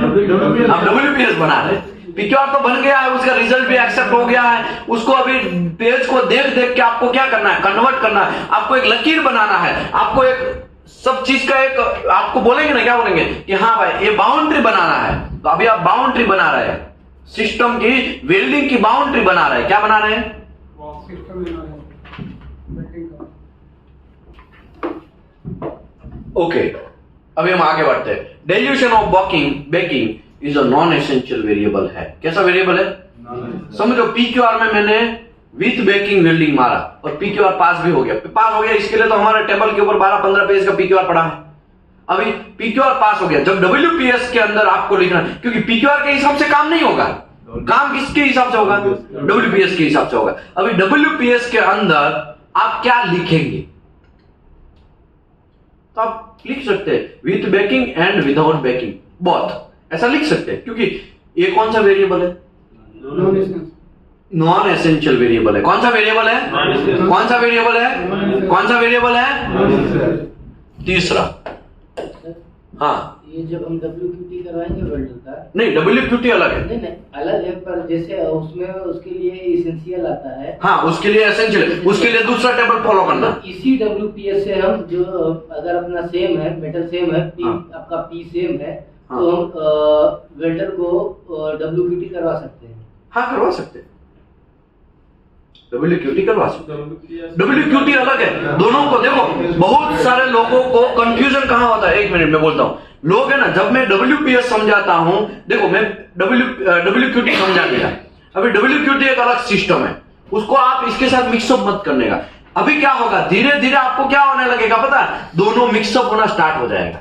आप WPS बना रहे हैं। PQR तो बन गया है, उसका रिजल्ट भी एक्सेप्ट हो गया है, उसको अभी पेज को देख देख के आपको क्या करना है, कन्वर्ट करना है, आपको एक लकीर बनाना है, आपको एक सब चीज का एक, आपको बोलेंगे ना, क्या बोलेंगे कि हाँ भाई ये बाउंड्री बनाना है, तो अभी आप बाउंड्री बना रहे हैं, सिस्टम की वेल्डिंग की बाउंड्री बना रहे हैं। क्या बना रहे हैं, ओके, अभी हम आगे बढ़ते हैं। Dilution of baking is a non essential variable है। कैसा वेरिएबल है, समझो PQR में मैंने विथ बेकिंग वेल्डिंग मारा और PQR पास भी हो गया, इसके लिए तो हमारे टेबल के ऊपर 12-15 पेज का PQR पड़ा है। अभी PQR पास हो गया, जब WPS के अंदर आपको लिखना है, क्योंकि PQR के हिसाब से काम नहीं होगा, काम किसके हिसाब से होगा, WPS के हिसाब से होगा। अभी WPS के अंदर आप क्या लिखेंगे, तो आप लिख सकते हैं with baking and without baking both, ऐसा लिख सकते हैं, क्योंकि ये कौन सा वेरिएबल है, नॉन एसेंशियल वेरिएबल है। कौन सा वेरिएबल है, कौन सा वेरिएबल है, कौन सा वेरिएबल है, तीसरा। हाँ, ये जब हम WQT करवाएंगे वेल्डर का, नहीं WQT अलग है, नहीं अलग है, पर जैसे उसमें उसके लिए एसेंशियल आता है, हाँ उसके लिए एसेंशियल, उसके लिए दूसरा टेबल फॉलो करना। इसी WPS से हम जो अगर अपना सेम है, मेटल सेम है, P, हाँ। आपका P सेम है, हाँ। तो हम वेल्डर को WQT करवा सकते हैं। हाँ करवा सकते हैं, WQT करवा सकते हैं, WQT अलग है दोनों को। देखो बहुत सारे लोगों को कंफ्यूजन कहां होता है, एक मिनट में बोलता हूं, लोग है ना, जब मैं WPS समझाता हूं, देखो मैं WQT समझा दिया, अभी WQT एक अलग सिस्टम है, उसको आप इसके साथ मिक्सअप मत करने का। अभी क्या होगा, धीरे धीरे आपको क्या होने लगेगा पता है, दोनों मिक्सअप होना स्टार्ट हो जाएगा।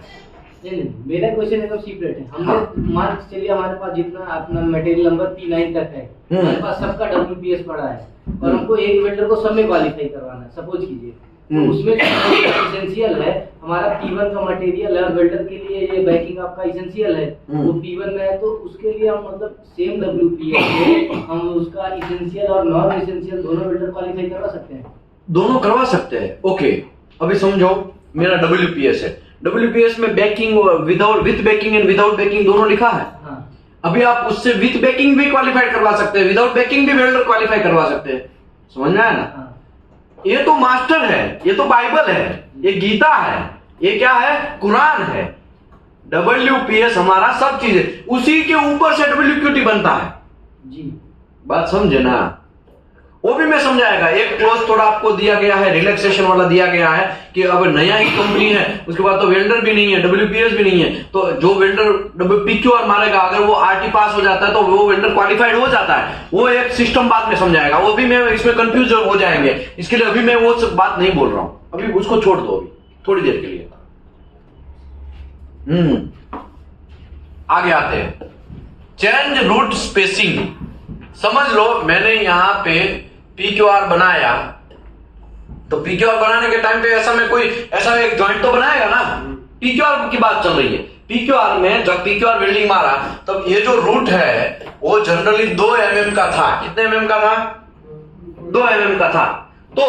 नहीं, मेरा क्वेश्चन एकदम सीक्रेट है। हमने मान चलिए हमारे पास जितना अपना मटेरियल नंबर P9 तक है, हमारे पास सबका WPS पड़ा है, और हमको एक वेल्डर को सब में क्वालिफाई करवाना है, सपोज कीजिए, तो उसमें एसेंशियल है हमारा P1 का मटेरियल है, और वेल्डर के लिए ये बैकिंग आपका एसेंशियल है, वो P1 में है, तो उसके लिए हम मतलब सेम WPS में हम उसका एसेंशियल और नॉन एसेंशियल दोनों वेल्डर क्वालिफाई करवा सकते हैं, दोनों करवा सकते हैं। ओके, अभी समझो मेरा WPS है, WPS में baking with baking and without baking दोनों लिखा है। हाँ। अभी आप उससे विथ बेकिंग भी क्वालिफाई करवा सकते हैं, विदाउट बेकिंग भी वेल्डर क्वालिफाई करवा सकते हैं, समझ में आया ना? हाँ। ये तो मास्टर है, ये तो बाइबल है, ये गीता है, ये क्या है, कुरान है। WPS हमारा सब चीज है, उसी के ऊपर से WQT बनता है जी, बात समझे ना? वो भी मैं समझाएगा। एक क्लोज थोड़ा आपको दिया गया है, रिलैक्सेशन वाला दिया गया है कि अगर नया ही कंपनी है, उसके बाद तो वेल्डर भी नहीं है, WPS भी नहीं है, तो जो वेल्डर PQR मारेगा अगर वो RT पास हो जाता है तो वो वेल्डर क्वालिफाइड हो जाता है। वो एक सिस्टम बाद में समझाएगा, वो भी मैं इसमें कंफ्यूज हो जाएंगे, इसके लिए अभी मैं वो सब बात नहीं बोल रहा हूं, अभी उसको छोड़ दो अभी थोड़ी देर के लिए। आगे आते हैं, चेंज रूट स्पेसिंग। समझ लो मैंने यहां पे PQR बनाया, तो PQR बनाने के टाइम पे ऐसा में कोई ऐसा एक जॉइंट तो बनाएगा ना। PQR की बात चल रही है। PQR में जब PQR वेल्डिंग मारा तब ये जो रूट है वो जनरली 2 mm का था। कितने mm का था? 2 mm का था। तो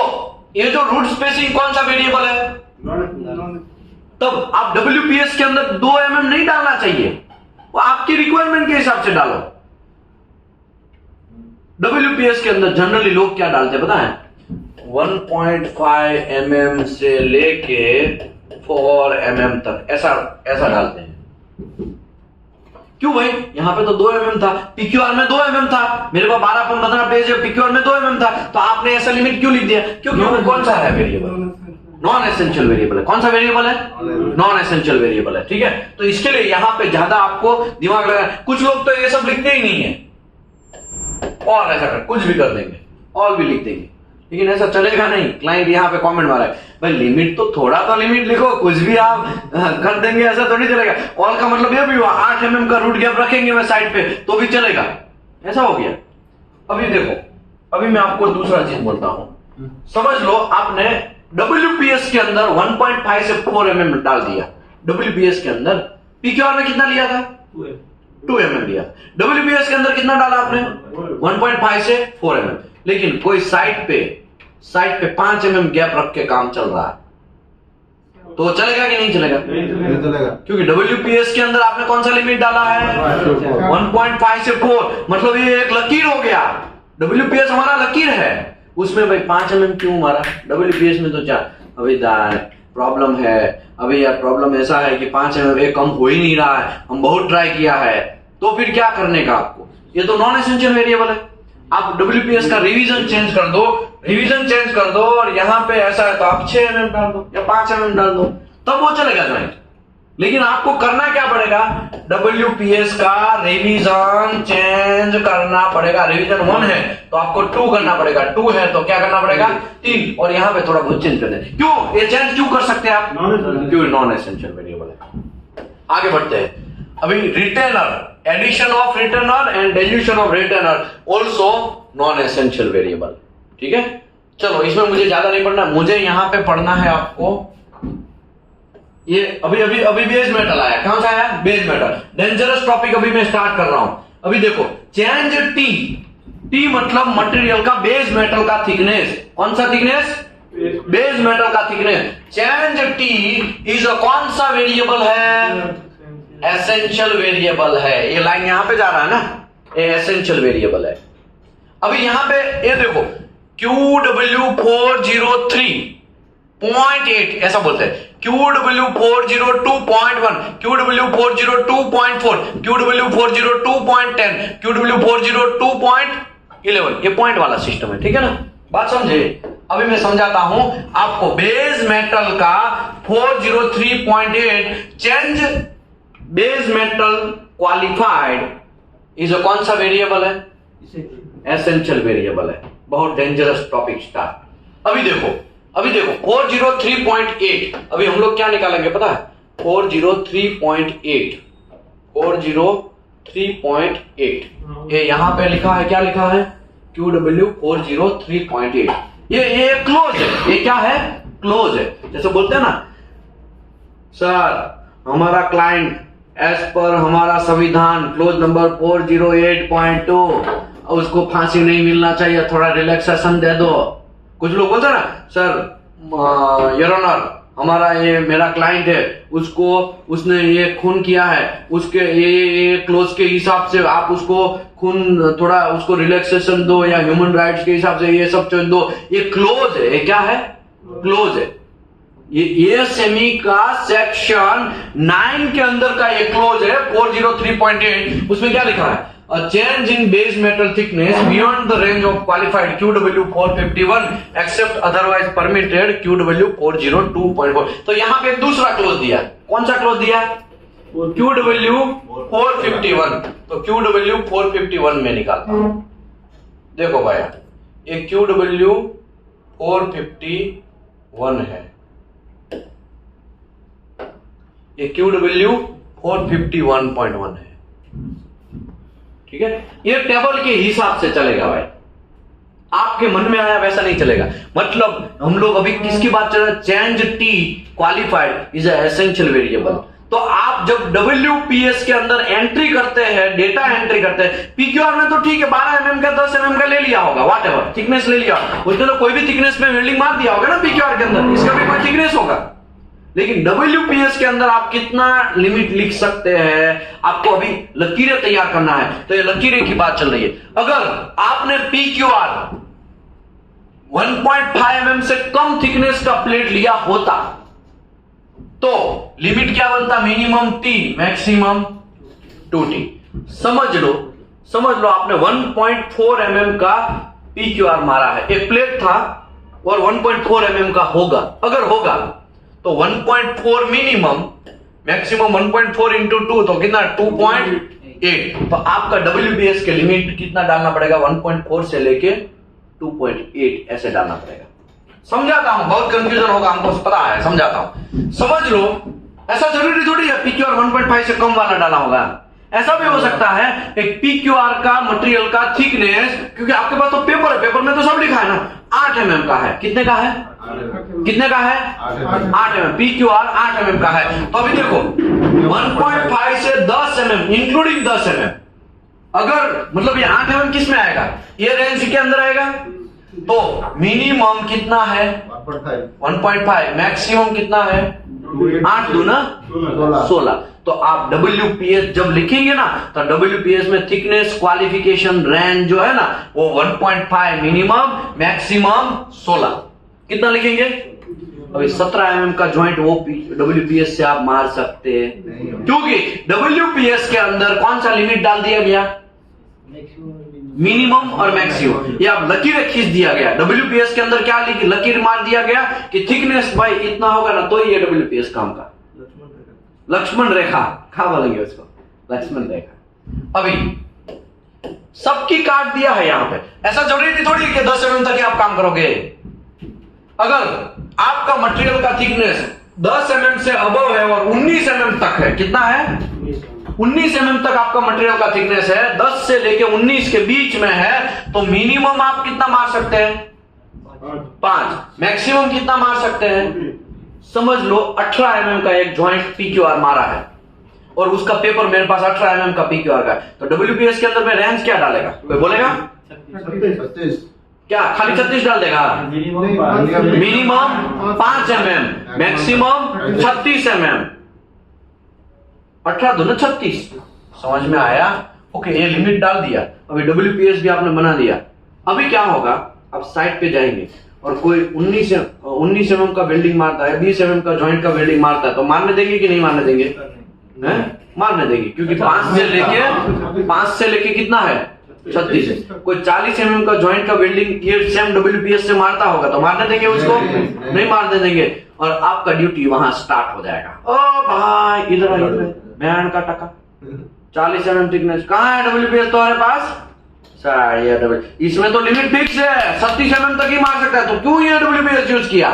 ये जो रूट स्पेसिंग कौन सा वेरिएबल है? तब आप WPS के अंदर 2 mm नहीं डालना चाहिए, वो आपकी रिक्वायरमेंट के हिसाब से डालो। WPS के अंदर जनरली लोग क्या डालते हैं पता है? 1.5 mm से लेके 4 mm तक ऐसा डालते हैं। क्यों भाई? यहां पे तो 2 mm था, PQR में 2 mm था, मेरे पास 12/15 पेज है, PQR में 2 mm था, तो आपने ऐसा लिमिट क्यों लिख दिया? क्योंकि वो कौन सा है वेरिएबल? नॉन एसेंशियल वेरिएबल है। कौन सा वेरिएबल है? नॉन एसेंशियल वेरिएबल है। ठीक है, तो इसके लिए यहां पे ज्यादा आपको दिमाग लगाना। कुछ लोग तो ये सब लिखते ही नहीं है, और ऐसा कर कुछ भी कर देंगे, ऑल भी लिख देंगे, लेकिन ऐसा चलेगा नहीं। क्लाइंट यहाँ पे कमेंट मारा है, भाई लिमिट तो थोड़ा तो लिमिट लिखो, कुछ भी आप कर देंगे ऐसा तो नहीं चलेगा। ऑल का मतलब ये भी हुआ 8 mm का रूट गैप रखेंगे मैं साइड पे तो भी चलेगा, ऐसा हो गया। अभी देखो, अभी मैं आपको दूसरा चीज बोलता हूं। समझ लो आपने WPS के अंदर 1.5 से 4 mm डाल दिया। WPS के अंदर PQR में कितना लिया था? 2 mm लिया। WPS के अंदर कितना डाला आपने? 1.5 से 4 mm। लेकिन कोई साइड पे 5 mm गैप रख के काम चल रहा है तो चलेगा कि नहीं चलेगा? नहीं चलेगा, क्योंकि WPS के अंदर आपने कौन सा लिमिट डाला है? 1.5 से 4, मतलब ये एक लकीर हो गया। WPS हमारा लकीर है, उसमें भाई 5 mm क्यों मारा? WPS में तो 4। अभी प्रॉब्लम है, अभी यार प्रॉब्लम ऐसा है कि 5 mm कम हो ही नहीं रहा है, हम बहुत ट्राई किया है, तो फिर क्या करने का आपको? ये तो नॉन एसेंशियल वेरिएबल है। आप WPS का रिवीजन चेंज कर दो, और यहां पे ऐसा है तो आप 6 mm डाल दो या 5 mm डाल दो, तब वो चलेगा जॉइंट। लेकिन आपको करना क्या पड़ेगा? WPS का रिवीजन चेंज करना पड़ेगा। रिवीजन 1 है तो आपको 2 करना पड़ेगा, 2 है तो क्या करना पड़ेगा? 3, और यहां पे थोड़ा बहुत चेंज कर दें। क्यों ये चेंज क्यों कर सकते हैं आप? क्यों? नॉन एसेंशियल वेरिएबल है। आगे बढ़ते हैं। अभी retainer, addition of retainer and dilution of retainer also non essential variable. ठीक है, चलो इसमें मुझे ज्यादा नहीं पढ़ना, मुझे यहां पे पढ़ना है आपको ये अभी बेस मेटल आया। कौन सा आया? Base metal. डेंजरस टॉपिक अभी मैं स्टार्ट कर रहा हूं। अभी देखो, चेंज टी मतलब मटेरियल का, बेस मेटल का थिकनेस। कौन सा थिकनेस? बेस मेटल का थिकनेस। चेंज टी इज कौन सा वेरिएबल है? एसेंशियल वेरिएबल है। ये लाइन यहां पे जा रहा है ना, ये एसेंशियल वेरिएबल है। अभी यहां पे ये देखो, QW403.8 ऐसा बोलते हैं, QW402.1, QW402.4, QW402.10, QW402.11, ये पॉइंट वाला सिस्टम है। ठीक है ना, बात समझे? अभी मैं समझाता हूं आपको। बेस मेटल का 403.8 change base metal qualified is कौन सा वेरिएबल है? एसेंशियल वेरिएबल है। बहुत डेंजरस टॉपिक स्टार्ट। अभी देखो 403.8। अभी हम लोग क्या निकालेंगे पता है? 403.8 ये यहां पे लिखा है, क्या लिखा है? QW403.8। ये क्लोज है। ये क्या है? क्लोज है। जैसे बोलते हैं ना, सर हमारा क्लाइंट एज पर हमारा संविधान क्लोज नंबर 408.2, उसको फांसी नहीं मिलना चाहिए, थोड़ा रिलैक्सेशन दे दो। कुछ लोग बोलते हैं ना, सर योर ऑनर हमारा ये मेरा क्लाइंट है, उसने ये खून किया है, उसके ये क्लोज के हिसाब से आप उसको खून थोड़ा उसको रिलैक्सेशन दो, या ह्यूमन राइट्स के हिसाब से ये सब चेंज दो। ये क्लोज है। ये क्या है? क्लोज है। ये सेमी का सेक्शन 9 के अंदर का ये क्लोज है 403.8। उसमें क्या लिखा है? A change in base metal thickness beyond the range of qualified QW451 except otherwise permitted QW402.4। तो यहां पे दूसरा क्लोज दिया। कौन सा क्लोज दिया? QW451। तो QW451 में निकालता हूं। देखो भाई, ये QW451 है। ये QW 451.1 है, ठीक है। ये टेबल के हिसाब से चलेगा भाई, आपके मन में आया वैसा नहीं चलेगा। मतलब हम लोग अभी किसकी बात चल रहा है, change T qualified is essential variable. तो आप जब WPS के अंदर एंट्री करते हैं, डेटा एंट्री करते हैं, PQR में तो ठीक है 12 mm का 10 mm का ले लिया होगा, वॉट एवर थिकनेस ले लिया, उसने तो कोई भी थिकनेस में वेल्डिंग मार दिया होगा ना PQR के अंदर, इसका भी कोई थिकनेस होगा। लेकिन WPS के अंदर आप कितना लिमिट लिख सकते हैं, आपको अभी लकीरें तैयार करना है, तो ये लकीरें की बात चल रही है। अगर आपने PQR 1.5 mm से कम थिकनेस का प्लेट लिया होता तो लिमिट क्या बनता, मिनिमम T मैक्सिमम 2T। समझ लो आपने 1.4 mm का PQR मारा है, एक प्लेट था और 1.4 mm का होगा, अगर होगा तो 1.4 मिनिमम, मैक्सिमम 1.4 इंटू 2 तो कितना 2.8। तो आपका WPS के लिमिट कितना डालना पड़ेगा, 1.4 से लेके 2.8 ऐसे डालना पड़ेगा। समझाता हूं, बहुत कंफ्यूजन होगा, हमको पता है, समझाता हूं, समझ लो। ऐसा जरूरी थोड़ी है PQR 1.5 से कम वाला डाला होगा, ऐसा भी हो सकता है एक PQR का मटेरियल का थिकनेस, क्योंकि आपके पास तो पेपर है, पेपर में तो सब लिखा है ना, 8 mm का है, कितने का है, कितने का है 8 mm, PQR 8 mm का है। तो अभी देखो 1.5 से 10 mm इंक्लूडिंग 10 mm, अगर मतलब ये 8 mm किस में आएगा, ये रेंज के अंदर आएगा, तो मिनिमम कितना है 1.5, मैक्सिमम कितना है 8 दूना 16। तो आप WPS जब लिखेंगे ना, तो WPS में थिकनेस क्वालिफिकेशन रेंज जो है ना वो 1.5 मिनिमम, मैक्सिमम 16, कितना लिखेंगे। अभी 17 mm का ज्वाइंट वो WPS से आप मार सकते हैं, क्योंकि WPS के अंदर कौन सा लिमिट डाल दिया गया, मिनिमम और मैक्सिमम। ये आप लकीर खींच दिया गया, WPS के अंदर क्या लकीर मार दिया गया कि थिकनेस भाई इतना होगा ना तो ये WPS काम का, लक्ष्मण रेखा क्या बोलेंगे उसको, लक्ष्मण रेखा। अभी सबकी काट दिया है यहां पे, ऐसा जरूरी थोड़ी कि 10 mm तक ही आप काम करोगे। अगर आपका मटेरियल का थिकनेस 10 mm से अबव है और 19 mm तक है, कितना है 19 mm तक आपका मटेरियल का थिकनेस है, 10 से लेके 19 के बीच में है, तो मिनिमम आप कितना मार सकते हैं 5, मैक्सिमम कितना मार सकते हैं, समझ लो 18 mm का एक ज्वाइंट PQR मारा है और उसका पेपर मेरे पास 18 mm का PQR का है, तो WPS के अंदर में रेंज क्या डालेगा, कोई बोलेगा 36 क्या, खाली 36 डाल देगा, मिनिमम 5 mm, मैक्सिमम 36 mm, 18 दूना 36, समझ में आया। ओके, ये लिमिट डाल दिया, अभी WPS भी आपने बना दिया। अभी क्या होगा, आप साइट पे जाएंगे और कोई 19 mm का वेल्डिंग मारता है, 20 mm का जॉइंट का वेल्डिंग मारता है, तो मारने देंगे कि नहीं मारने देंगे, मारने देंगे, क्योंकि 5 से लेके कितना है 36 है। कोई 40 mm का जॉइंट का वेल्डिंग ये सेम WPS से मारता होगा तो मारने देंगे उसको, नहीं मारने देंगे, और आपका ड्यूटी वहां स्टार्ट हो जाएगा। ओ भाई इधर बैंड का टका 40 mm थिकनेस कहाँ है WPS तुम्हारे पास, इसमें तो लिमिट फिक्स है, 37 mm तक ही मार सकता है, तो क्यों ये WPS यूज किया,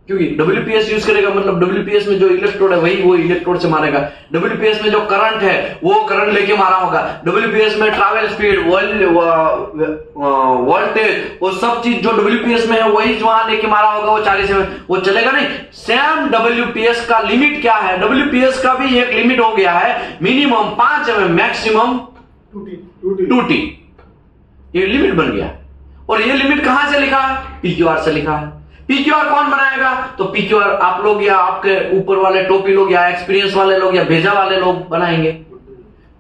क्योंकि WPS यूज करेगा मतलब WPS में जो इलेक्ट्रोड है वही वो इलेक्ट्रोड से मारेगा, WPS में जो करंट है वो करंट लेके मारा होगा, WPS में ट्रैवल स्पीड, वोल्टेज, वो सब चीज जो WPS में है वही वहां लेके मारा होगा, वो 40 mm वो चलेगा नहीं। सेम WPS का लिमिट क्या है, WPS का भी एक लिमिट हो गया है, मिनिमम 5 mm, मैक्सिमम 2T, ये लिमिट बन गया। और ये लिमिट कहां से लिखा है, PQR से लिखा है। PQR कौन बनाएगा, तो PQR आप लोग या आपके ऊपर वाले टोपी लोग या एक्सपीरियंस वाले लोग या भेजा वाले लोग बनाएंगे।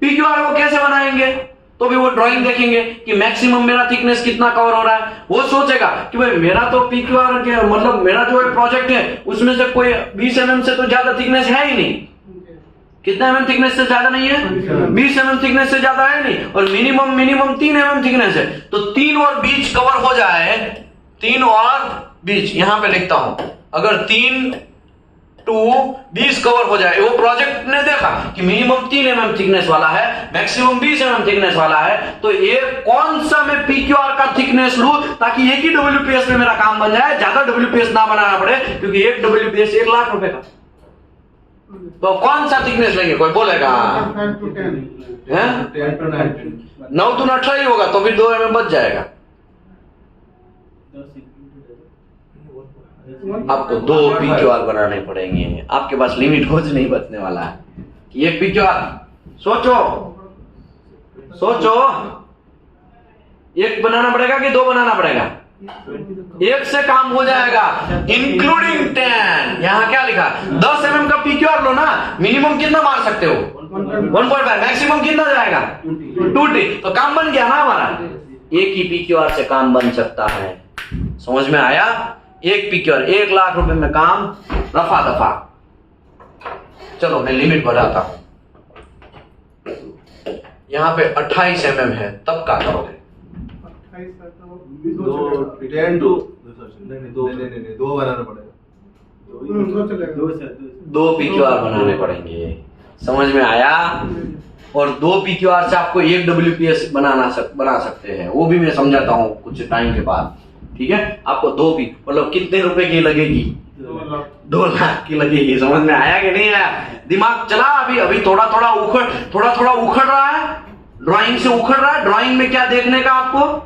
PQR वो कैसे बनाएंगे, तो भी वो ड्राइंग देखेंगे कि मैक्सिमम मेरा थिकनेस कितना कवर हो रहा है, वो सोचेगा कि भाई मेरा तो PQR के मतलब मेरा जो प्रोजेक्ट है उसमें से कोई 20 mm से तो ज्यादा थिकनेस है ही नहीं, कितना mm थिकनेस से ज्यादा नहीं है, 20 mm थिकनेस से ज्यादा है नहीं, और मिनिमम 3 mm थिकनेस है, तो 3 और बीच कवर हो जाए, 3 और बीच यहां पे लिखता हूं, अगर 3 to 20 कवर हो जाए, वो प्रोजेक्ट ने देखा कि मिनिमम 3 mm थिकनेस वाला है, मैक्सिमम 20 mm थिकनेस वाला है, तो ये कौन सा मैं PQR का थिकनेस लूं ताकि एक ही WPS में मेरा काम बन जाए, ज्यादा WPS ना बनाना पड़े, क्योंकि एक WPS 1 लाख रुपए का, तो कौन सा थिकनेस लेंगे, कोई बोलेगा? 5 to 10. हैं? 10 to 9. 9 तो 18 ही होगा, तो फिर 2 mm बच जाएगा। आपको 2 PQR बनाने पड़ेंगे, आपके पास लिमिट कुछ नहीं बचने वाला है कि एक PQR। सोचो एक बनाना पड़ेगा कि 2 बनाना पड़ेगा? एक से काम हो जाएगा, इंक्लूडिंग 10। यहाँ क्या लिखा? 10 mm का PQR लो ना, मिनिमम कितना मार सकते हो? 1.5। मैक्सिमम कितना जाएगा? 2T। तो काम बन गया ना हमारा। एक ही PQR से काम बन सकता है, समझ में आया? एक PQR 1 लाख रुपए में काम रफा दफा। चलो मैं लिमिट बढ़ाता हूं, यहाँ पे 28 mm है, तब क्या करोगे? 10 to नहीं 2 बनाना पड़ेगा। 2 PQR बनाने पड़ेंगे, समझ में आया? और 2 PQR से आपको 1 WPS बना सकते हैं, वो भी मैं समझाता हूँ कुछ टाइम के बाद, ठीक है? आपको 2 मतलब कितने रुपए की लगेगी? 2 लाख की लगेगी। समझ में आया कि नहीं आया? दिमाग चला? अभी थोड़ा थोड़ा उखड़ रहा है, ड्राइंग से उखड़ रहा है। ड्राइंग में क्या देखने का आपको?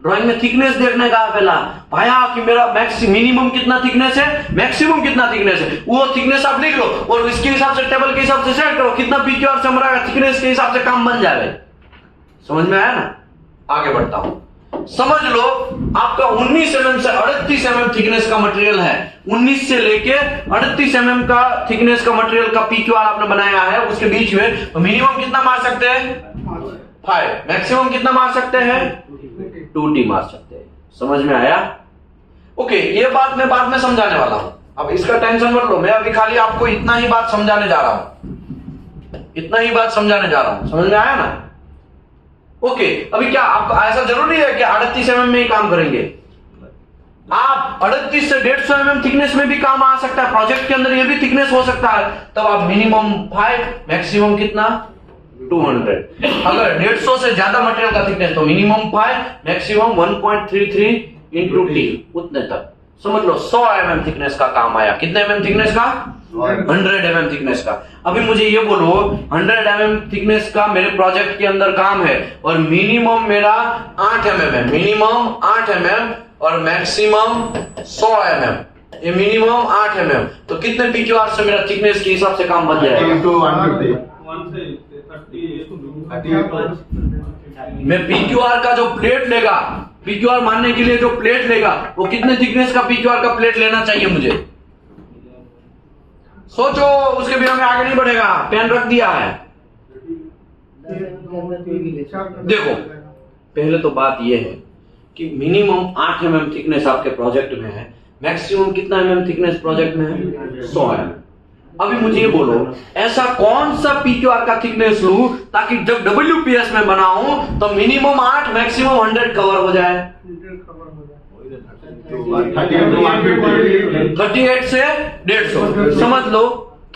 ड्राइंग में थिकनेस देखने का पहला पाया कि मेरा मिनिमम कितना थिकनेस है, मैक्सिमम कितना थिकनेस है, वो थिकनेस आप लिख लो और इसके हिसाब से टेबल के हिसाब से सेट करो, कितना PQR से हमारा थिकनेस के हिसाब से काम बन जाए। समझ में आया ना? आगे बढ़ता हूं, समझ लो आपका 19 mm से 38 mm थिकनेस का मटेरियल है। 19 से लेके 38 mm का थिकनेस का मटेरियल का PQR आपने बनाया है, उसके बीच में तो मिनिमम कितना मार सकते हैं? 5। मैक्सिमम कितना मार सकते हैं? 2T मार सकते हैं। समझ में आया? ओके, ये बात मैं बाद में समझाने वाला हूं, अब इसका टेंशन मत लो। मैं अभी खाली आपको इतना ही बात समझाने जा रहा हूं, समझ में आया ना? ओके, अभी क्या आपको ऐसा जरूरी है कि 38 mm में ही काम करेंगे? आप 38 से 150 mm थिकनेस में भी काम आ सकता है, प्रोजेक्ट के अंदर ये भी थिकनेस हो सकता है। तब आप मिनिमम 5, मैक्सिमम कितना? 200। अगर 150 से ज्यादा मटेरियल का थिकनेस तो मिनिमम 5, मैक्सिमम 1.33 into T, उतने तक। समझ लो 100 mm थिकनेस का काम आया। कितने mm थिकनेस का? 100 mm थिकनेस का। अभी मुझे ये बोलो 100 mm थिकनेस का मेरे प्रोजेक्ट के अंदर काम है और मिनिमम मेरा 8 mm है, मिनिमम 8 mm और मैक्सिमम 100 mm। ये मिनिमम 8 mm, तो कितने PQR से मेरा थिकनेस के हिसाब से काम बन जाएगा? 1 मैं PQR का जो प्लेट लेगा, PQR मानने के लिए जो प्लेट लेगा, वो कितने थिकनेस का PQR का प्लेट लेना चाहिए मुझे? सोचो, उसके बिना में आगे नहीं बढ़ेगा। पेन रख दिया है। देखो, पहले तो बात यह है कि मिनिमम 8 mm थिकनेस आपके प्रोजेक्ट में है, मैक्सिमम कितना mm थिकनेस प्रोजेक्ट में है? 100 mm। अभी मुझे ये बोलो, ऐसा कौन सा PQR का थिकनेस लूं ताकि जब WPS में बनाऊं तो मिनिमम 8, मैक्सिमम 100 कवर हो जाए? 38 से 150, समझ लो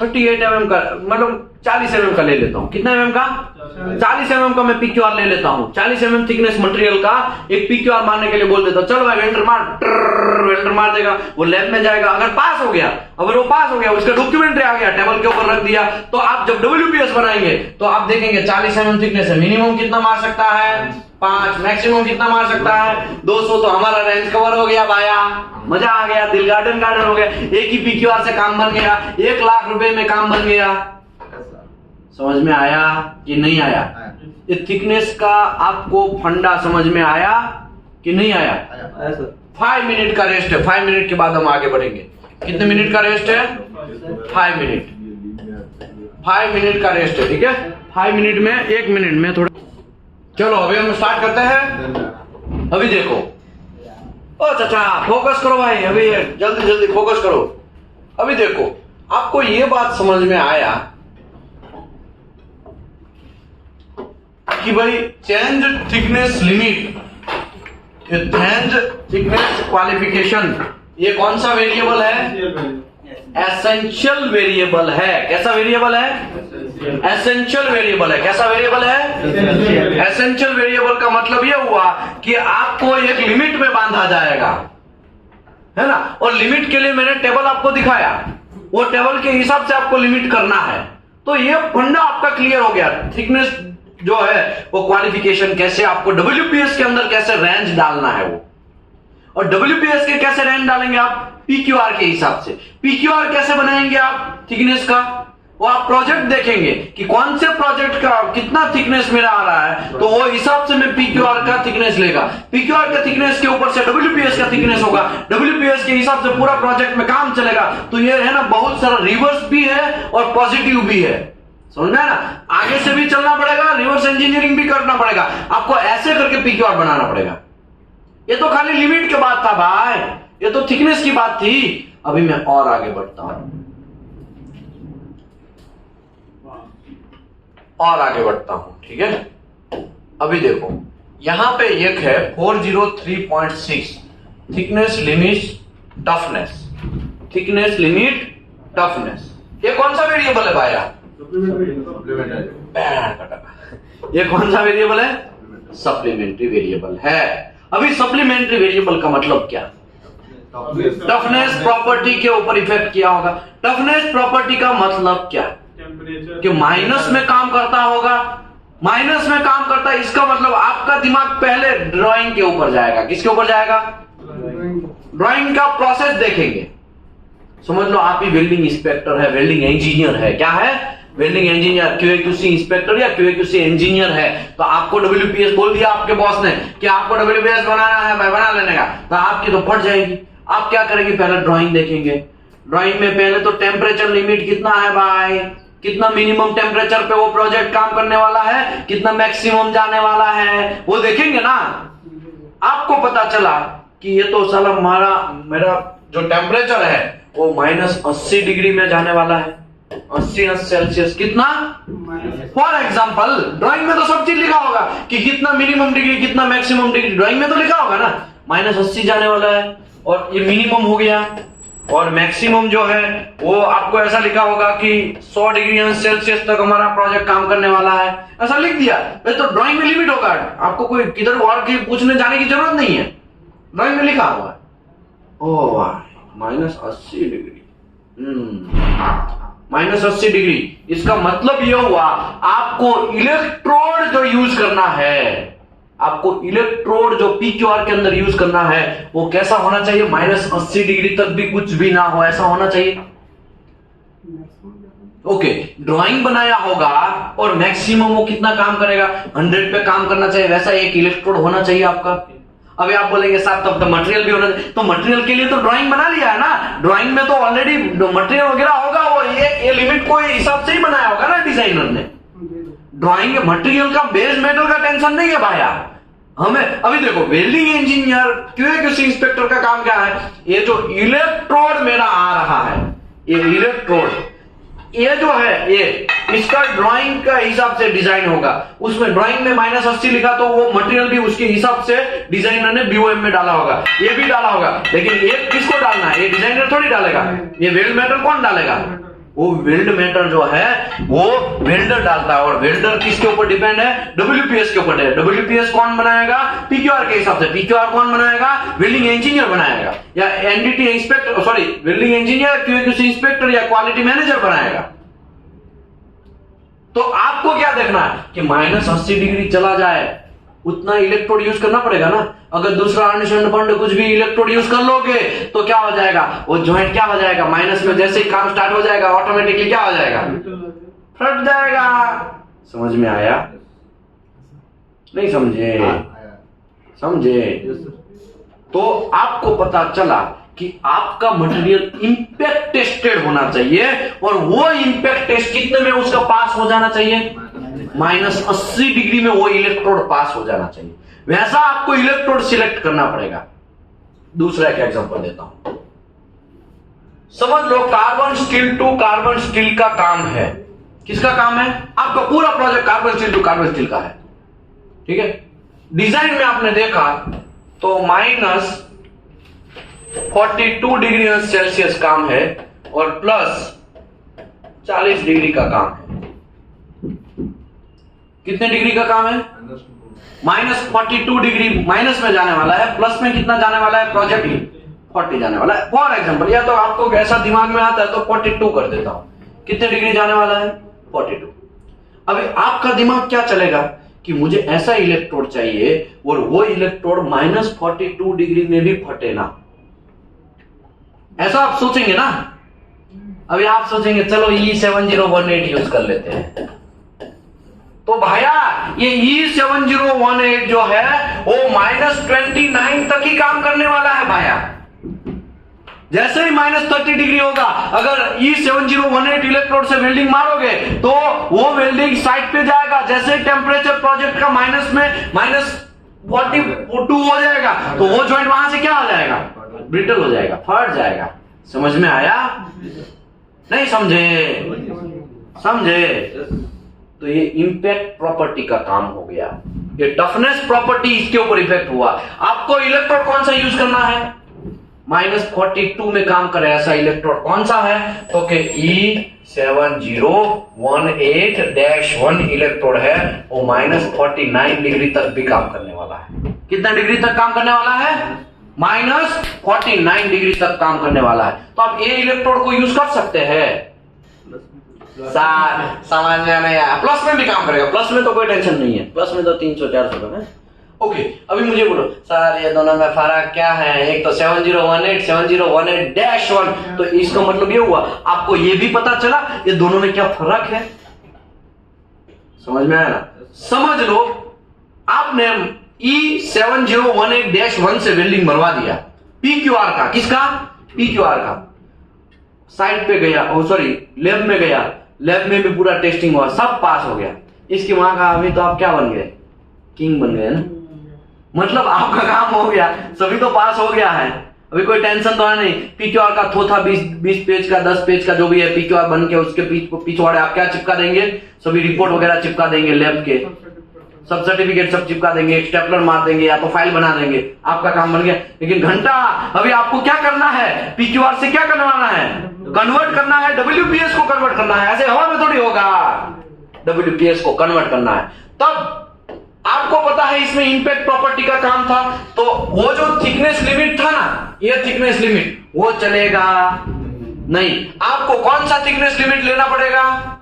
38 mm का, मतलब 40 mm का ले लेता हूं। कितना mm का? 40 mm का मैं PQR ले लेता हूं। 40 mm थिकनेस मटेरियल का एक PQR मारने के लिए बोल देता हूं, चलो भाई वेल्डर मार देगा, वो लैब में जाएगा। अगर पास हो गया, उसका डॉक्यूमेंट्री आ गया, टेबल के ऊपर रख दिया, तो आप जब WPS बनाएंगे तो आप देखेंगे 40 mm थिकनेस है, मिनिमम कितना मार सकता है? 5, मैक्सिमम कितना मार सकता है? 200। तो हमारा रेंज कवर हो गया भाया, मजा आ गया, दिल गार्डन हो गया। एक ही PQR से काम बन गया, 1 लाख रुपए में काम बन गया। समझ में आया कि नहीं आया? ये थिकनेस का आपको फंडा समझ में आया कि नहीं आया? 5 मिनट का रेस्ट है, 5 मिनट के बाद हम आगे बढ़ेंगे। कितने मिनट का रेस्ट है? 5 मिनट। 5 मिनट का रेस्ट है, ठीक है? 5 मिनट में 1 मिनट में थोड़ा। चलो अभी हम स्टार्ट करते हैं। अभी देखो, ओ चाचा फोकस करो भाई, अभी जल्दी फोकस करो। अभी देखो, आपको ये बात समझ में आया कि भाई change thickness limit, change thickness qualification, ये कौन सा वेरिएबल है? एसेंशियल वेरिएबल है। कैसा वेरिएबल है? एसेंशियल वेरिएबल है। कैसा वेरिएबल है? एसेंशियल वेरिएबल का मतलब यह हुआ कि आपको एक लिमिट में बांधा जाएगा, है ना? और लिमिट के लिए मैंने टेबल आपको दिखाया, वो टेबल के हिसाब से आपको लिमिट करना है। तो ये फंडा आपका क्लियर हो गया। थिकनेस जो है वो क्वालिफिकेशन कैसे, आपको WPS के अंदर कैसे रेंज डालना है वो, और WPS के कैसे रेंज डालेंगे आप, PQR के हिसाब से। PQR कैसे बनाएंगे आप थिकनेस का, वो आप प्रोजेक्ट देखेंगे कि कौन से प्रोजेक्ट का कितना थिकनेस मेरा आ रहा है, तो वो हिसाब से मैं PQR का थिकनेस लेगा। PQR का थिकनेस के ऊपर से WPS का थिकनेस होगा, WPS के हिसाब से पूरा प्रोजेक्ट में काम चलेगा। तो ये है ना, बहुत सारा रिवर्स भी है और पॉजिटिव भी है, समझ में ना। आगे से भी चलना पड़ेगा, रिवर्स इंजीनियरिंग भी करना पड़ेगा, आपको ऐसे करके PQR बनाना पड़ेगा। ये तो खाली लिमिट के बात था भाई, ये तो थिकनेस की बात थी। अभी मैं और आगे बढ़ता हूं, और आगे बढ़ता हूं, ठीक है। अभी देखो यहां पे एक है 403.6 thickness limit toughness, thickness limit toughness. ये कौन सा वेरिएबल है भाई? ये कौन सा वेरिएबल है? सप्लीमेंट्री वेरिएबल है। अभी सप्लीमेंट्री वेरिएबल का मतलब क्या? टफनेस प्रॉपर्टी के ऊपर इफेक्ट किया होगा। टफनेस प्रॉपर्टी का मतलब क्या? कि माइनस में काम करता होगा, माइनस में काम करता है, इसका मतलब आपका दिमाग पहले ड्राइंग के ऊपर जाएगा। किसके ऊपर जाएगा? ड्राइंग का प्रोसेस देखेंगे। समझ लो आप ही वेल्डिंग इंस्पेक्टर है, वेल्डिंग इंजीनियर है। क्या है? वेल्डिंग इंजीनियर, QAQC इंस्पेक्टर या QAQC इंजीनियर है। तो आपको WPS बोल दिया आपके बॉस ने कि आपको WPS बनाना है, मैं बना लेने का, तो आपकी तो फट जाएगी। आप क्या करेंगे? पहले ड्राइंग देखेंगे। ड्राइंग में पहले तो टेम्परेचर लिमिट कितना है भाई, कितना मिनिमम टेम्परेचर पे वो प्रोजेक्ट काम करने वाला है, कितना मैक्सिमम जाने वाला है, वो देखेंगे ना। आपको पता चला कि ये तो साला मेरा जो टेम्परेचर है वो -80 डिग्री में जाने वाला है, 80 सेल्सियस। कितना? फॉर एग्जाम्पल ड्राइंग में तो सब चीज लिखा होगा कि कितना मिनिमम डिग्री, कितना मैक्सिमम डिग्री, ड्राइंग में तो लिखा होगा ना। -80 जाने वाला है और ये मिनिमम हो गया, और मैक्सिमम जो है वो आपको ऐसा लिखा होगा कि 100 डिग्री सेल्सियस तक हमारा प्रोजेक्ट काम करने वाला है, ऐसा लिख दिया। तो ड्राइंग में लिमिट होगा, आपको कोई किधर और की पूछने जाने की जरूरत नहीं है, ड्राइंग में लिखा हुआ है। ओ वाह, -80 डिग्री, -80 डिग्री। इसका मतलब ये हुआ आपको इलेक्ट्रोड जो यूज करना है, आपको इलेक्ट्रोड जो PQR के अंदर यूज करना है वो कैसा होना चाहिए? -80 डिग्री तक भी कुछ भी ना हो, ऐसा होना चाहिए। ओके, ड्राइंग बनाया होगा और मैक्सिमम वो कितना काम करेगा? 100 पे काम करना चाहिए, वैसा एक इलेक्ट्रोड होना चाहिए आपका। अभी आप बोलेंगे साहब तब तो मटेरियल भी होना चाहिए। तो मटेरियल के लिए तो ड्राइंग बना लिया है ना, ड्राइंग में तो ऑलरेडी मटेरियल वगैरह होगा, वो ये लिमिट को हिसाब से ही बनाया होगा ना डिजाइनर ने। ड्राइंग मटेरियल का, बेस मेटल का टेंशन नहीं है भाई। हमें अभी देखो वेल्डिंग इंजीनियर, QAQC इंस्पेक्टर का काम क्या है? ये जो इलेक्ट्रोड मेरा आ रहा है, ये इलेक्ट्रोड, ये जो है ये इसका ड्राइंग का हिसाब से डिजाइन होगा। उसमें ड्राइंग में -80 लिखा तो वो मटेरियल भी उसके हिसाब से डिजाइनर ने BOM में डाला होगा, ये भी डाला होगा। लेकिन ये किसको डालना है? ये डिजाइनर थोड़ी डालेगा, ये वेल्ड मेटल कौन डालेगा? वो वेल्ड मेटल जो है वो वेल्डर डालता है। और वेल्डर किसके ऊपर डिपेंड है? WPS के ऊपर है। WPS कौन बनाएगा? PQR के हिसाब से। PQR कौन बनाएगा? वेल्डिंग इंजीनियर बनाएगा, या NDT inspector, sorry welding engineer, QAQC inspector या क्वालिटी मैनेजर बनाएगा। तो आपको क्या देखना है कि -80 डिग्री चला जाए, उतना इलेक्ट्रोड यूज करना पड़ेगा ना। अगर दूसरा अंड कुछ भी इलेक्ट्रोड यूज कर लोगे तो क्या हो जाएगा? वो जॉइंट क्या हो जाएगा? माइनस में जैसे ही काम स्टार्ट हो जाएगा ऑटोमेटिकली क्या हो जाएगा? फट जाएगा। समझ में आया? नहीं समझे? समझे? तो आपको पता चला कि आपका मटेरियल इंपैक्ट टेस्टेड होना चाहिए, और वो इंपैक्ट टेस्ट कितने में उसका पास हो जाना चाहिए? -80 डिग्री में वो इलेक्ट्रोड पास हो जाना चाहिए। वैसा आपको इलेक्ट्रोड सिलेक्ट करना पड़ेगा। दूसरा एक एग्जांपल देता हूं, समझ लो carbon steel to carbon steel का काम है। किसका काम है? आपका पूरा project carbon steel to carbon steel का है, ठीक है। डिजाइन में आपने देखा तो -42 डिग्री सेल्सियस काम है और +40 डिग्री का काम है। कितने डिग्री का काम है? -42 डिग्री माइनस में जाने वाला है, प्लस में कितना जाने वाला है? प्रोजेक्ट 40 जाने वाला है। फॉर एग्जाम्पल, या तो आपको ऐसा दिमाग में आता है तो 42 कर देता हूं। कितने डिग्री जाने वाला है? 42। अभी आपका दिमाग क्या चलेगा कि मुझे ऐसा इलेक्ट्रोड चाहिए और वो इलेक्ट्रोड -42 डिग्री में भी फटे ना, ऐसा आप सोचेंगे ना। अभी आप सोचेंगे चलो E7018 यूज कर लेते हैं, तो भाया ये E7018 जो है वो -29 तक ही काम करने वाला है भाया। जैसे ही -30 डिग्री होगा, अगर E7018 इलेक्ट्रोड से वेल्डिंग मारोगे तो वो वेल्डिंग साइड पे जाएगा। जैसे टेम्परेचर प्रोजेक्ट का माइनस में -42 हो जाएगा तो वो जॉइंट वहां से क्या हो जाएगा? ब्रिटल हो जाएगा, फट जाएगा। समझ में आया? नहीं समझे? समझे? तो ये इंपैक्ट प्रॉपर्टी का काम हो गया। ये टफनेस प्रॉपर्टी इसके ऊपर इफेक्ट हुआ। आपको इलेक्ट्रोड कौन सा यूज करना है? -42 में काम करे ऐसा इलेक्ट्रोड कौन सा है? तो कि E7018-1 इलेक्ट्रोड है, वो -49 डिग्री तक भी काम करने वाला है। कितना डिग्री तक काम करने वाला है? -49 डिग्री तक काम करने वाला है। तो आप ये इलेक्ट्रोड को यूज कर सकते हैं। समझ में नहीं आया? प्लस में भी काम करेगा, प्लस में तो कोई टेंशन नहीं है, प्लस में तो 300-400 का है। ओके, अभी मुझे बोलो सर ये दोनों में फर्क क्या है? एक तो 7018 7018-1, तो इसका मतलब ये हुआ आपको ये भी पता चला ये दोनों में क्या फर्क है। समझ में आया ना? समझ लो आपने E7018-1 से वेल्डिंग मरवा दिया PQR का। किसका? PQR का। साइट पे गया, सॉरी लैब में गया, लैब में भी पूरा टेस्टिंग हुआ, सब पास हो गया। इसकी मां का अभी तो आप क्या बन गए? किंग बन गए ना। मतलब आपका काम हो गया, सभी तो पास हो गया है, अभी कोई टेंशन तो है नहीं। PQR का थोथा 20 पेज का 10 पेज का जो भी है PQR बन के उसके पिछवाड़े आप क्या चिपका देंगे? सभी रिपोर्ट वगैरह चिपका देंगे, लैब के सब सर्टिफिकेट सब चिपका देंगे, एक स्टेपलर मार देंगे या तो फाइल बना देंगे, आपका काम बन गया। लेकिन घंटा अभी आपको क्या करना है? PQR से क्या करवाना है? कन्वर्ट करना है, WPS को कन्वर्ट करना है। ऐसे हवा में थोड़ी होगा, WPS को कन्वर्ट करना है। तब आपको पता है इसमें इंपैक्ट प्रॉपर्टी का काम था, तो वो जो थिकनेस लिमिट था ना, ये थिकनेस लिमिट वो चलेगा नहीं। आपको कौन सा थिकनेस लिमिट लेना पड़ेगा?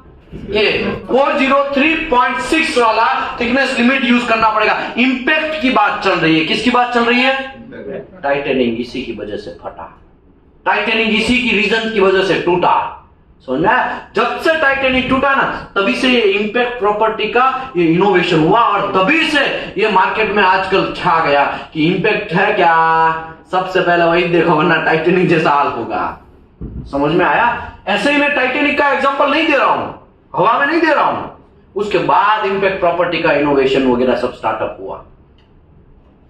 ये 403.6 वाला थिकनेस लिमिट यूज करना पड़ेगा। इंपैक्ट की बात चल रही है, किसकी बात चल रही है? टाइटेनिंग इसी की वजह से फटा, टाइटेनिंग इसी की रीजन की वजह से टूटा। समझ में आया? जब से टाइटेनिक टूटा ना, तभी से ये इंपैक्ट प्रॉपर्टी का ये इनोवेशन हुआ और तभी से ये मार्केट में आजकल छा गया कि इंपैक्ट है क्या, सबसे पहले वही देखो वरना टाइटेनिक जैसा हाल होगा। समझ में आया? ऐसे ही मैं टाइटेनिक का एग्जांपल नहीं दे रहा हूं, हवा में नहीं दे रहा हूं, उसके बाद इंपैक्ट प्रॉपर्टी का इनोवेशन वगैरह सब स्टार्टअप हुआ।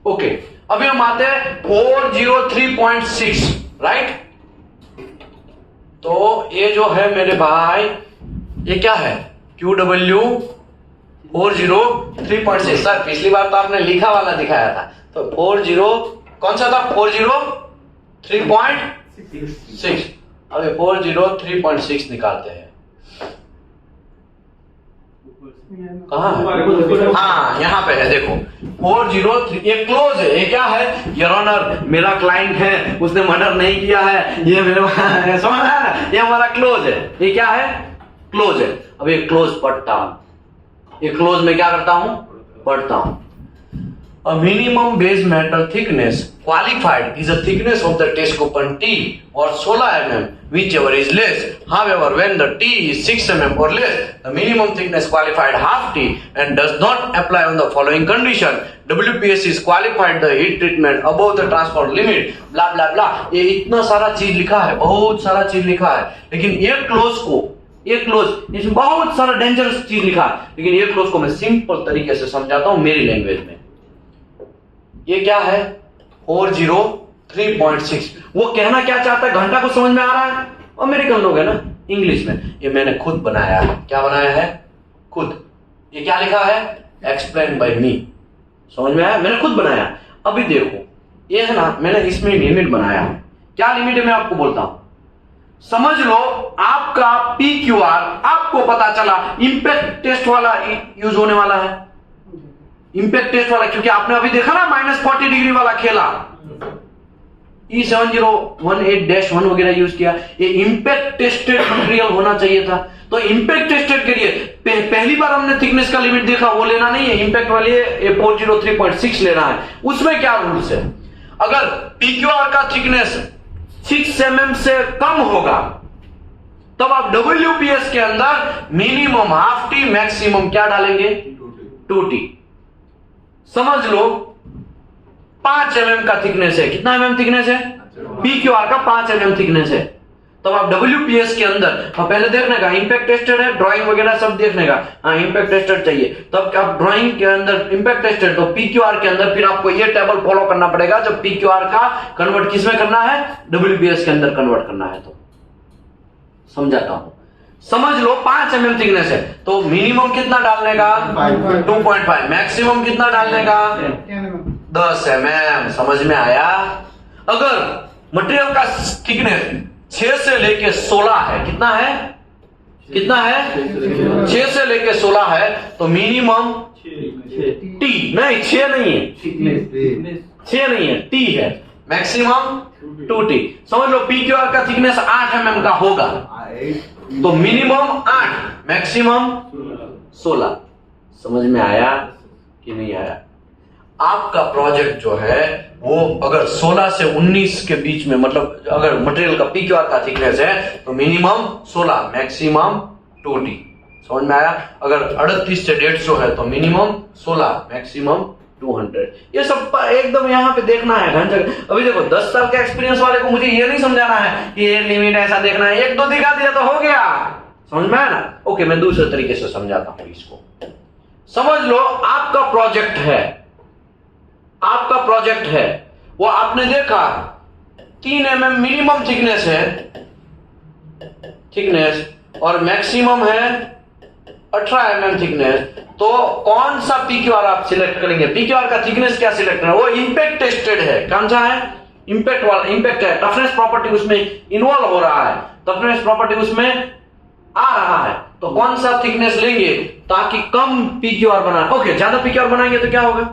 ओके, अभी हम आते हैं 403.6, राइट? तो ये जो है मेरे भाई, ये क्या है? QW 403.6। सर पिछली बार तो आपने लिखा वाला दिखाया था, तो 40 कौन सा था? 403.6। अभी 403.6 निकालते हैं। कहाँ है? हाँ यहाँ पे है, देखो 403। ये क्लोज है, ये क्या है? योर ऑनर मेरा क्लाइंट है, उसने मर्डर नहीं किया है, ये मेरे समझ आया ना? ये हमारा क्लोज है। ये क्या है? क्लोज है। अब ये क्लोज पढ़ता हूं, ये क्लोज में क्या करता हूं? पढ़ता हूं। A minimum base metal thickness qualified is a thickness of the test coupon T or 16 mm, whichever is less. However, when the T is 6 mm or less, the minimum thickness qualified half T and does not apply on the following condition. WPS is qualified the heat treatment above the transport limit. Blah blah blah. ये इतना सारा चीज लिखा है, बहुत सारा चीज लिखा है, लेकिन ये क्लोज को, ये क्लोज इसमें बहुत सारा डेंजरस चीज लिखा है, लेकिन ये क्लोज को मैं सिंपल तरीके से समझाता हूं मेरी लैंग्वेज में। ये क्या है? 403.6। वो कहना क्या चाहता है? घंटा को समझ में आ रहा है? अमेरिकन लोग है ना, इंग्लिश में। ये मैंने खुद बनाया है। क्या बनाया है? खुद। ये क्या लिखा है? एक्सप्लेन बाय मी। समझ में आया? मैंने खुद बनाया। अभी देखो ये है ना, मैंने इसमें लिमिट बनाया है। क्या लिमिट है मैं आपको बोलता हूं। समझ लो आपका PQR आपको पता चला इंपैक्ट टेस्ट वाला यूज होने वाला है, इंपैक्ट टेस्ट वाला, क्योंकि आपने अभी देखा ना -40 डिग्री वाला खेला। E7018-1 वगैरह यूज किया। ये इंपैक्ट टेस्टेड मटेरियल होना चाहिए था। तो इंपैक्ट टेस्टेड के लिए पहली बार हमने थिकनेस का लिमिट देखा, वो लेना नहीं है, इंपैक्ट वाली है 403.6 लेना है। उसमें क्या रूल्स है, अगर PQR का थिकनेस 6 mm से कम होगा तब आप WPS के अंदर मिनिमम हाफ टी, मैक्सिमम क्या डालेंगे 2T। समझ लो 5 mm का थिकनेस है, कितना mm थिकनेस है, PQR का 5 mm थिकनेस है, तब आप WPS के अंदर पहले देखने का इंपैक्ट टेस्टेड है, ड्राइंग वगैरह सब देखने का, हाँ इंपैक्ट टेस्टेड चाहिए, तब आप ड्राइंग के अंदर इंपैक्ट टेस्टेड, तो PQR के अंदर फिर आपको ये टेबल फॉलो करना पड़ेगा। जब PQR का कन्वर्ट किस में करना है, WPS के अंदर कन्वर्ट करना है। तो समझाता हूं, समझ लो 5 mm थिकनेस है तो मिनिमम कितना डालने का 2.5, मैक्सिमम कितना डालने का 10 mm। समझ में आया। अगर मटेरियल का थिकनेस 6 से लेके 16 है, कितना है, कितना है 6 से लेके 16 है, तो मिनिमम T, नहीं 6 नहीं है, 6 नहीं है, T है, मैक्सिमम 2T। समझ लो PQR का थिकनेस 8 mm का होगा तो मिनिमम 8, मैक्सिमम 16। समझ में आया कि नहीं आया। आपका प्रोजेक्ट जो है वो अगर 16 से 19 के बीच में, मतलब अगर मटेरियल का PQR का थिकनेस है तो मिनिमम 16, मैक्सिमम 2T। समझ में आया। अगर 38 से 150 है तो मिनिमम 16, मैक्सिमम 200। ये सब एकदम यहाँ पे देखना है ढंग से। अभी देखो 10 साल के एक्सपीरियंस वाले को मुझे ये नहीं समझाना है कि ये लिमिट ऐसा देखना है, 1-2 दिखा दिया तो हो गया। समझ में आया ना। ओके, मैं दूसरे तरीके से समझाता हूं इसको। समझ लो आपका प्रोजेक्ट है, आपका प्रोजेक्ट है, वो आपने देखा 3 mm मिनिमम थिकनेस है, थिकनेस, और मैक्सिमम है 18 mm थिकनेस। तो कौन सा PQR आप सिलेक्ट करेंगे, PQR का थिकनेस क्या सिलेक्ट करना है, वो इंपैक्ट टेस्टेड है, कौन सा है, इंपैक्ट वाला, इंपैक्ट है, टफनेस प्रॉपर्टी उसमें इन्वॉल्व हो रहा है, टफनेस प्रॉपर्टी उसमें आ रहा है, तो कौन सा थिकनेस लेंगे ताकि कम PQR बनाए। ओके, ज्यादा PQR बनाएंगे तो क्या होगा,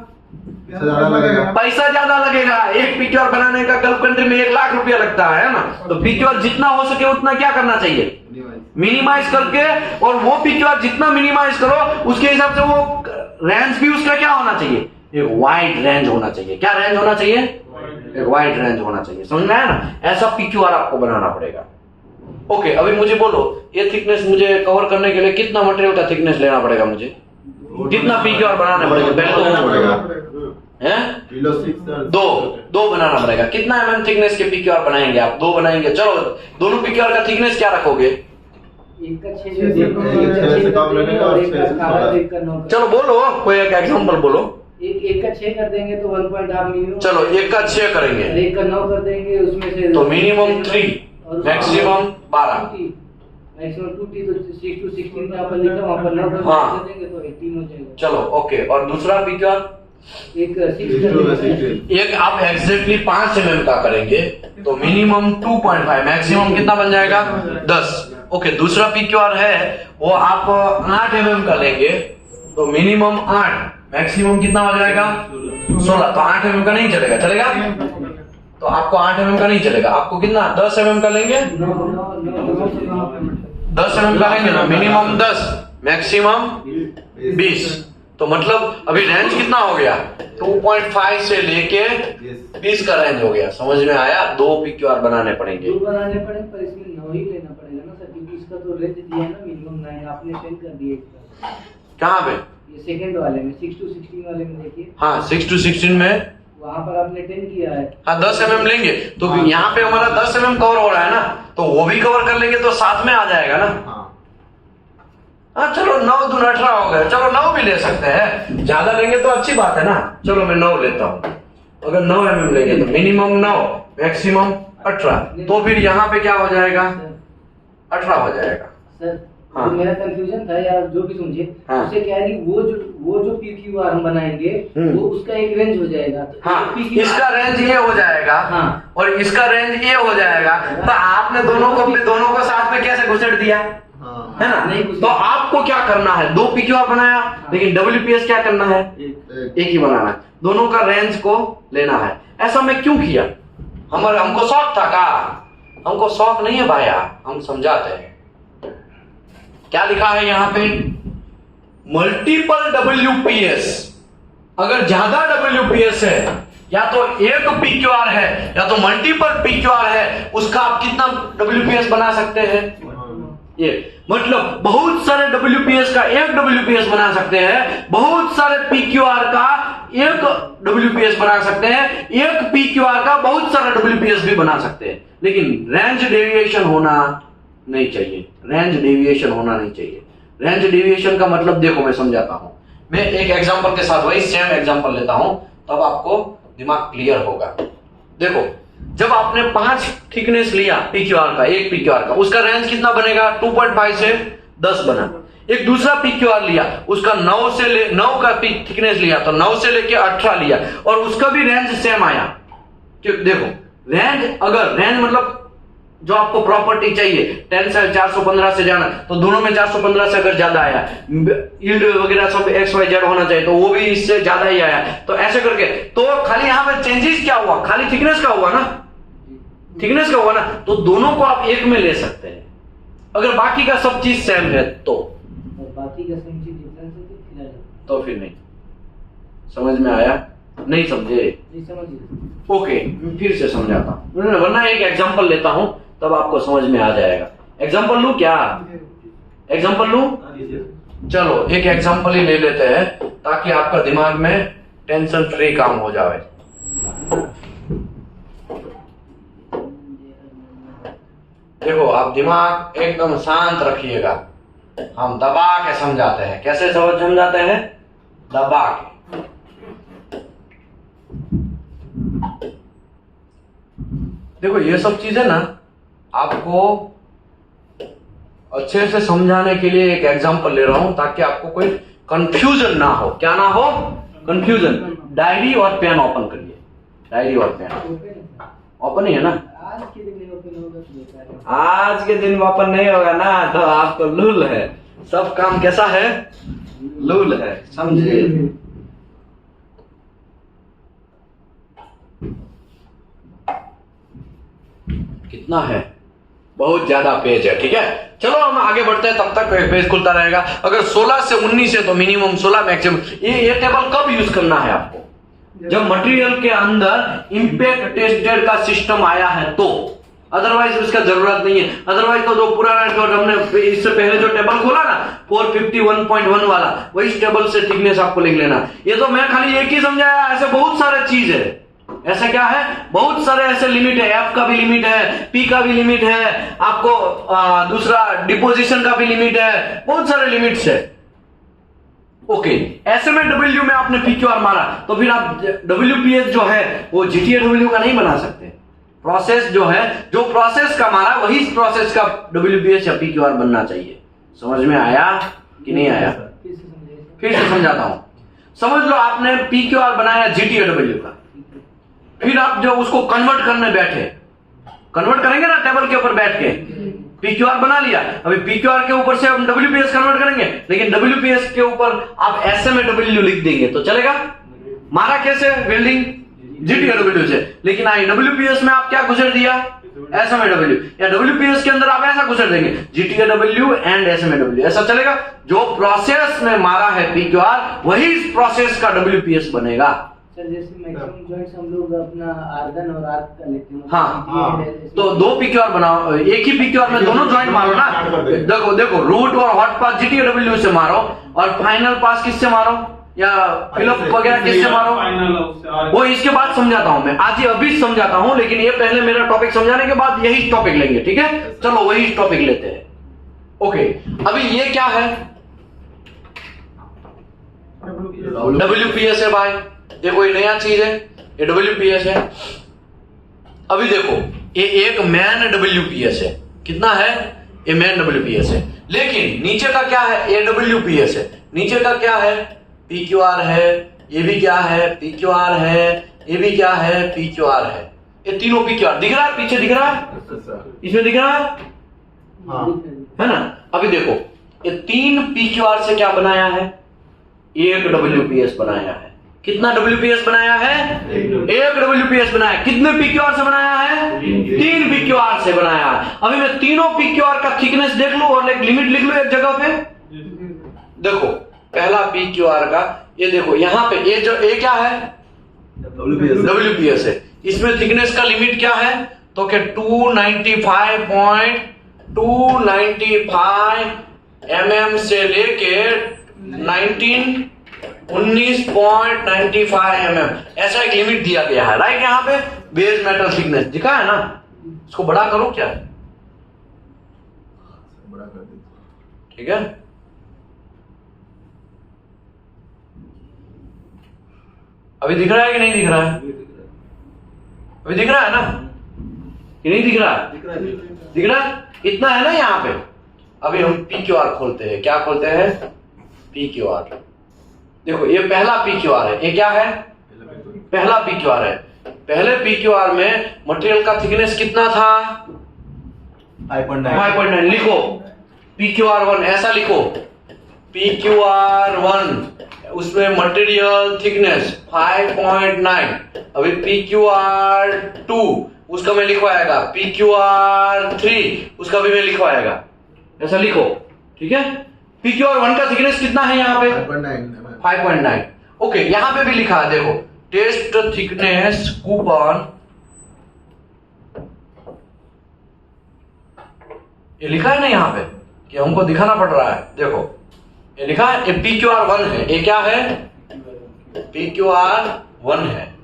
पैसा ज्यादा लगेगा। एक PQR बनाने का गल्फ कंट्री में 1 लाख रुपया लगता है ना। तो PQR जितना हो सके उतना क्या करना चाहिए, मिनिमाइज करके, और वो PQR जितना मिनिमाइज करो उसके हिसाब से वो रेंज भी उसका क्या होना चाहिए, एक वाइड रेंज होना चाहिए। क्या रेंज होना चाहिए, एक वाइड रेंज होना चाहिए। समझ में आया ना। ऐसा PQR आपको बनाना पड़ेगा। ओके, अभी मुझे बोलो ये थिकनेस मुझे कवर करने के लिए कितना मटेरियल का थिकनेस लेना पड़ेगा, मुझे कितना PQR बनाना पड़ेगा, पहले दो बनाना पड़ेगा। कितना mm थिकनेस के PQR बनाएंगे आप, 2 बनाएंगे। चलो दोनों PQR का थिकनेस क्या रखोगे, चलो बोलो कोई एक एग्जांपल बोलो। एक का 6 कर देंगे तो 1.5 मिनिमम। चलो 1 का 6 करेंगे, 1 का 9 कर देंगे, उसमें से तो मिनिमम 3, मैक्सिमम 12, मैक्सिमम 2T। तो 6 to 16 का अपन लिखा, वहां पर 9 कर देंगे तो 18 हो जाएगा। चलो ओके। और दूसरा PQR एक 6 एक आप एग्जैक्टली 5 mm का करेंगे तो मिनिमम 2.5, मैक्सिमम कितना बन जाएगा 10। ओके, दूसरा PQR है वो आप 8 mm का लेंगे तो मिनिमम 8, मैक्सिमम कितना हो जाएगा 16। तो 8 mm का नहीं चलेगा, चलेगा तो आपको 8 mm का नहीं चलेगा, आपको कितना 10 mm का लेंगे, 10 mm का लेंगे ना, मिनिमम 10, मैक्सिमम 20। तो मतलब अभी रेंज कितना हो गया, 2.5 से लेके 20 का रेंज हो गया। समझ में आया। 2 PQR बनाने पड़ेंगे, 2 बनाने पड़ेंगे, पर इसमें 9 ही लेना पड़ेगा ना सर, क्योंकि इसका तो रेंज दिया है ना मिनिमम 9, आपने सेंड कर दिया इसका। कहाँ पे, ये सेकंड वाले में 6 to 16 वाले में देखिए। हाँ 6 to 16 में वहां पर आपने 10 किया है। हाँ 10 mm लेंगे तो यहाँ पे हमारा 10 mm कवर हो रहा है ना, तो वो भी कवर कर लेंगे तो साथ में आ जाएगा ना। हाँ चलो 9 दूना 18 हो गए, चलो 9 भी ले सकते हैं, ज्यादा लेंगे तो अच्छी बात है ना। चलो मैं 9 लेता हूँ। अगर 9 mm लेंगे तो मिनिमम 9, मैक्सिमम 18, तो फिर यहाँ पे क्या हो जाएगा 18 हो जाएगा। सर हाँ। तो मेरा कंफ्यूजन था यार, जो भी समझे हाँ। उससे क्या है कि वो जो PQR हम बनाएंगे वो उसका एक रेंज हो जाएगा। तो हाँ, PQR इसका रेंज ये हो जाएगा, हाँ। और इसका रेंज ये हो जाएगा। तो आपने दोनों को साथ में कैसे घुसेड़ दिया, है ना। नहीं, तो आपको क्या करना है, 2 PQR बनाया, लेकिन WPS क्या करना है, एक ही बनाना है, दोनों का रेंज को लेना है। ऐसा मैं क्यों किया, हमको शौक था का? हमको शौक नहीं है भाया, हम समझाते हैं। क्या लिखा है यहाँ पे? Multiple WPS। अगर ज्यादा WPS है, या तो एक PQR है या तो मल्टीपल PQR है, उसका आप कितना WPS बना सकते हैं? ये मतलब बहुत सारे WPS का एक WPS बना सकते हैं, बहुत सारे PQR का एक WPS बना सकते हैं, एक PQR का बहुत सारा WPS भी बना सकते हैं। लेकिन रेंज डेविएशन होना नहीं चाहिए, रेंज डेविएशन होना नहीं चाहिए। रेंज डेविएशन का मतलब देखो मैं समझाता हूं। मैं एक एग्जांपल के साथ वही सेम एग्जांपल लेता हूं, तब आपको दिमाग क्लियर होगा। देखो, जब आपने 5 थिकनेस लिया PQR का, एक PQR का, उसका रेंज कितना बनेगा? 2.5 से 10 बना। एक दूसरा PQR लिया, उसका 9 का थिकनेस लिया तो 9 से लेके 18 लिया, और उसका भी रेंज सेम आया। देखो रेंज, अगर रेंज मतलब जो आपको प्रॉपर्टी चाहिए 10 से 415 से जाना, तो दोनों में 415 से अगर ज्यादा आया, यील्ड वगैरह सब XYZ होना चाहिए, तो वो भी इससे ज्यादा ही आया। तो ऐसे करके तो खाली यहाँ पे चेंजेस क्या हुआ? खाली थिकनेस का हुआ ना, थिकनेस का हुआ ना, तो दोनों को आप एक में ले सकते हैं अगर बाकी का सब चीज सेम है तो। बाकी का सेम चीज डिफरेंस है तो फिर नहीं। समझ में आया? नहीं समझे? नहीं समझिए। ओके, फिर से समझाता हूं, वरना एक एग्जांपल लेता हूं तब आपको समझ में आ जाएगा। एग्जांपल लूं क्या? एग्जांपल लूं? चलो एक एग्जांपल ही ले लेते हैं ताकि आपका दिमाग में टेंशन फ्री काम हो जाए। देखो, आप दिमाग एकदम शांत रखिएगा, हम दबा के समझाते हैं। कैसे समझाते हैं? दबा के। देखो ये सब चीजें ना आपको अच्छे से समझाने के लिए एक एग्जांपल ले रहा हूं, ताकि आपको कोई कंफ्यूजन ना हो। क्या ना हो? कंफ्यूजन। डायरी और पेन ओपन करिए, डायरी और पेन ओपन ही है ना? आज के दिन ओपन होगा तो बेकार है। आज के दिन ओपन नहीं होगा ना, तो आपको लूल है। सब काम कैसा है? लूल है, समझिए। कितना है? बहुत ज्यादा पेज है, ठीक है। चलो हम आगे बढ़ते हैं, तब तक पेज खुलता रहेगा। अगर 16 से 19 है तो मिनिमम 16, मैक्सिमम। ये टेबल कब यूज करना है आपको? जब मटेरियल के अंदर इंपैक्ट टेस्टेड का सिस्टम आया है तो, अदरवाइज उसका जरूरत नहीं है। अदरवाइज तो जो पुराना, जो हमने इससे पहले जो टेबल खोला ना 451.1 वाला, वही टेबल से थिकनेस आपको लिख लेना। ये तो मैं खाली एक ही समझाया, ऐसे बहुत सारे चीज है। ऐसा क्या है? बहुत सारे ऐसे लिमिट है। एफ का भी लिमिट है, पी का भी लिमिट है, आपको दूसरा डिपोजिशन का भी लिमिट है, बहुत सारे लिमिट्स है। ओके, SMAW में आपने PQR मारा तो फिर आप WPS जो है वो GTAW का नहीं बना सकते। प्रोसेस जो है, जो प्रोसेस का मारा वही प्रोसेस का WPS या PQR बनना चाहिए। समझ में आया कि नहीं आया? फिर से समझाता हूं। समझ लो आपने PQR बनाया GTAW का, फिर आप जो उसको कन्वर्ट करने बैठे, कन्वर्ट करेंगे ना टेबल के ऊपर बैठ के, PQR बना लिया। अभी PQR के ऊपर से हम WPS कन्वर्ट करेंगे, लेकिन WPS के ऊपर आप SMAW लिख देंगे तो चलेगा? मारा कैसे? बिल्डिंग GTAW से, लेकिन आई WPS में आप क्या घुसर दिया? SMAW। या WPS के अंदर आप ऐसा घुसर देंगे GTAW एंड SMAW, ऐसा चलेगा? जो प्रोसेस में मारा है PQR वही इस प्रोसेस का WPS बनेगा। सर जैसे मैक्सिमम जॉइंट्स हम लोग अपना आर्गन और आर्क का लेते हैं। हाँ, तो 2 PQR बनाओ, एक ही PQR में दोनों जॉइंट मारो ना। देखो रूट और हॉट पास GTAW से मारो, और फाइनल पास किससे मारो, या फिलअप वगैरह किससे मारो, वो इसके बाद समझाता हूं मैं। आज ये अभी समझाता हूं, लेकिन ये पहले मेरा टॉपिक समझाने के बाद यही टॉपिक लेंगे, ठीक है? चलो वही टॉपिक लेते हैं। ओके, अभी ये क्या है? WPS है भाई, ये कोई नया चीज है, ये WPS है। अभी देखो, ये एक मैन WPS है। कितना है? ये मैन WPS है। लेकिन नीचे का क्या है? ये WPS है। नीचे का क्या है? PQR है। ये भी क्या है? PQR है। ये भी क्या है? PQR है। ये तीनों PQR दिख रहा है, पीछे दिख रहा है, इसमें दिख रहा है, है ना? अभी देखो, ये 3 PQR से क्या बनाया है? एक WPS बनाया है। कितना WPS बनाया है? एक WPS बनाया। कितने PQR से बनाया है? 3 PQR से बनाया है। अभी मैं तीनों PQR का थिकनेस देख लूं और एक लिमिट लिख लूं एक जगह पे। देखो पहला PQR का ये देखो यहाँ पे ये जो ए क्या है? WPS है। इसमें थिकनेस का लिमिट क्या है? तो क्या 295 mm से लेके 19.95 mm ऐसा एक लिमिट दिया गया है, राइट? यहाँ पे बेस मेटल थिकनेस दिखा है ना, इसको बड़ा करो क्या, बड़ा कर दे। ठीक है? अभी दिख रहा है कि नहीं दिख रहा है? अभी दिख रहा है ना कि नहीं दिख रहा है? दिख रहा है, इतना है ना यहाँ पे। अभी हम PQR खोलते हैं। क्या खोलते हैं? PQR। देखो ये पहला PQR है। ये क्या है? पहला PQR है। पहले PQR में मटेरियल का थिकनेस कितना था? 5.9। लिखो PQR1 ऐसा लिखो। PQR1 उसमें मटेरियल थिकनेस 5.9। अभी PQR2 उसका मैं लिखवाएगा। PQR3 उसका भी मैं लिखवाएगा। ऐसा लिखो, ठीक है? PQR1 का थिकनेस कितना है यहाँ पे? 5.9। ओके, यहां पे भी लिखा है, देखो टेस्ट थिकनेस कूपन, ये लिखा है ना यहाँ पे कि हमको दिखाना पड़ रहा है। देखो ये लिखा है, ये PQR1 है। ये क्या है? PQR1 है,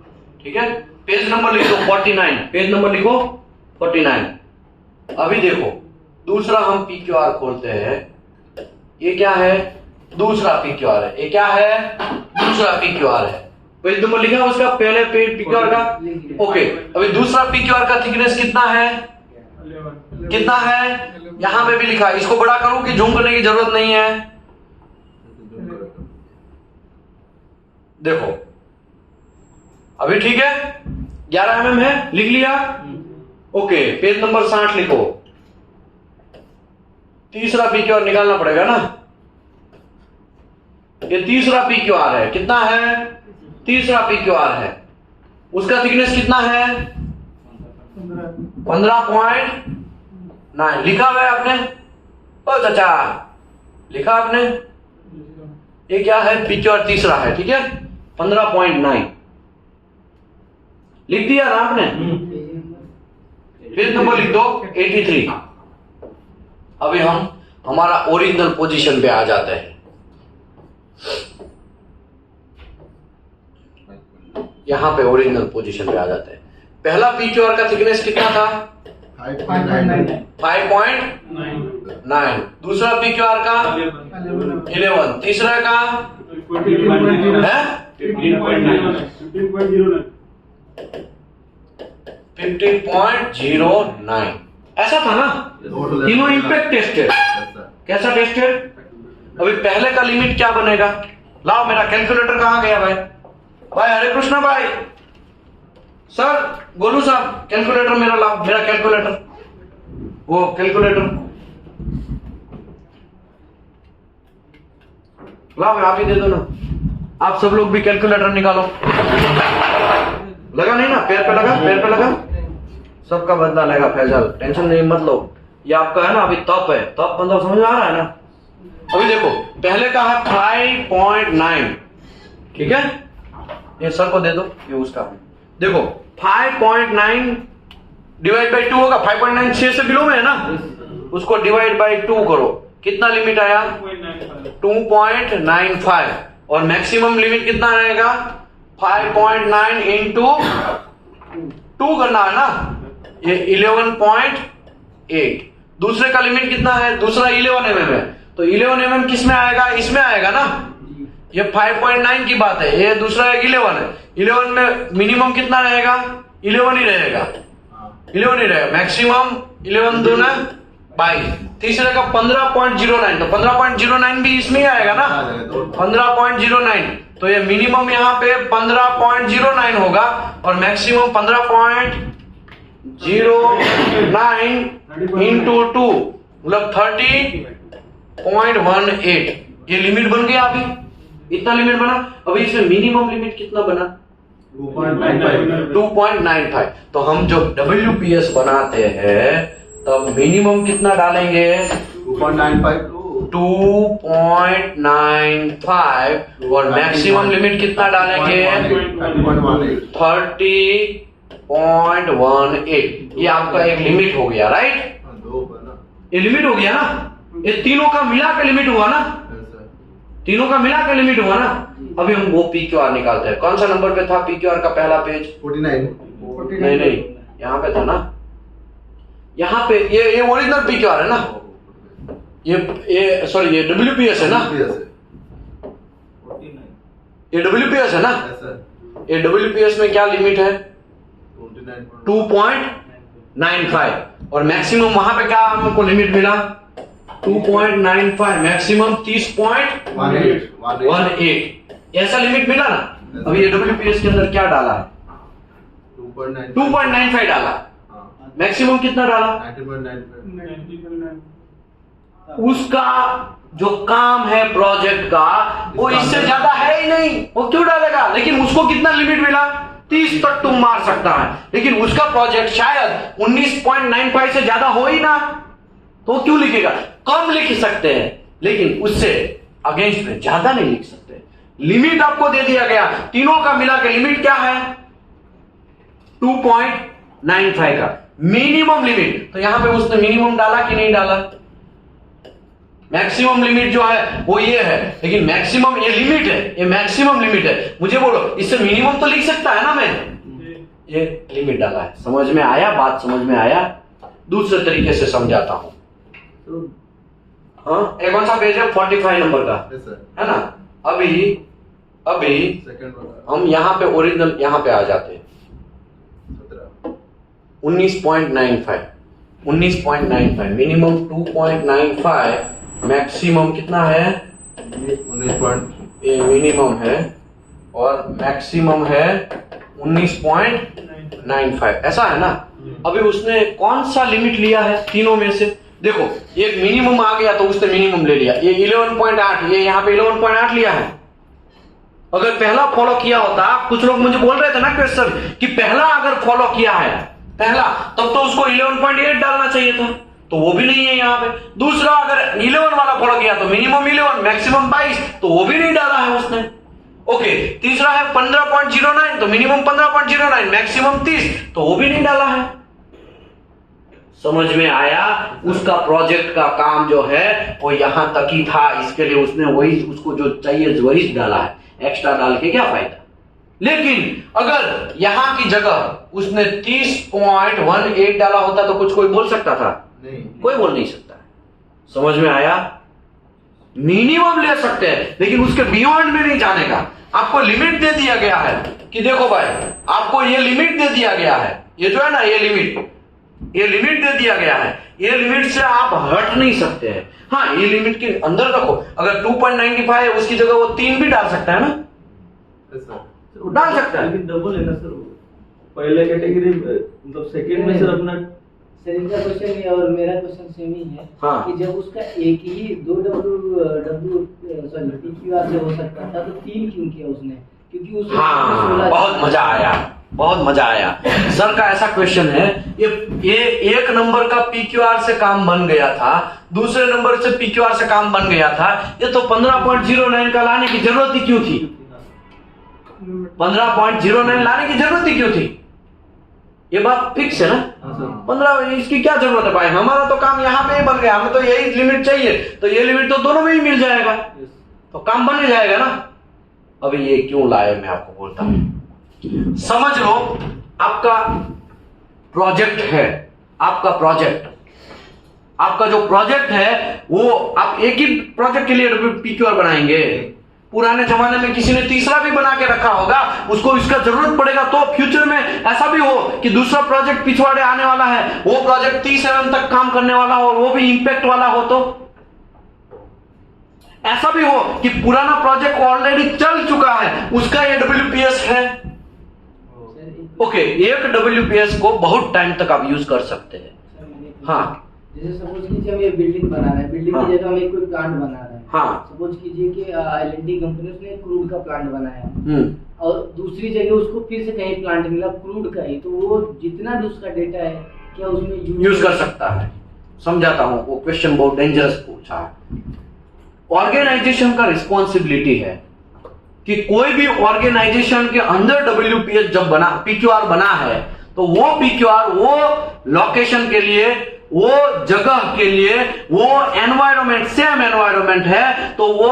ठीक है? पेज नंबर लिखो 49। पेज नंबर लिखो 49। अभी देखो दूसरा हम PQR खोलते हैं। ये क्या है? दूसरा PQR है। ये क्या है? दूसरा PQR है। पेज नंबर लिखा है उसका, पहले PQR का। ओके, अभी दूसरा PQR का थिकनेस कितना है? कितना है? यहां पे भी लिखा है। इसको बड़ा करूं कि जूम करने की जरूरत नहीं है? देखो अभी ठीक है, 11 mm है, लिख लिया? ओके, पेज नंबर 60 लिखो। तीसरा PQR निकालना पड़ेगा ना। ये तीसरा PQR है। कितना है? तीसरा PQR है। उसका थिकनेस कितना है? 15.9। लिखा हुआ है आपने? ओ चाचा, लिखा आपने? ये क्या है? PQR तीसरा है, ठीक है? 15.9 लिख दिया ना आपने? पेज नंबर लिख दो 83। अभी हम हमारा ओरिजिनल पोजीशन पे आ जाते हैं। यहां पे ओरिजिनल पोजीशन पे आ जाते हैं। पहला PQR का थिकनेस कितना था? 5.9। दूसरा PQR का 11। तीसरा का है 15.09। ऐसा था ना? तीनों इंपैक्ट टेस्टेड। कैसा टेस्टेड? अभी पहले का लिमिट क्या बनेगा? लाओ, मेरा कैलकुलेटर कहां गया भाई? भाई हरे कृष्णा भाई, सर गोलू साहब, कैलकुलेटर मेरा लाओ, मेरा कैलकुलेटर, वो कैलकुलेटर लाओ, आप ही दे दो ना। आप सब लोग भी कैलकुलेटर निकालो। लगा नहीं ना? पैर पे लगा, पैर पे लगा। सबका बदला लेगा फैजल, टेंशन नहीं मत लो। ये आपका है ना, अभी तप है, तप मतलब समझ आ रहा है ना? अभी देखो पहले का है 5.9, ठीक है? ये सर को दे दो, ये उसका है। देखो 5.9 डिवाइड बाई 2 होगा। 5.9 6 से बिलो में है ना, उसको डिवाइड बाई 2 करो। कितना लिमिट आया? 2.95। और मैक्सिमम लिमिट कितना रहेगा? 5.9 इंटू 2 करना है ना, ये 11.8। दूसरे का लिमिट कितना है? दूसरा 11 mm है, तो 11 mm किस में आएगा? इसमें आएगा ना। ये 5.9 की बात है, ये दूसरा 11 है। 11 में मिनिमम कितना रहेगा? 11 ही रहेगा, 11 ही रहेगा। मैक्सिमम 11 दूना 22। तीसरे का 15.09, तो 15.09 भी इसमें ही आएगा ना, 15.09। तो ये मिनिमम यहाँ पे 15.09 होगा और मैक्सिमम 15.09 इंटू 2 मतलब 30.18। ये लिमिट बन गया अभी, इतना लिमिट बना। अभी इसमें मिनिमम लिमिट कितना बना? 2.95 2.95। तो हम जो WPS बनाते हैं तब मिनिमम कितना डालेंगे? 2.95 to 2.95 और मैक्सिमम लिमिट कितना डालेंगे? 30.18। ये आपका एक लिमिट हो गया, राइट? ये लिमिट हो गया ना? ये तीनों का मिला के लिमिट हुआ ना? तीनों का मिला के लिमिट हुआ ना? अभी हम वो PQR निकालते हैं। कौन सा नंबर पे था PQR का पहला पेज? 49 नहीं, यहाँ पे था ना? यहाँ पे ये ओरिजिनल PQR है ना? ये सॉरी, ये WPS है ना? ये WPS है ना? ये WPS में क्या लिमिट है? 2.95 और मैक्सिमम वहां पे क्या हमको लिमिट मिला? 2.95, मैक्सिमम 30.18। ऐसा लिमिट मिला ना? अभी ये WPS के अंदर क्या डाला है? 2.95 डाला। मैक्सिमम कितना डाला? 90.95। उसका जो काम है प्रोजेक्ट का वो इससे ज्यादा है ही नहीं, वो क्यों डालेगा? लेकिन उसको कितना लिमिट मिला? 30 तक तुम मार सकता है, लेकिन उसका प्रोजेक्ट शायद 19.95 से ज्यादा हो ही ना, तो क्यों लिखेगा? कम लिख सकते हैं लेकिन उससे अगेंस्ट में ज्यादा नहीं लिख सकते। लिमिट आपको दे दिया गया, तीनों का मिला के लिमिट क्या है? 2.95 का मिनिमम लिमिट। तो यहां पे उसने मिनिमम डाला कि नहीं डाला? मैक्सिमम लिमिट जो है वो ये है, लेकिन मैक्सिमम ये लिमिट है, ये मैक्सिमम लिमिट है। मुझे बोलो इससे मिनिमम तो लिख सकता है ना मैं? ये लिमिट डाला है। समझ में आया? बात समझ में आया? दूसरे तरीके से समझाता हूं। हाँ, एक कौन सा पेज है? 45 नंबर का है ना? अभी हम यहाँ पे ओरिजिनल यहाँ पे आ जाते हैं। 19.95 मिनिमम 2.95, मैक्सिमम कितना है? 19. ये मिनिमम है और मैक्सिमम है 19.95, ऐसा है ना? अभी उसने कौन सा लिमिट लिया है तीनों में से? देखो, एक मिनिमम आ गया तो उसने मिनिमम ले लिया। ये 11.8, ये यहाँ पे 11.8 लिया है। अगर पहला फॉलो किया होता, कुछ लोग मुझे बोल रहे थे ना क्वेश्चन कि पहला अगर फॉलो किया है पहला, तब तो उसको 11.8 डालना चाहिए था, तो वो भी नहीं है यहाँ पे। दूसरा अगर 11 वाला फॉलो किया तो मिनिमम 11 मैक्सिमम 22, तो वो भी नहीं डाला है उसने। ओके, तीसरा है 15.09 तो मिनिमम 15.09 मैक्सिमम 30, तो वो भी नहीं डाला है। समझ में आया? उसका प्रोजेक्ट का काम जो है वो यहां तक ही था, इसके लिए उसने वही, उसको जो चाहिए वही डाला है। एक्स्ट्रा डाल के क्या फायदा? लेकिन अगर यहां की जगह उसने 30.18 डाला होता तो कुछ कोई बोल सकता था? नहीं, कोई बोल नहीं सकता है। समझ में आया? मिनिमम ले सकते हैं लेकिन उसके बियॉन्ड में नहीं जाने का। आपको लिमिट दे दिया गया है कि देखो भाई, आपको ये लिमिट दे दिया गया है, ये जो है ना ये लिमिट दे दिया गया है। ये लिमिट से आप हट नहीं सकते हैं। हाँ, ये लिमिट के अंदर रखो। अगर 2.95 है उसकी जगह वो 3 भी डाल सकता है ना? डाल सकता है। लेकिन डबल है ना सर, पहले कैटेगरी मतलब सेकंड में सर अपना। सर इनका क्वेश्चन ये और मेरा क्वेश्चन सेम ही है। हाँ। कि जब उसका एक ही 2 PQR से हो सकता था तो 3 क्यों किया उसने? क्योंकि उसमें हाँ, बहुत मजा आया, बहुत मजा आया। सर का ऐसा क्वेश्चन है, ये एक नंबर का PQR से काम बन गया था, दूसरे नंबर से PQR से काम बन गया था, ये तो 15.09 का लाने की जरूरत ही क्यों थी? 15.09 लाने की जरूरत ही क्यों थी? ये बात फिक्स है ना? 15, इसकी क्या जरूरत है भाई? हमारा तो काम यहाँ पे ही बन गया, हमें तो यही लिमिट चाहिए, तो ये लिमिट तो दोनों में ही मिल जाएगा, तो काम बन जाएगा ना। अभी ये क्यों लाए मैं आपको बोलता हूं। समझ लो, आपका प्रोजेक्ट है, आपका जो प्रोजेक्ट है वो आप एक ही प्रोजेक्ट के लिए PQR बनाएंगे। पुराने जमाने में किसी ने तीसरा भी बना के रखा होगा, उसको इसका जरूरत पड़ेगा तो फ्यूचर में ऐसा भी हो कि दूसरा प्रोजेक्ट पिछवाड़े आने वाला है, वो प्रोजेक्ट 30 mm तक काम करने वाला हो, वो भी इंपैक्ट वाला हो, तो ऐसा भी हो कि पुराना प्रोजेक्ट ऑलरेडी चल चुका है, उसका ये WPS है। ओके, एक WPS को बहुत टाइम तक आप यूज कर सकते हैं। हाँ, जैसे सपोज कीजिए हम ये बिल्डिंग बना रहे हैं, बिल्डिंग की जगह हम एक कोई प्लांट बना रहे हैं, हाँ। सपोज कीजिए कि L&T कंपनी उसने क्रूड का प्लांट बनाया हम्म। और दूसरी जगह उसको फिर से कहीं प्लांट मिला क्रूड का ही, तो वो जितना भी उसका डेटा है क्या उसमें यूज कर सकता है। समझाता हूं, वो क्वेश्चन बहुत डेंजरस पूछा है। ऑर्गेनाइजेशन का रिस्पॉन्सिबिलिटी है कि कोई भी ऑर्गेनाइजेशन के अंदर WPS जब बना, PQR बना है, तो वो PQR वो लोकेशन के लिए, वो जगह के लिए, वो एनवायरमेंट सेम एनवायरमेंट है, तो वो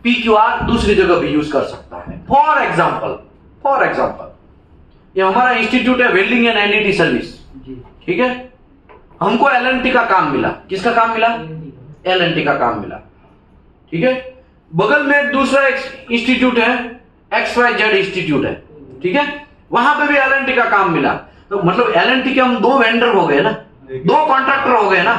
PQR दूसरी जगह भी यूज कर सकता है। फॉर एग्जाम्पल ये हमारा इंस्टीट्यूट है वेल्डिंग एंड एनडीटी सर्विस, ठीक है। हमको L&T का काम मिला। किसका काम मिला? L&T का काम मिला, ठीक है। बगल में एक दूसरा इंस्टीट्यूट है, XYZ इंस्टीट्यूट है, ठीक है। वहां पे भी L&T का काम मिला। तो मतलब L&T के हम दो वेंडर हो गए ना, दो कॉन्ट्रैक्टर हो गए ना।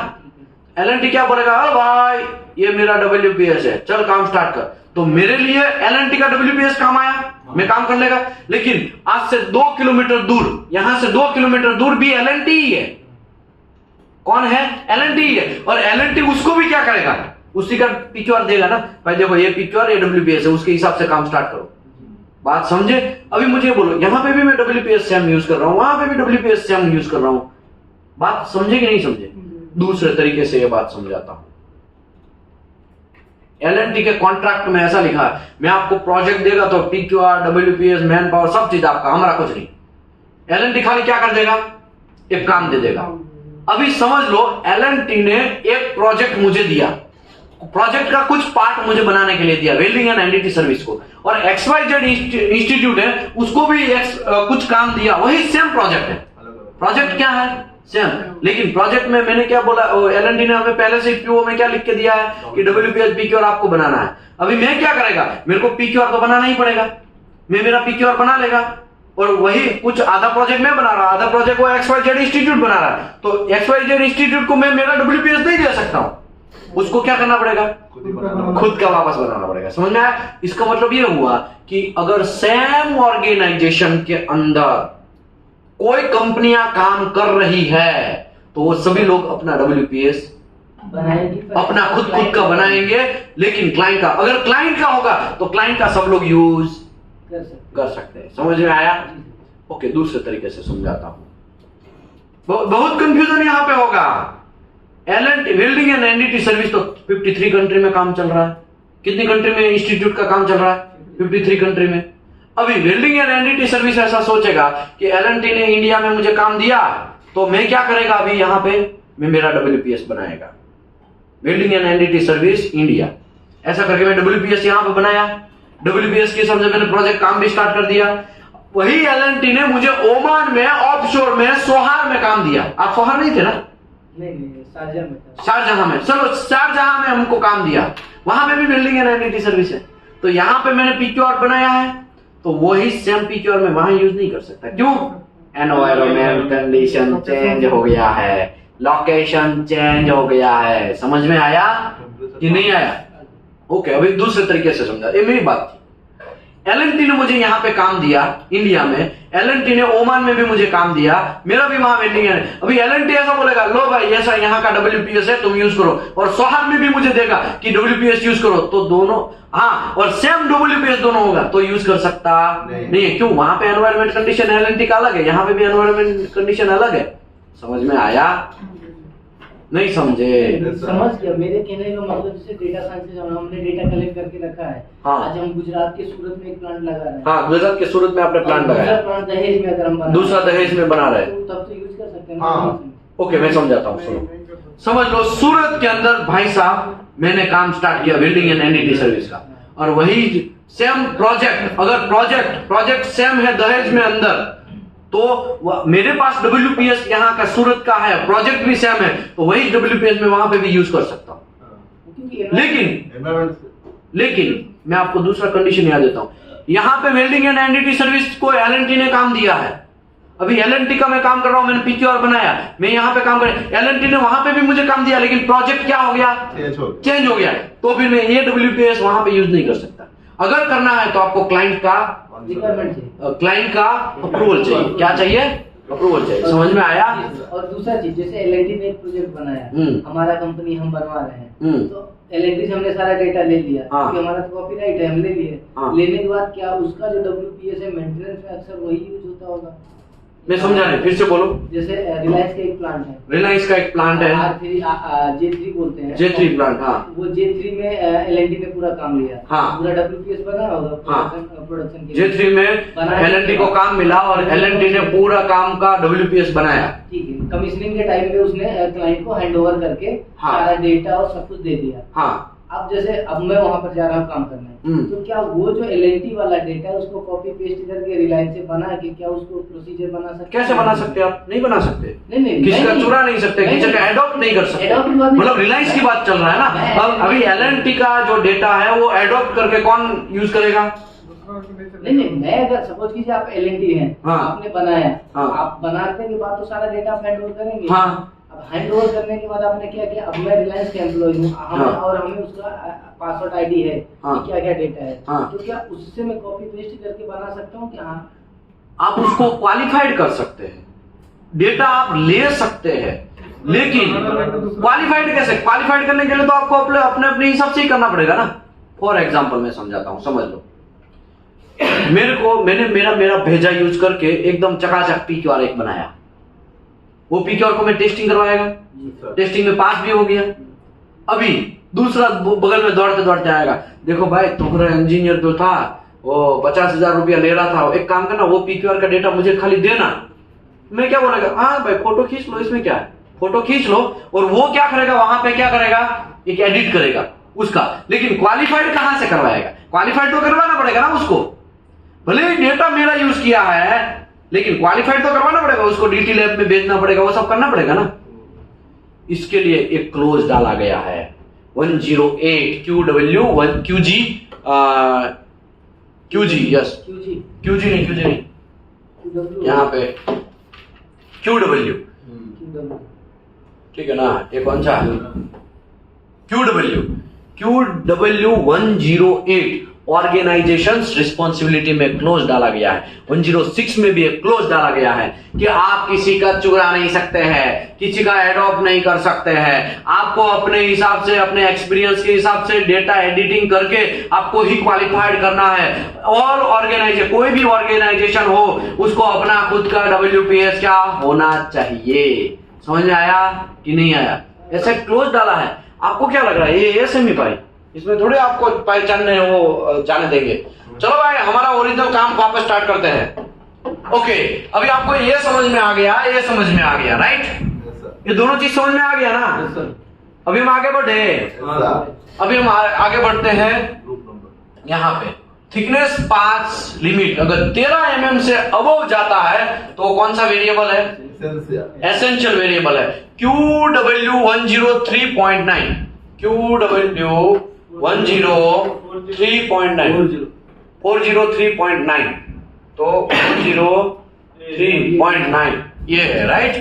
L&T क्या बोलेगा, अरे भाई ये मेरा WPS है, चल काम स्टार्ट कर। तो मेरे लिए L&T का WPS काम आया, मैं काम कर लेगा। लेकिन आज से 2 किलोमीटर दूर, यहां से 2 किलोमीटर दूर भी L&T ही है। कौन है? L&T ही है। और L&T उसको भी क्या करेगा, उसी का PQR देगा ना, भाई देखो ये PQR ये WPS है, उसके हिसाब से काम स्टार्ट करो। बात समझे? अभी मुझे बोलो, यहां पे भी मैं WPS SAM यूज कर रहा हूं, वहां पे भी WPS SAM यूज कर रहा हूं। बात समझे कि नहीं समझे? दूसरे तरीके से ये बात समझाता हूं। L&T के कॉन्ट्रैक्ट में ऐसा लिखा है, मैं आपको प्रोजेक्ट देगा तो PQR WPS मैन पावर सब चीज आपका, हमारा कुछ नहीं। L&T खाली क्या कर देगा, एक काम दे देगा। अभी समझ लो L&T ने एक प्रोजेक्ट मुझे दिया, प्रोजेक्ट का कुछ पार्ट मुझे बनाने के लिए दिया, वेल्डिंग एंड एनडीटी सर्विस को, और XYZ इंस्टीट्यूट है उसको भी कुछ काम दिया, वही सेम प्रोजेक्ट है। प्रोजेक्ट क्या है? सेम। लेकिन प्रोजेक्ट में मैंने क्या बोला, L&T ने हमें पहले से PO में क्या लिख के दिया है कि WPS PQR आपको बनाना है। अभी मैं क्या करेगा, मेरे को PQR तो बनाना ही पड़ेगा, मैं मेरा PQR बना लेगा। और वही कुछ आधा प्रोजेक्ट मैं बना रहा, आधा प्रोजेक्ट वो XYZ इंस्टीट्यूट बना रहा है, तो XYZ इंस्टीट्यूट को मैं मेरा WPS नहीं दे सकता हूं, उसको क्या करना पड़ेगा, खुद का वापस बनाना पड़ेगा। समझ में आया? इसका मतलब ये हुआ कि अगर सेम ऑर्गेनाइजेशन के अंदर कोई कंपनियां काम कर रही है तो वो सभी लोग अपना WPS अपना खुद का बनाएंगे। लेकिन क्लाइंट का, अगर क्लाइंट का होगा तो क्लाइंट का सब लोग यूज कर सकते हैं। समझ में आया? ओके, दूसरे तरीके से समझाता हूं, बहुत कंफ्यूजन यहां पे होगा। L&T welding and NDT service तो 53 कंट्री में काम चल रहा है। कितनी कंट्री में इंस्टीट्यूट का काम चल रहा है? 53 कंट्री में। अभी वेल्डिंग एंड एनडीटी सर्विस ऐसा सोचेगा कि L&T ने इंडिया में मुझे काम दिया, तो मैं क्या करेगा, अभी यहां पे मैं मेरा WPS बनाएगा, welding and NDT service India. ऐसा करके मैं WPS यहां पे बनाया, WPS के समझे मैंने प्रोजेक्ट काम भी स्टार्ट कर दिया। वही L&T ने मुझे ओमान में, ऑफशोर में, सोहार में काम दिया। आप सोहार नहीं थे ना? नहीं, शारजहां में। चलो शारजहां में हमको काम दिया, वहां पे भी वेल्डिंग एंड एनडीटी सर्विस है। तो यहां पे मैंने PQR बनाया है, तो वही सेम PQR में वहां यूज नहीं कर सकता। क्यों? एनवायरमेंट कंडीशन चेंज हो गया है, लोकेशन चेंज हो गया है। समझ में आया कि नहीं आया? ओके, अभी दूसरे तरीके से समझा, ये मेरी बात थी। L&T ने मुझे यहाँ पे काम दिया इंडिया में, L&T ने ओमान में भी मुझे काम दिया, मेरा भी वहां वेल्डिंग है। अभी L&T ऐसा बोलेगा, लो भाई ऐसा यहाँ का WPS है, तुम यूज करो, और सोहार में भी मुझे देगा कि WPS यूज करो, तो दोनों, हाँ, और सेम WPS दोनों होगा, तो यूज कर सकता नहीं है। क्यों? वहां पे एनवायरमेंट कंडीशन L&T का अलग है, यहाँ पे भी एनवायरमेंट कंडीशन अलग है। समझ में आया? नहीं समझे? समझ गया। मेरे कहने का मतलब जैसे डेटा साइंस से हमने डेटा कलेक्ट करके रखा है। हाँ। आज हम गुजरात के सूरत में एक प्लांट लगा रहे हैं। हाँ, गुजरात के सूरत में आपने प्लांट लगाया, प्लांट दहेज में अगर हम बना, दूसरा दहेज में बना रहे, तो तब तो यूज कर सकते हैं। हाँ। ओके, मैं समझाता हूँ, सुनो। समझ लो सूरत के अंदर भाई साहब मैंने काम स्टार्ट किया वेल्डिंग एंड एनडीटी सर्विस का, और वही सेम प्रोजेक्ट, अगर प्रोजेक्ट सेम है दहेज में अंदर, तो मेरे पास WPS यहाँ का सूरत का है, प्रोजेक्ट भी सेम है, तो वही WPS में वहां पे भी यूज कर सकता हूं। लेकिन मैं आपको दूसरा कंडीशन याद देता हूं, यहाँ पे वेल्डिंग एंड एनडीटी सर्विस को L&T ने काम दिया है। अभी L&T का मैं काम कर रहा हूं, मैंने PQR बनाया, मैं यहाँ पे काम कर, L&T ने वहां पे भी मुझे काम दिया, लेकिन प्रोजेक्ट क्या हो गया, चेंज हो गया, तो फिर मैं ये WPS वहां पे यूज नहीं कर सकता। अगर करना है तो आपको क्लाइंट का अप्रूवल चाहिए। क्या चाहिए? अप्रूवल चाहिए। समझ में आया? और दूसरा चीज, जैसे L&T ने एक प्रोजेक्ट बनाया, हमारा कंपनी हम बनवा रहे हैं, तो LNT से हमने सारा डेटा ले लिया, हाँ। क्योंकि हमारा तो कॉपीराइट है, हम ले लिए। हाँ। लेने के बाद क्या उसका जो WPS है मेंटेनेंस में अक्सर वही यूज होता होगा। मैं समझा नहीं, फिर से बोलो। जैसे रिलायंस का एक प्लांट है, रिलायंस का एक प्लांट है, J3 बोलते हैं, J3 प्लांट, हाँ वो J3 में LNT ने पूरा काम लिया, हाँ। पूरा WPS बनाया होगा हाँ। प्रोडक्शन के लिए। J3 में बनाया LNT को काम मिला और LNT ने पूरा काम का WPS बनाया। ठीक है, कमीशनिंग के टाइम पे उसने क्लाइंट को हैंड ओवर करके हाँ। सारा डेटा और सब कुछ दे दिया। हाँ, अब जैसे अब मैं वहां पर जा रहा हूँ काम करने, तो क्या वो जो LNT वाला डेटा है उसको कॉपी पेस्ट करके रिलायंस से बना के क्या उसको प्रोसीजर बना सकते? कैसे बना सकते आप? नहीं बना सकते। नहीं किसी का नहीं, चुरा नहीं सकते, किसी का एडॉप्ट नहीं कर सकते। Adopt की बात नहीं। मतलब रिलायंस की बात चल रहा है ना। अब अभी LNT का जो डेटा है वो एडॉप्ट करके कौन यूज करेगा? नहीं, मैं अगर सपोज कीजिए आप LNT हैं, हाँ। आपने बनाया, हाँ। आप बनाने के बाद तो सारा डेटा आप हैंड ओवर करेंगे। हाँ। अब हैंड ओवर करने के बाद आपने क्या किया, अब मैं रिलायंस के एम्प्लॉय हूँ, हाँ। और हमें उसका पासवर्ड ID है, हाँ। क्या क्या डेटा है, हाँ। तो क्या उससे मैं कॉपी पेस्ट करके बना सकता हूँ? क्या हाँ, आप उसको क्वालिफाइड कर सकते हैं, डेटा आप ले सकते हैं, लेकिन क्वालिफाइड कैसे? क्वालिफाइड करने के लिए तो आपको अपने अपने अपने हिसाब से ही करना पड़ेगा ना। फॉर एग्जाम्पल मैं समझाता हूं, समझ लो। मैंने मेरा भेजा यूज करके एकदम चकाचक PQR एक बनाया। वो PQR को मैं टेस्टिंग करवाएगा, टेस्टिंग में पास भी हो गया। अभी दूसरा बगल में दौड़ते दौड़ते आएगा, देखो भाई तुम्हारा इंजीनियर जो था वो 50,000 रुपया ले रहा था, एक काम करना वो PQR का डेटा मुझे खाली देना। मैं क्या बोलेगा, हाँ भाई फोटो खींच लो, इसमें क्या है, फोटो खींच लो। और वो क्या करेगा, वहां पे क्या करेगा, एक एडिट करेगा उसका। लेकिन क्वालिफाइड कहां से करवाएगा? क्वालिफाइड तो करवाना पड़ेगा ना उसको। भले ही डेटा मेरा यूज किया है, लेकिन क्वालिफाइड तो करवाना पड़ेगा उसको, DT लैब में भेजना पड़ेगा, वो सब करना पड़ेगा ना। इसके लिए एक क्लोज डाला गया है 108 QG, यस QG नहीं, यहाँ पे QW, ठीक है ना। ये कौन सा है? QW 108 ऑर्गेनाइजेशन रिस्पॉन्सिबिलिटी में क्लोज डाला गया है। 106 में भी एक क्लोज डाला गया है कि आप किसी का चुरा नहीं सकते हैं, किसी का एडॉप्ट नहीं कर सकते हैं। आपको अपने हिसाब से, अपने एक्सपीरियंस के हिसाब से डेटा एडिटिंग करके आपको ही क्वालिफाइड करना है। ऑल ऑर्गेनाइजेशन, कोई भी ऑर्गेनाइजेशन हो, उसको अपना खुद का WPS क्या होना चाहिए। समझ में आया कि नहीं आया? ऐसे क्लोज डाला है। आपको क्या लग रहा है ये SME भाई, इसमें थोड़े आपको पहचानने वो जाने देंगे। चलो भाई हमारा ओरिजिनल काम वापस स्टार्ट करते हैं। ओके, अभी आपको ये समझ में आ गया, ये समझ में आ गया, राइट? ये दोनों चीज समझ में आ गया ना। अभी हम आगे बढ़े, अभी हम आगे बढ़ते हैं। यहाँ पे थिकनेस पास लिमिट अगर 13 mm से अबव जाता है तो कौन सा वेरिएबल है? एसेंशियल वेरिएबल है। QW 103.9, QW 403.9, तो 403.9 ये है, राइट?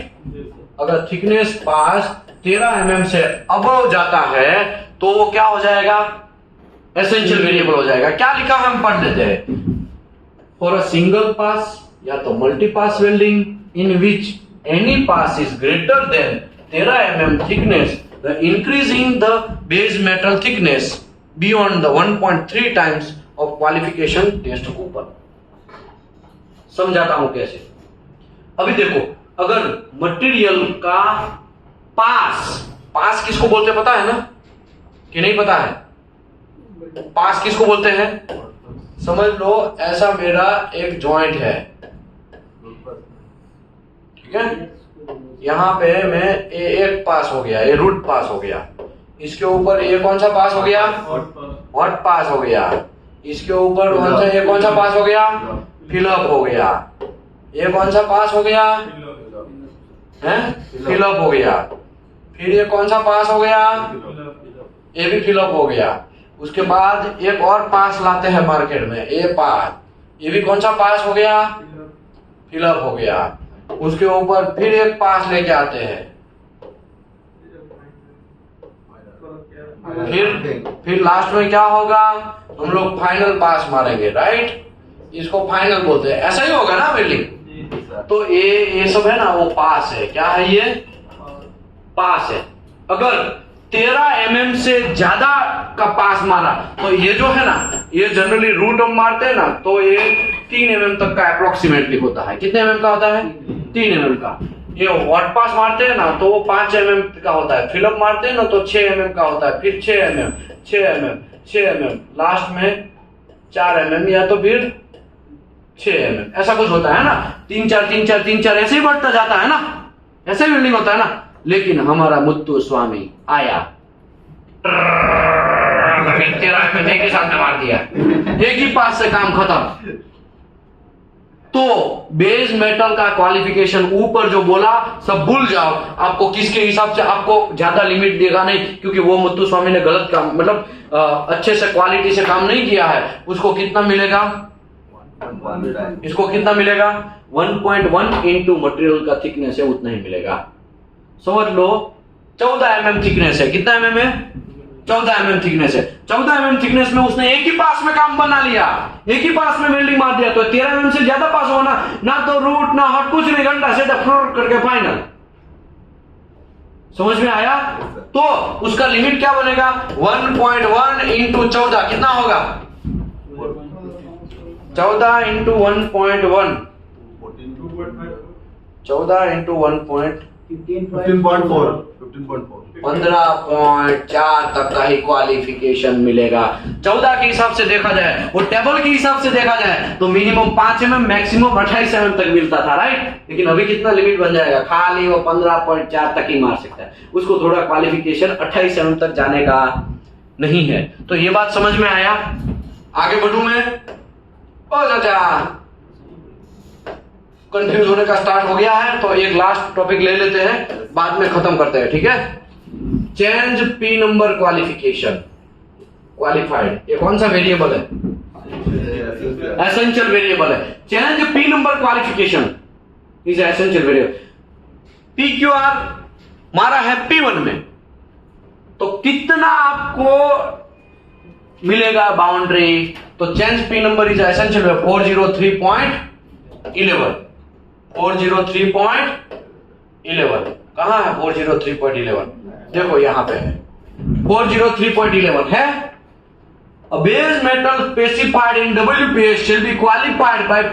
अगर थिकनेस पास 13 mm से अबव जाता है तो वो क्या हो जाएगा? एसेंशियल वेरिएबल हो जाएगा। क्या लिखा है हम पढ़ देते हैं। फॉर अ सिंगल पास या तो multi pass welding in which any pass is greater than 13 mm thickness, the increasing the base metal thickness beyond the 1.3 times of qualification test Cooper। समझाता हूं कैसे। अभी देखो, अगर मटेरियल का पास किसको बोलते हैं पता है ना कि नहीं पता है? पास किसको बोलते हैं? समझ लो ऐसा मेरा एक जॉइंट है, ठीक है? यहाँ पे मैं एक पास हो गया, ये रूट पास हो गया। इसके ऊपर ये कौन सा पास हो गया? हॉट पास हो गया। इसके ऊपर कौन सा, ये कौन सा पास हो गया? फिलअप हो गया। ये कौन सा पास हो गया? फिलअप हो गया। फिर ये कौन सा पास हो गया? ये भी फिलअप हो गया। उसके बाद एक और पास लाते हैं मार्केट में, ये पास, ये भी कौन सा पास हो गया? फिलअप हो गया। उसके ऊपर फिर एक पास लेके आते हैं, फिर लास्ट में क्या होगा? हम लोग फाइनल पास मारेंगे, राइट? इसको फाइनल बोलते हैं। ऐसा ही होगा ना बिल्डिंग। तो ये सब है ना वो पास है। क्या है ये? पास है। अगर 13 mm से ज्यादा का पास मारा तो ये जो है ना, ये जनरली रूट हम मारते हैं ना, तो ये 3 mm तक का अप्रोक्सीमेटली होता है। कितने mm का होता है? 3 mm का। ये वॉट पास मारते हैं ना तो वो 5 mm का होता है। फिलअप मारते हैं ना तो 6 mm का होता है, फिर 6 mm, 6 mm, 6 mm, लास्ट में 4 mm या तो फिर 6 mm, ऐसा कुछ होता है ना। 3 4 3 4 3 4 ऐसे ही बढ़ता जाता है ना, ऐसे बिल्डिंग होता है ना। लेकिन हमारा मुत्तु स्वामी आया, 13 mm एक ही साथ में मार दिया, एक ही पास से काम खत्म। तो बेस मेटल का क्वालिफिकेशन ऊपर जो बोला सब भूल जाओ। आपको किसके हिसाब से आपको ज्यादा लिमिट देगा नहीं, क्योंकि वो मुत्तु स्वामी ने गलत काम, मतलब अच्छे से क्वालिटी से काम नहीं किया है। उसको कितना मिलेगा? इसको कितना मिलेगा? 1.1 इंटू मटेरियल का थिकनेस है, उतना ही मिलेगा। समझ लो 14 mm थिकनेस है। कितना mm है? 14 mm थिकनेस है। 14 mm थिकनेस में उसने एक ही पास में काम बना लिया, एक ही पास में वेल्डिंग मार दिया। तो 13 mm से ज्यादा पास होना, ना तो रूट ना हट, कुछ नहीं, घंटा से करके फाइनल। समझ में आया? तो उसका लिमिट क्या बनेगा? 1.1 इंटू 14 कितना होगा? 14 इंटू 1.1, 14 इंटू 15.4 15.4 तक का ही क्वालिफिकेशन मिलेगा। 14 के हिसाब से देखा जाए, वो टेबल के हिसाब से देखा जाए तो मिनिमम 5 mm, मैक्सिमम 28 mm तक मिलता था, राइट। लेकिन अभी कितना लिमिट बन जाएगा? खाली वो 15.4 तक ही मार सकता है। उसको थोड़ा क्वालिफिकेशन 28 mm तक जाने का नहीं है। तो ये बात समझ में आया? आगे बढ़ू मैं? ओ चाचा कंफ्यूज होने का स्टार्ट हो गया है तो एक लास्ट टॉपिक ले लेते हैं, बाद में खत्म करते हैं, ठीक है। Change P number qualification, qualified, ये कौन सा वेरिएबल है? एसेंशियल वेरिएबल है। Change P number qualification is essential variable. P Q R मारा है P1 में, तो कितना आपको मिलेगा बाउंड्री? तो change P number is essential 403.11, 403.11 कहां है? 403.11 देखो यहां पे है, 403.11 है। A base metal specified in WPS shall be qualified by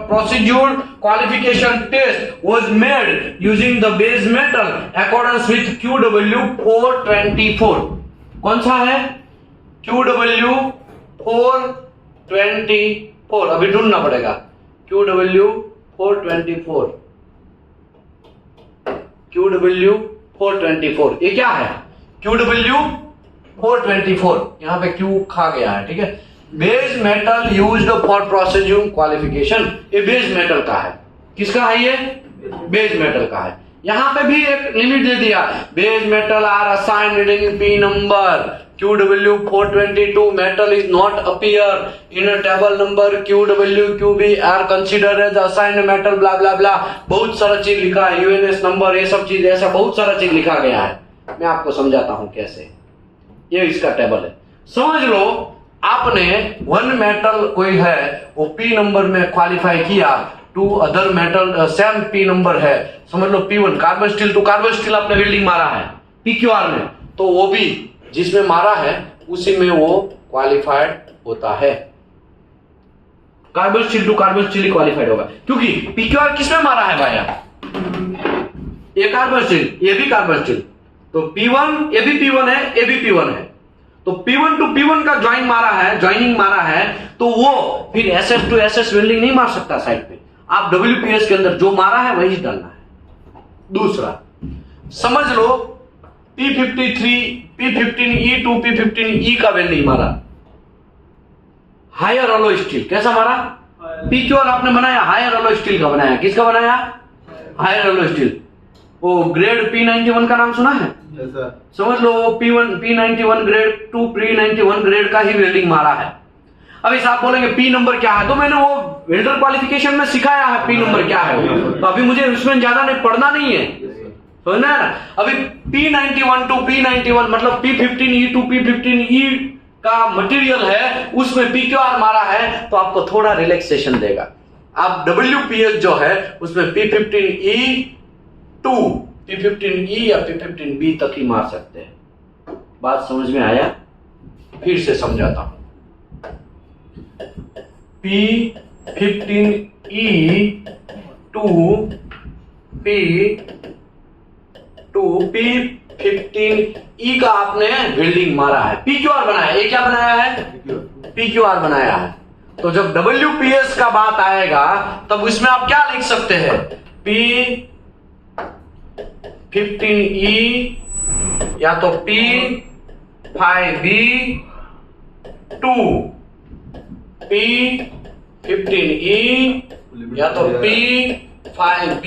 procedure qualification test was made using the base metal accordance with QW 424। कौन सा है? QW 424, अभी ढूंढना पड़ेगा। QW 424, QW 424, ये क्या है? QW 424, यहां पे Q खा गया है, ठीक है। Base metal used for procedure qualification, ये बेस मेटल का है। किसका है ये? बेस मेटल का है। यहां पे भी एक लिमिट दे दिया, base metal are assigned in P number QW 422 metal is not appear in a table number QW QB are considered as assigned metal blah blah blah। बहुत सारा चीज लिखा है, UNS नंबर, ये सब चीज, ऐसा बहुत सारा चीज लिखा गया है। मैं आपको समझाता हूं कैसे। ये इसका टेबल है, समझ लो। आपने वन मेटल कोई है, वो P नंबर में क्वालिफाई किया, to other metal same P number है, समझ लो P1 carbon steel to carbon steel आपने वेल्डिंग मारा है PQR में, तो वो भी जिसमें मारा है उसी में वो क्वालिफाइड होता है। Carbon steel to carbon steel ही क्वालिफाइड होगा, क्योंकि PQR किसमें मारा है भाई? ये कार्बन स्टील, ये भी कार्बन स्टील, तो P1 ये भी P1 है, ये भी P1 है, तो P1 टू P1 का ज्वाइनिंग मारा है, तो वो फिर SS टू SS वेल्डिंग नहीं मार सकता साइड पे। आप WPS के अंदर जो मारा है वही डालना है। दूसरा समझ लो P53, P15E टू P15E का वेल्डिंग मारा, हायर अलॉय स्टील। कैसा मारा? PQR आपने बनाया हायर अलॉय स्टील का बनाया। किसका बनाया? Higher alloy steel. वो ग्रेड P91 का नाम सुना है? समझ लो P91 grade two P91 grade का ही वेल्डिंग मारा है। अब इस आप बोलेंगे P नंबर क्या है, तो मैंने वो वेल्डर क्वालिफिकेशन में सिखाया है P नंबर क्या है, तो अभी मुझे उसमें ज्यादा नहीं पढ़ना नहीं है, समझना है ना। अभी P91 टू P91 मतलब P15E टू P15E का मटेरियल है, उसमें PQR मारा है, तो आपको थोड़ा रिलैक्सेशन देगा। आप WPS जो है उसमें P15E टू P15E या P15B तक ही मार सकते हैं। बात समझ में आया? फिर से समझाता हूं। P15E to P15E का आपने वेल्डिंग मारा है, PQR बनाया, ये क्या बनाया है? PQR बनाया है। तो जब WPS का बात आएगा तब उसमें आप क्या लिख सकते हैं? P15E या तो P5B to P15E या तो P5B,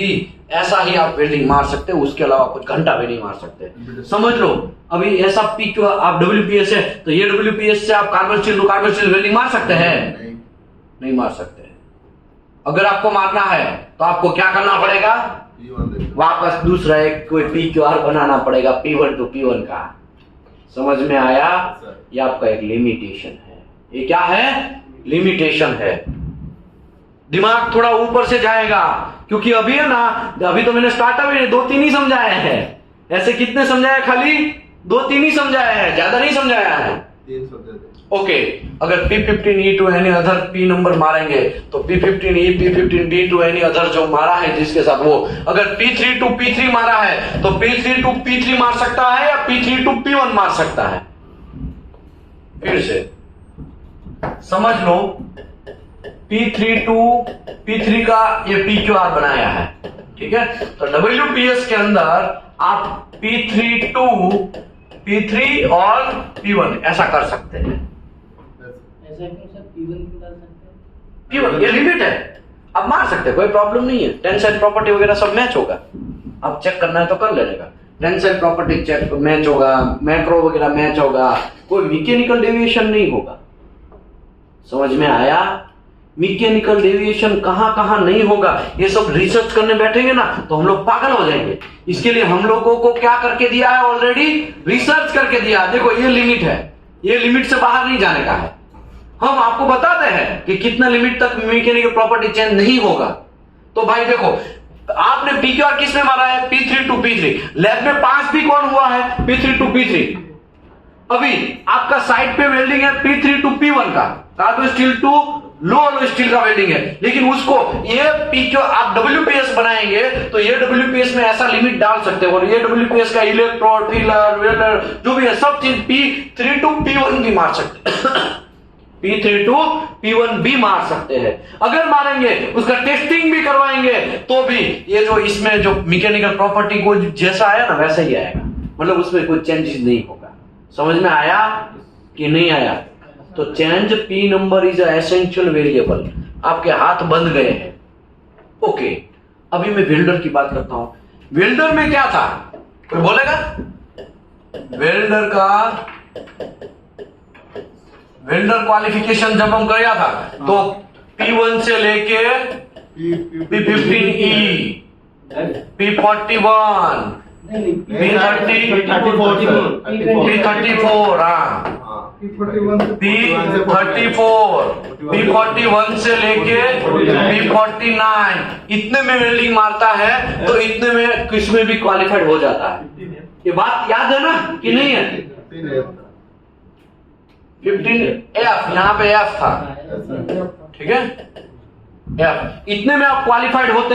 ऐसा ही आप वेल्डिंग मार सकते हो, उसके अलावा कुछ घंटा भी नहीं मार सकते। समझ लो, अभी ऐसा PQ आप WPS है तो ये WPS से आप carbon steel to carbon steel welding मार सकते हैं? नहीं मार सकते। अगर आपको मारना है तो आपको क्या करना पड़ेगा? वापस दूसरा एक कोई PQR बनाना पड़ेगा, P1 to P1 का। समझ में आया? ये आपका एक लिमिटेशन है। ये क्या है? लिमिटेशन है। दिमाग थोड़ा ऊपर से जाएगा, क्योंकि अभी है ना, अभी तो मैंने स्टार्टअप में 2-3 ही समझाया है। ऐसे कितने समझाया? खाली 2-3 ही समझाया है, ज्यादा नहीं समझाया है। ओके, अगर P15E to any other P number मारेंगे तो P15E P15D to any other जो मारा है जिसके साथ, वो अगर P3 to P3 मारा है तो P3 to P3 मार सकता है या P3 to P1 मार सकता है? फिर से समझ लो, P3 to P3 का ये PQR बनाया है, ठीक है? तो WPS के अंदर आप P3 to P3 और P1 ऐसा कर सकते हैं। ऐसा क्यों सर? P1 क्यों डाल सकते हैं? P1 ये लिमिट है, अब मार सकते हैं, कोई प्रॉब्लम नहीं है। टेंसाइल प्रॉपर्टी वगैरह सब मैच होगा, अब चेक करना है तो कर लेने का। टेंसाइल प्रॉपर्टी चेक मैच होगा, मैक्रो वगैरह मैच होगा, कोई मैकेनिकल डेविएशन नहीं होगा। समझ में आया? मैकेनिकल डेविएशन कहां कहां नहीं होगा, ये सब रिसर्च करने बैठेंगे ना तो हम लोग पागल हो जाएंगे। इसके लिए हम लोगों को क्या करके दिया है? ऑलरेडी रिसर्च करके दिया। देखो ये लिमिट है, ये लिमिट से बाहर नहीं जाने का है। हम आपको बताते हैं कि कितना लिमिट तक मैकेनिकल प्रॉपर्टी चेंज नहीं होगा। तो भाई देखो, आपने PQR किस में मारा है? P3 to P3। लैब में 5 भी कौन हुआ है? P3 to P3। अभी आपका साइड पे वेल्डिंग है P3 to P1 का, carbon steel to low alloy steel का वेल्डिंग है। लेकिन उसको ये PQ आप WPS बनाएंगे तो ये WPS में ऐसा लिमिट डाल सकते हो, और ये WPS का इलेक्ट्रोड, फिलर, वेल्डर जो भी है सब चीज P3 to P1 भी मार सकते हैं। P3 to P1 भी मार सकते हैं। अगर मारेंगे उसका टेस्टिंग भी करवाएंगे तो भी ये जो इसमें जो मैकेनिकल प्रॉपर्टी को जैसा आया ना वैसा ही आएगा, मतलब उसमें कोई चेंजेस नहीं होगा। समझ में आया कि नहीं आया? तो change P number is essential variable. आपके हाथ बंद गए हैं। ओके, अभी मैं वेल्डर की बात करता हूं। वेल्डर में क्या था? कोई बोलेगा? वेल्डर क्वालिफिकेशन जब हम किया था तो P1 से लेके P15E, P41, P34, हाँ, P34, P41 से लेके P49, इतने में वेल्डिंग मारता है तो इतने में किसमें भी क्वालिफाइड हो जाता है। ये बात याद है ना कि नहीं है? 15F, यहाँ पे F था, ठीक है? F, इतने में आप क्वालिफाइड होते